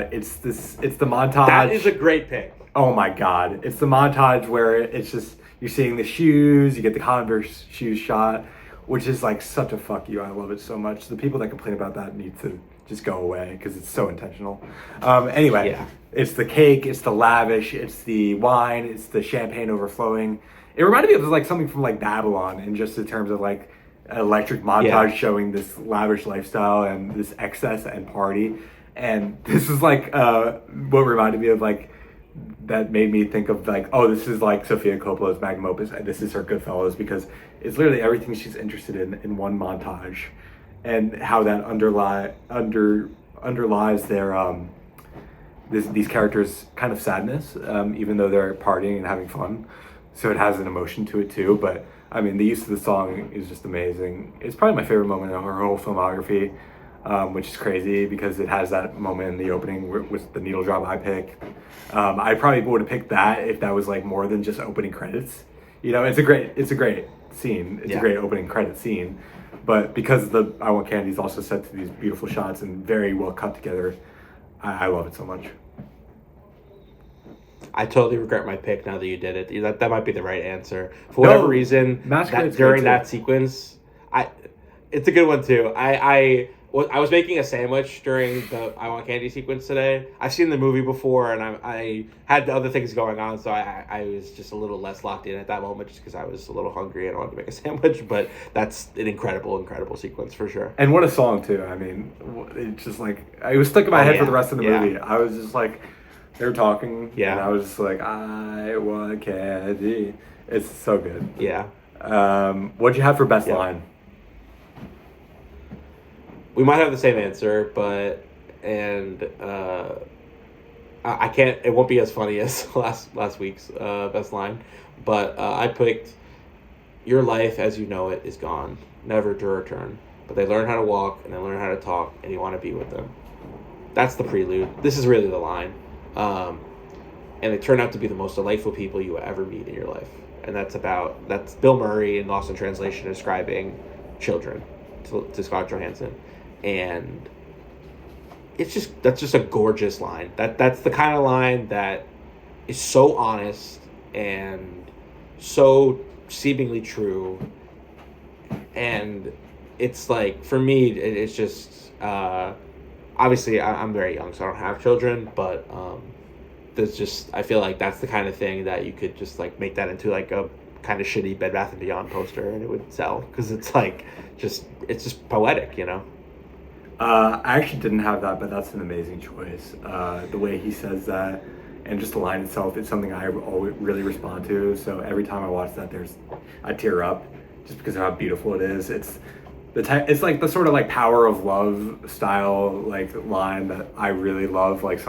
It's the montage. That is a great pick. Oh my god. It's the montage where it's just, you're seeing the shoes, you get the Converse shoes shot, which is like such a fuck you. I love it so much. The people that complain about that need to just go away because it's so intentional. Anyway, Yeah. It's the cake, it's the lavish, it's the wine, it's the champagne overflowing. It reminded me of like something from like Babylon, in just in terms of like an electric montage showing this lavish lifestyle and this excess and party. And this is like what reminded me of, like, that made me think of like, oh, this is like Sofia Coppola's magnum opus, and this is her Goodfellas, because it's literally everything she's interested in one montage, and how that underlies their these characters' kind of sadness, even though they're partying and having fun. So it has an emotion to it too. But I mean, the use of the song is just amazing. It's probably my favorite moment of her whole filmography, which is crazy because it has that moment in the opening with the needle drop I picked. I probably would have picked that if that was like more than just opening credits. You know, it's a great scene. It's a great opening credit scene. But because the I Want Candy is also set to these beautiful shots and very well cut together, I love it so much. I totally regret my pick now that you did it. That might be the right answer. For whatever reason, during that sequence, it's a good one too. I was making a sandwich during the I Want Candy sequence today. I've seen the movie before, and I had other things going on, so I was just a little less locked in at that moment, just because I was a little hungry and I wanted to make a sandwich. But that's an incredible sequence for sure. And what a song too. I mean, it's just like, it was stuck in my head for the rest of the movie. I was just like, they were talking, and I was just like, I want candy. It's so good. Yeah. What'd you have for best line? We might have the same answer, I can't. It won't be as funny as last week's best line, but I picked, "Your life as you know it is gone, never to return. But they learn how to walk and they learn how to talk, and you want to be with them." That's the prelude. This is really the line, and they turn out to be the most delightful people you will ever meet in your life. And that's Bill Murray in Lost in Translation describing children to Scarlett Johansson. And that's just a gorgeous line. That's the kind of line that is so honest and so seemingly true, and it's like for me, it's just obviously I'm very young, so I don't have children, but there's just I feel like that's the kind of thing that you could just like make that into like a kind of shitty Bed Bath and Beyond poster, and it would sell because it's like it's just poetic, you know. I actually didn't have that, but that's an amazing choice. The way he says that, and just the line itself, it's something I always really respond to. So every time I watch that, I tear up, just because of how beautiful it is. It's like the sort of like power of love style like line that I really love. Like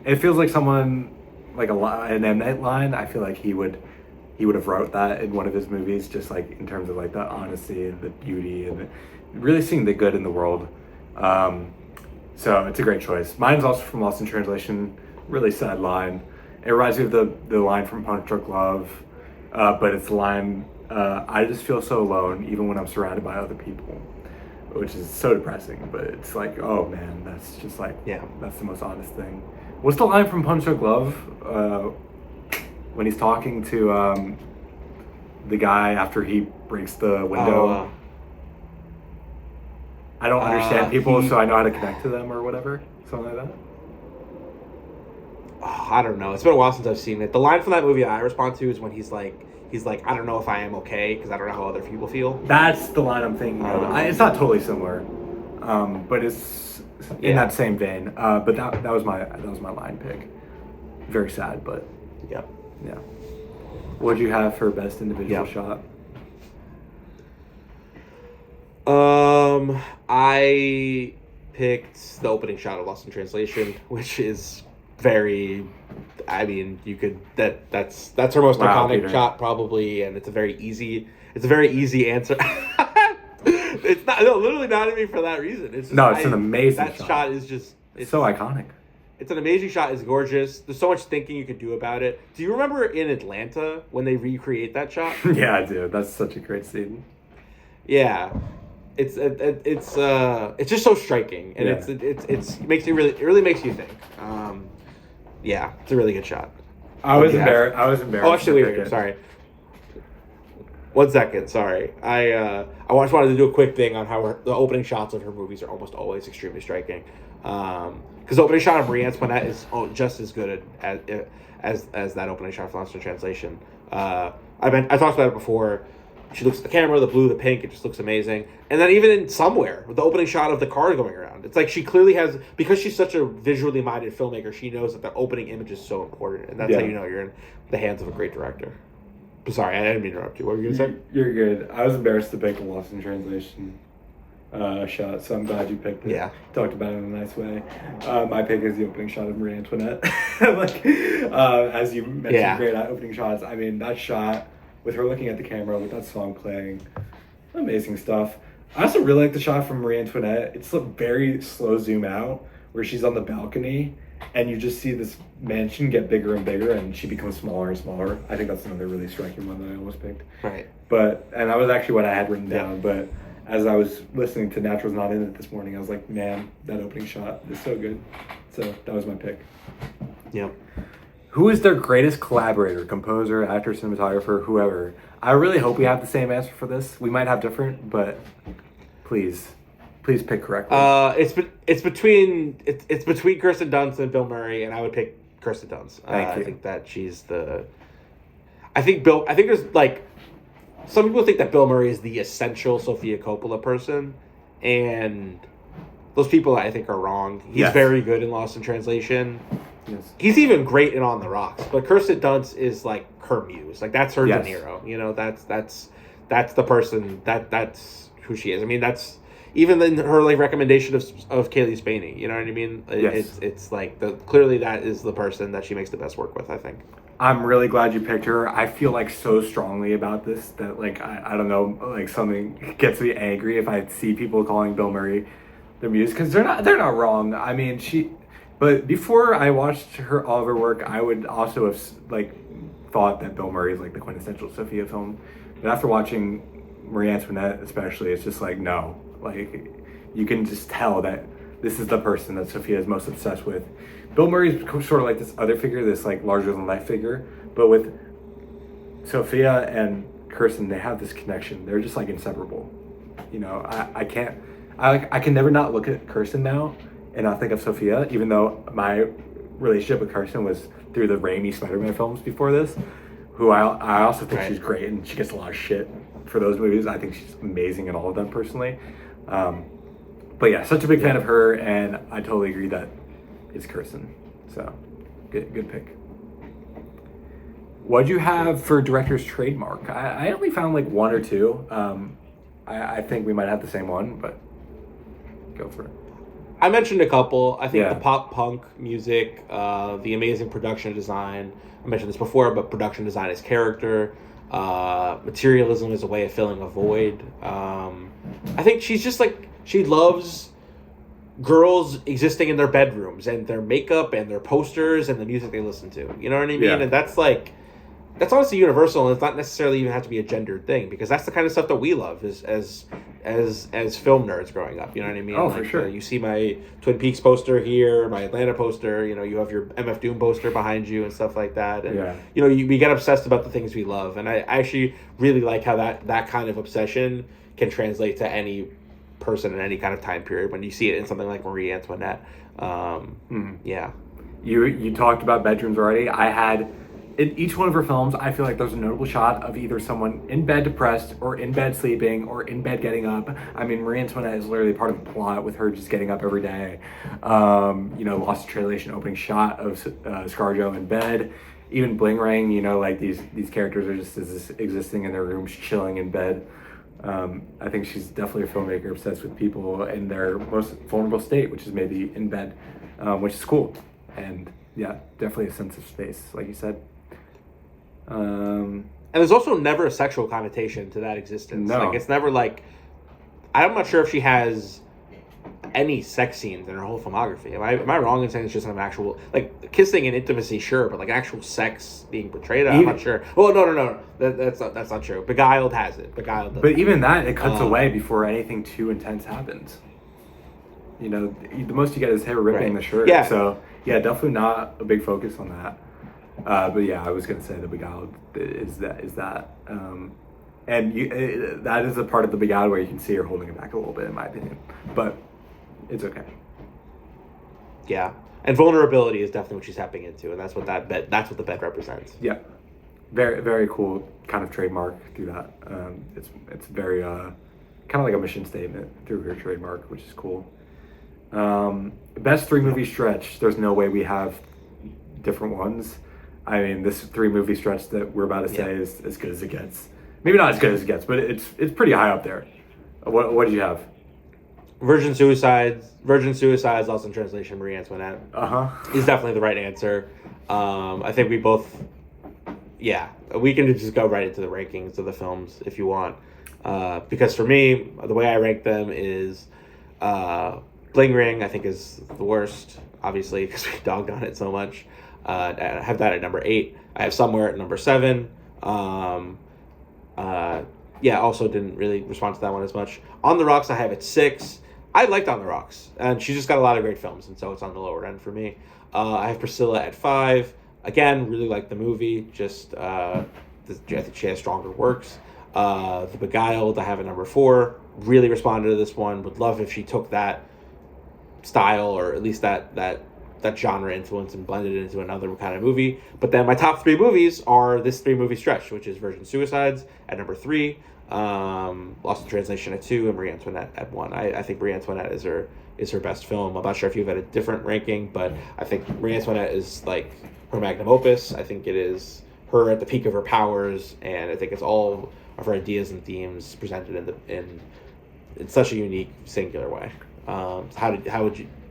it feels like someone like an M Night line. I feel like he would have wrote that in one of his movies, just like in terms of like the honesty and the beauty and really seeing the good in the world. So it's a great choice. Mine's also from Lost in Translation. Really sad line. It reminds me of the line from Punch Drunk Love, but it's the line, I just feel so alone even when I'm surrounded by other people, which is so depressing, but it's like, oh man, that's just like, Yeah. that's the most honest thing. What's the line from Punch Drunk Love, when he's talking to the guy after he breaks the window? I don't understand people, so I know how to connect to them or whatever. Something like that. I don't know. It's been a while since I've seen it. The line from that movie I respond to is when he's like, I don't know if I am okay because I don't know how other people feel. That's the line I'm thinking of. It's not totally similar, but it's in that same vein. But that was my line pick. Very sad, but Yep. yeah. What'd you have for best individual shot? I picked the opening shot of Lost in Translation, which is very. I mean, you could that's her most iconic Peter. shot probably, and it's a very easy answer. It's not literally not even for that reason. It's just, No, it's an amazing that shot. shot is just It's so iconic. It's an amazing shot. It's gorgeous. There's so much thinking you could do about it. Do you remember in Atlanta when they recreate that shot? Yeah, I do. That's such a great scene. Yeah, it's just so striking, and it makes you it really makes you think. Yeah, it's a really good shot. I was embarrassed. Oh, actually, wait, sorry. 1 second, sorry. I just wanted to do a quick thing on how the opening shots of her movies are almost always extremely striking. Because the opening shot of Marie Antoinette is just as good as that opening shot from Lost in Translation. I talked about it before. She looks at the camera, the blue, the pink, it just looks amazing. And then even in Somewhere, with the opening shot of the car going around, it's like she clearly has, because she's such a visually minded filmmaker, she knows that the opening image is so important. And that's how you know you're in the hands of a great director. Sorry, I didn't mean to interrupt you. What were you going to say? You're good. I was embarrassed to pick a Lost in Translation shot, so I'm glad you picked it. Yeah. Talked about it in a nice way. My pick is the opening shot of Marie Antoinette. As you mentioned, great opening shots. I mean, that shot with her looking at the camera with that song playing, amazing stuff. I also really like the shot from Marie Antoinette. It's a very slow zoom out where she's on the balcony and you just see this mansion get bigger and bigger and she becomes smaller and smaller. I think that's another really striking one that I almost picked. Right. And that was actually what I had written down, but as I was listening to Natural's Not In It this morning, I was like, man, that opening shot is so good. So that was my pick. Yep. Who is their greatest collaborator, composer, actor, cinematographer, whoever? I really hope we have the same answer for this. We might have different, but please pick correctly. It's between Kirsten Dunst and Bill Murray, and I would pick Kirsten Dunst. Thank you. I think that she's the. I think there's like, some people think that Bill Murray is the essential Sofia Coppola person, and those people I think are wrong. He's very good in Lost in Translation. Yes. He's even great in On the Rocks, but Kirsten Dunst is like her muse. Like that's her De Niro. You know, that's the person that's who she is. I mean, that's even in her like recommendation of Kaylee Spaney. You know what I mean? Yes. It's like clearly that is the person that she makes the best work with, I think. I'm really glad you picked her. I feel like so strongly about this that like I don't know, like something gets me angry if I see people calling Bill Murray their muse, because they're not wrong. I mean, but before I watched all of her work, I would also have like thought that Bill Murray is like the quintessential Sofia film. But after watching Marie Antoinette, especially, it's just like no, like you can just tell that this is the person that Sofia is most obsessed with. Bill Murray's sort of like this other figure, this like larger than life figure, but with Sophia and Kirsten, they have this connection. They're just like inseparable. You know, I can't, I can never not look at Kirsten now and not think of Sophia, even though my relationship with Kirsten was through the Raimi Spider-Man films before this, who I also think she's great, and she gets a lot of shit for those movies. I think she's amazing in all of them personally. But yeah, such a big fan of her, and I totally agree that it's Kirsten. So, good pick. What'd you have for director's trademark? I only found like one or two. I think we might have the same one, but go for it. I mentioned a couple. I think the pop punk music, the amazing production design. I mentioned this before, but production design is character. Materialism is a way of filling a void. I think she's just like, she loves girls existing in their bedrooms and their makeup and their posters and the music they listen to. You know what I mean? Yeah. And that's like, that's honestly universal, and it's not necessarily even have to be a gendered thing, because that's the kind of stuff that we love as film nerds growing up. You know what I mean? Oh, like, for sure. You see my Twin Peaks poster here, my Atlanta poster. You know, you have your MF Doom poster behind you and stuff like that. And you know, we get obsessed about the things we love, and I actually really like how that kind of obsession can translate to any person in any kind of time period when you see it in something like Marie Antoinette. Yeah. You talked about bedrooms already. I had. In each one of her films, I feel like there's a notable shot of either someone in bed depressed, or in bed sleeping, or in bed getting up. I mean, Marie Antoinette is literally part of the plot with her just getting up every day. You know, Lost in Translation opening shot of ScarJo in bed. Even Bling Ring, you know, like these characters are just existing in their rooms, chilling in bed. I think she's definitely a filmmaker obsessed with people in their most vulnerable state, which is maybe in bed, which is cool. And yeah, definitely a sense of space, like you said. And there's also never a sexual connotation to that existence. No. Like, it's never like, I'm not sure if she has any sex scenes in her whole filmography. Am I wrong in saying it's just an actual, like, kissing and intimacy, sure, but like actual sex being portrayed, I'm not sure. Well, no. That's not true. Beguiled has it. Beguiled does. But even that, it cuts away before anything too intense happens. You know, the most you get is hair ripping the shirt. Yeah. So yeah, definitely not a big focus on that. But yeah, I was gonna say the Beguiled is that, and that is a part of the Beguiled where you can see her holding it back a little bit, in my opinion. But it's okay. Yeah, and vulnerability is definitely what she's tapping into, and that's what the bed represents. Yeah, very very cool kind of trademark through that. It's very kind of like a mission statement through her trademark, which is cool. Best 3-movie stretch. There's no way we have different ones. I mean, this 3-movie stretch that we're about to say is as good as it gets. Maybe not as good as it gets, but it's pretty high up there. What did you have? Virgin Suicides, Lost in Translation, Marie Antoinette. Is definitely the right answer. I think we both. Yeah, we can just go right into the rankings of the films if you want. Because for me, the way I rank them is, Bling Ring I think is the worst, obviously, because we dogged on it so much. I have that at number 8. I have Somewhere at number 7. Also didn't really respond to that one as much. On the Rocks I have at 6. I liked On the Rocks, and she just got a lot of great films, and so it's on the lower end for me. I have Priscilla at 5. Again, really like the movie, just I think she has stronger works. The Beguiled I have at number 4. Really responded to this one. Would love if she took that style, or at least that genre influence, and blended it into another kind of movie. But then my top 3 movies are this 3-movie stretch, which is Virgin Suicides at number 3, Lost in Translation at 2, and Marie Antoinette at 1. I think Marie Antoinette is her best film. I'm not sure if you've had a different ranking, but I think Marie Antoinette is like her magnum opus. I think it is her at the peak of her powers, and I think it's all of her ideas and themes presented in such a unique, singular way.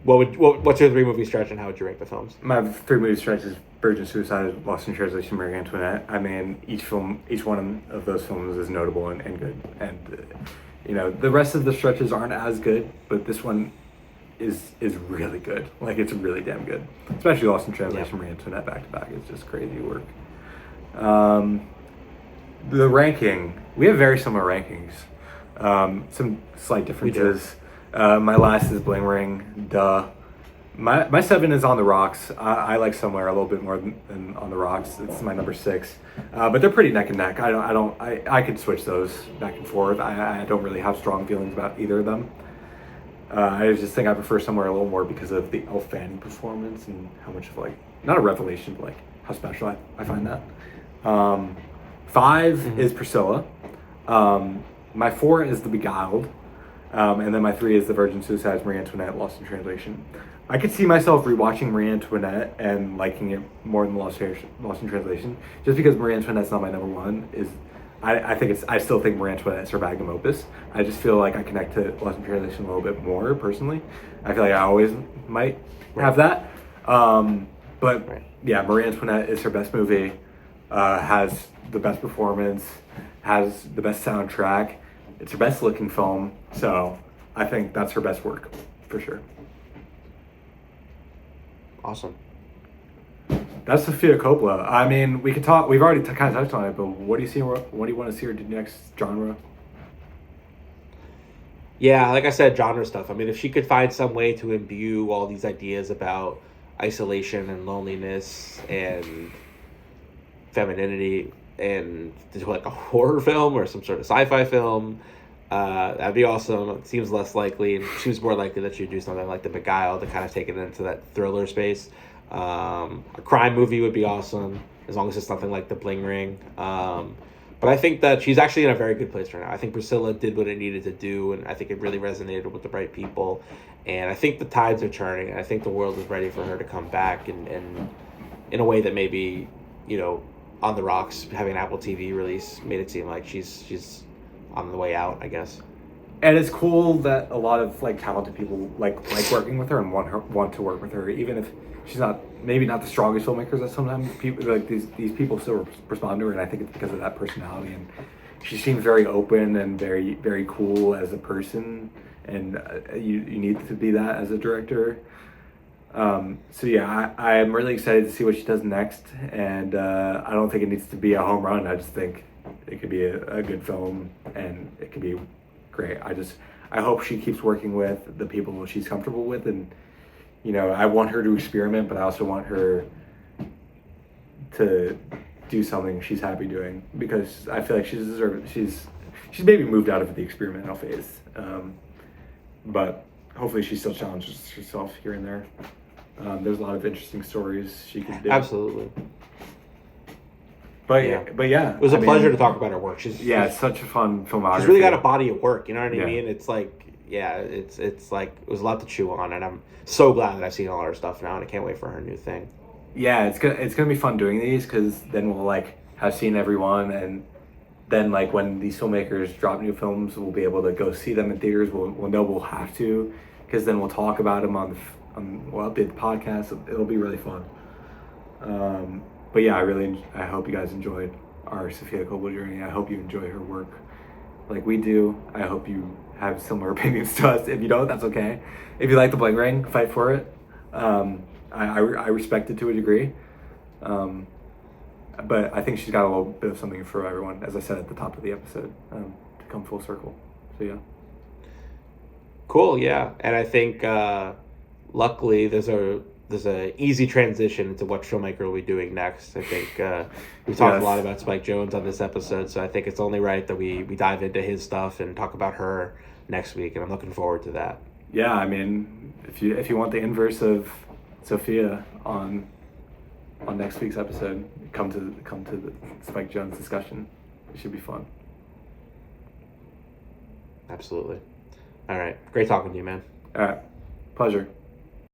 What's your 3-movie stretch, and how would you rank the films? My 3-movie stretch is Virgin Suicide, Lost in Translation, Marie Antoinette. I mean, each one of those films is notable and good. And you know, the rest of the stretches aren't as good, but this one is really good. Like, it's really damn good. Especially Lost in Translation, Marie Antoinette back to back. It's just crazy work. The ranking, we have very similar rankings. Some slight differences. My last is Bling Ring, duh. My 7 is On the Rocks. I like Somewhere a little bit more than On the Rocks. It's my number 6, but they're pretty neck and neck. I could switch those back and forth. I don't really have strong feelings about either of them. I just think I prefer Somewhere a little more because of the Elle Fanning performance and how much of like not a revelation, but like how special I find that. 5 is Priscilla. My 4 is The Beguiled. And then my 3 is The Virgin Suicides, Marie Antoinette, Lost in Translation. I could see myself rewatching Marie Antoinette and liking it more than Lost in Translation, just because Marie Antoinette's not my number 1. I still think Marie Antoinette is her magnum opus. I just feel like I connect to Lost in Translation a little bit more personally. I feel like I always might have that. But yeah, Marie Antoinette is her best movie. Has the best performance, has the best soundtrack. It's her best looking film, so I think that's her best work, for sure. Awesome. That's Sofia Coppola. I mean, we could talk. We've already kind of touched on it, but what do you see? What do you want to see her do next genre? Yeah, like I said, genre stuff. I mean, if she could find some way to imbue all these ideas about isolation and loneliness and femininity and do like a horror film or some sort of sci-fi film, that'd be awesome. It seems less likely, and seems more likely that she'd do something like The Beguiled to kind of take it into that thriller space. A crime movie would be awesome, as long as it's nothing like The Bling Ring. But I think that she's actually in a very good place right now. I think Priscilla did what it needed to do, and I think it really resonated with the right people. And I think the tides are turning. I think the world is ready for her to come back, and in a way that maybe, On the Rocks, having an Apple TV release, made it seem like she's on the way out, I guess. And it's cool that a lot of like talented people like working with her and want to work with her, even if she's maybe not the strongest filmmakers. That sometimes people like these people still respond to her, and I think it's because of that personality. And she seems very open and very very cool as a person, and you need to be that as a director. So yeah, I'm really excited to see what she does next, and I don't think it needs to be a home run. I just think it could be a good film, and it could be great. I hope she keeps working with the people she's comfortable with, and I want her to experiment, but I also want her to do something she's happy doing, because I feel like she's maybe moved out of the experimental phase, but hopefully she still challenges herself here and there. There's a lot of interesting stories she could do. Absolutely. But yeah, it was a pleasure to talk about her work. It's such a fun filmography. She's really got a body of work. You know what I mean? Yeah. It's like, it's like it was a lot to chew on, and I'm so glad that I've seen all her stuff now, and I can't wait for her new thing. Yeah, it's gonna be fun doing these, because then we'll like have seen everyone, and then like when these filmmakers drop new films, we'll be able to go see them in theaters. We'll know we'll have to, because then we'll talk about them we'll update the podcast. It'll be really fun. But yeah, I hope you guys enjoyed our Sofia Coppola journey. I hope you enjoy her work like we do. I hope you have similar opinions to us. If you don't, that's okay. If you like The Bling Ring, fight for it. I respect it to a degree. But I think she's got a little bit of something for everyone, as I said at the top of the episode, to come full circle. So yeah. Cool, yeah. And I think luckily there's a easy transition into what filmmaker will be doing next. I think we talked a lot about Spike Jonze on this episode, so I think it's only right that we dive into his stuff and talk about her next week, and I'm looking forward to that. Yeah, I mean, if you want the inverse of Sofia on next week's episode, come to the Spike Jonze discussion. It should be fun. Absolutely. All right. Great talking to you, man. All right. Pleasure.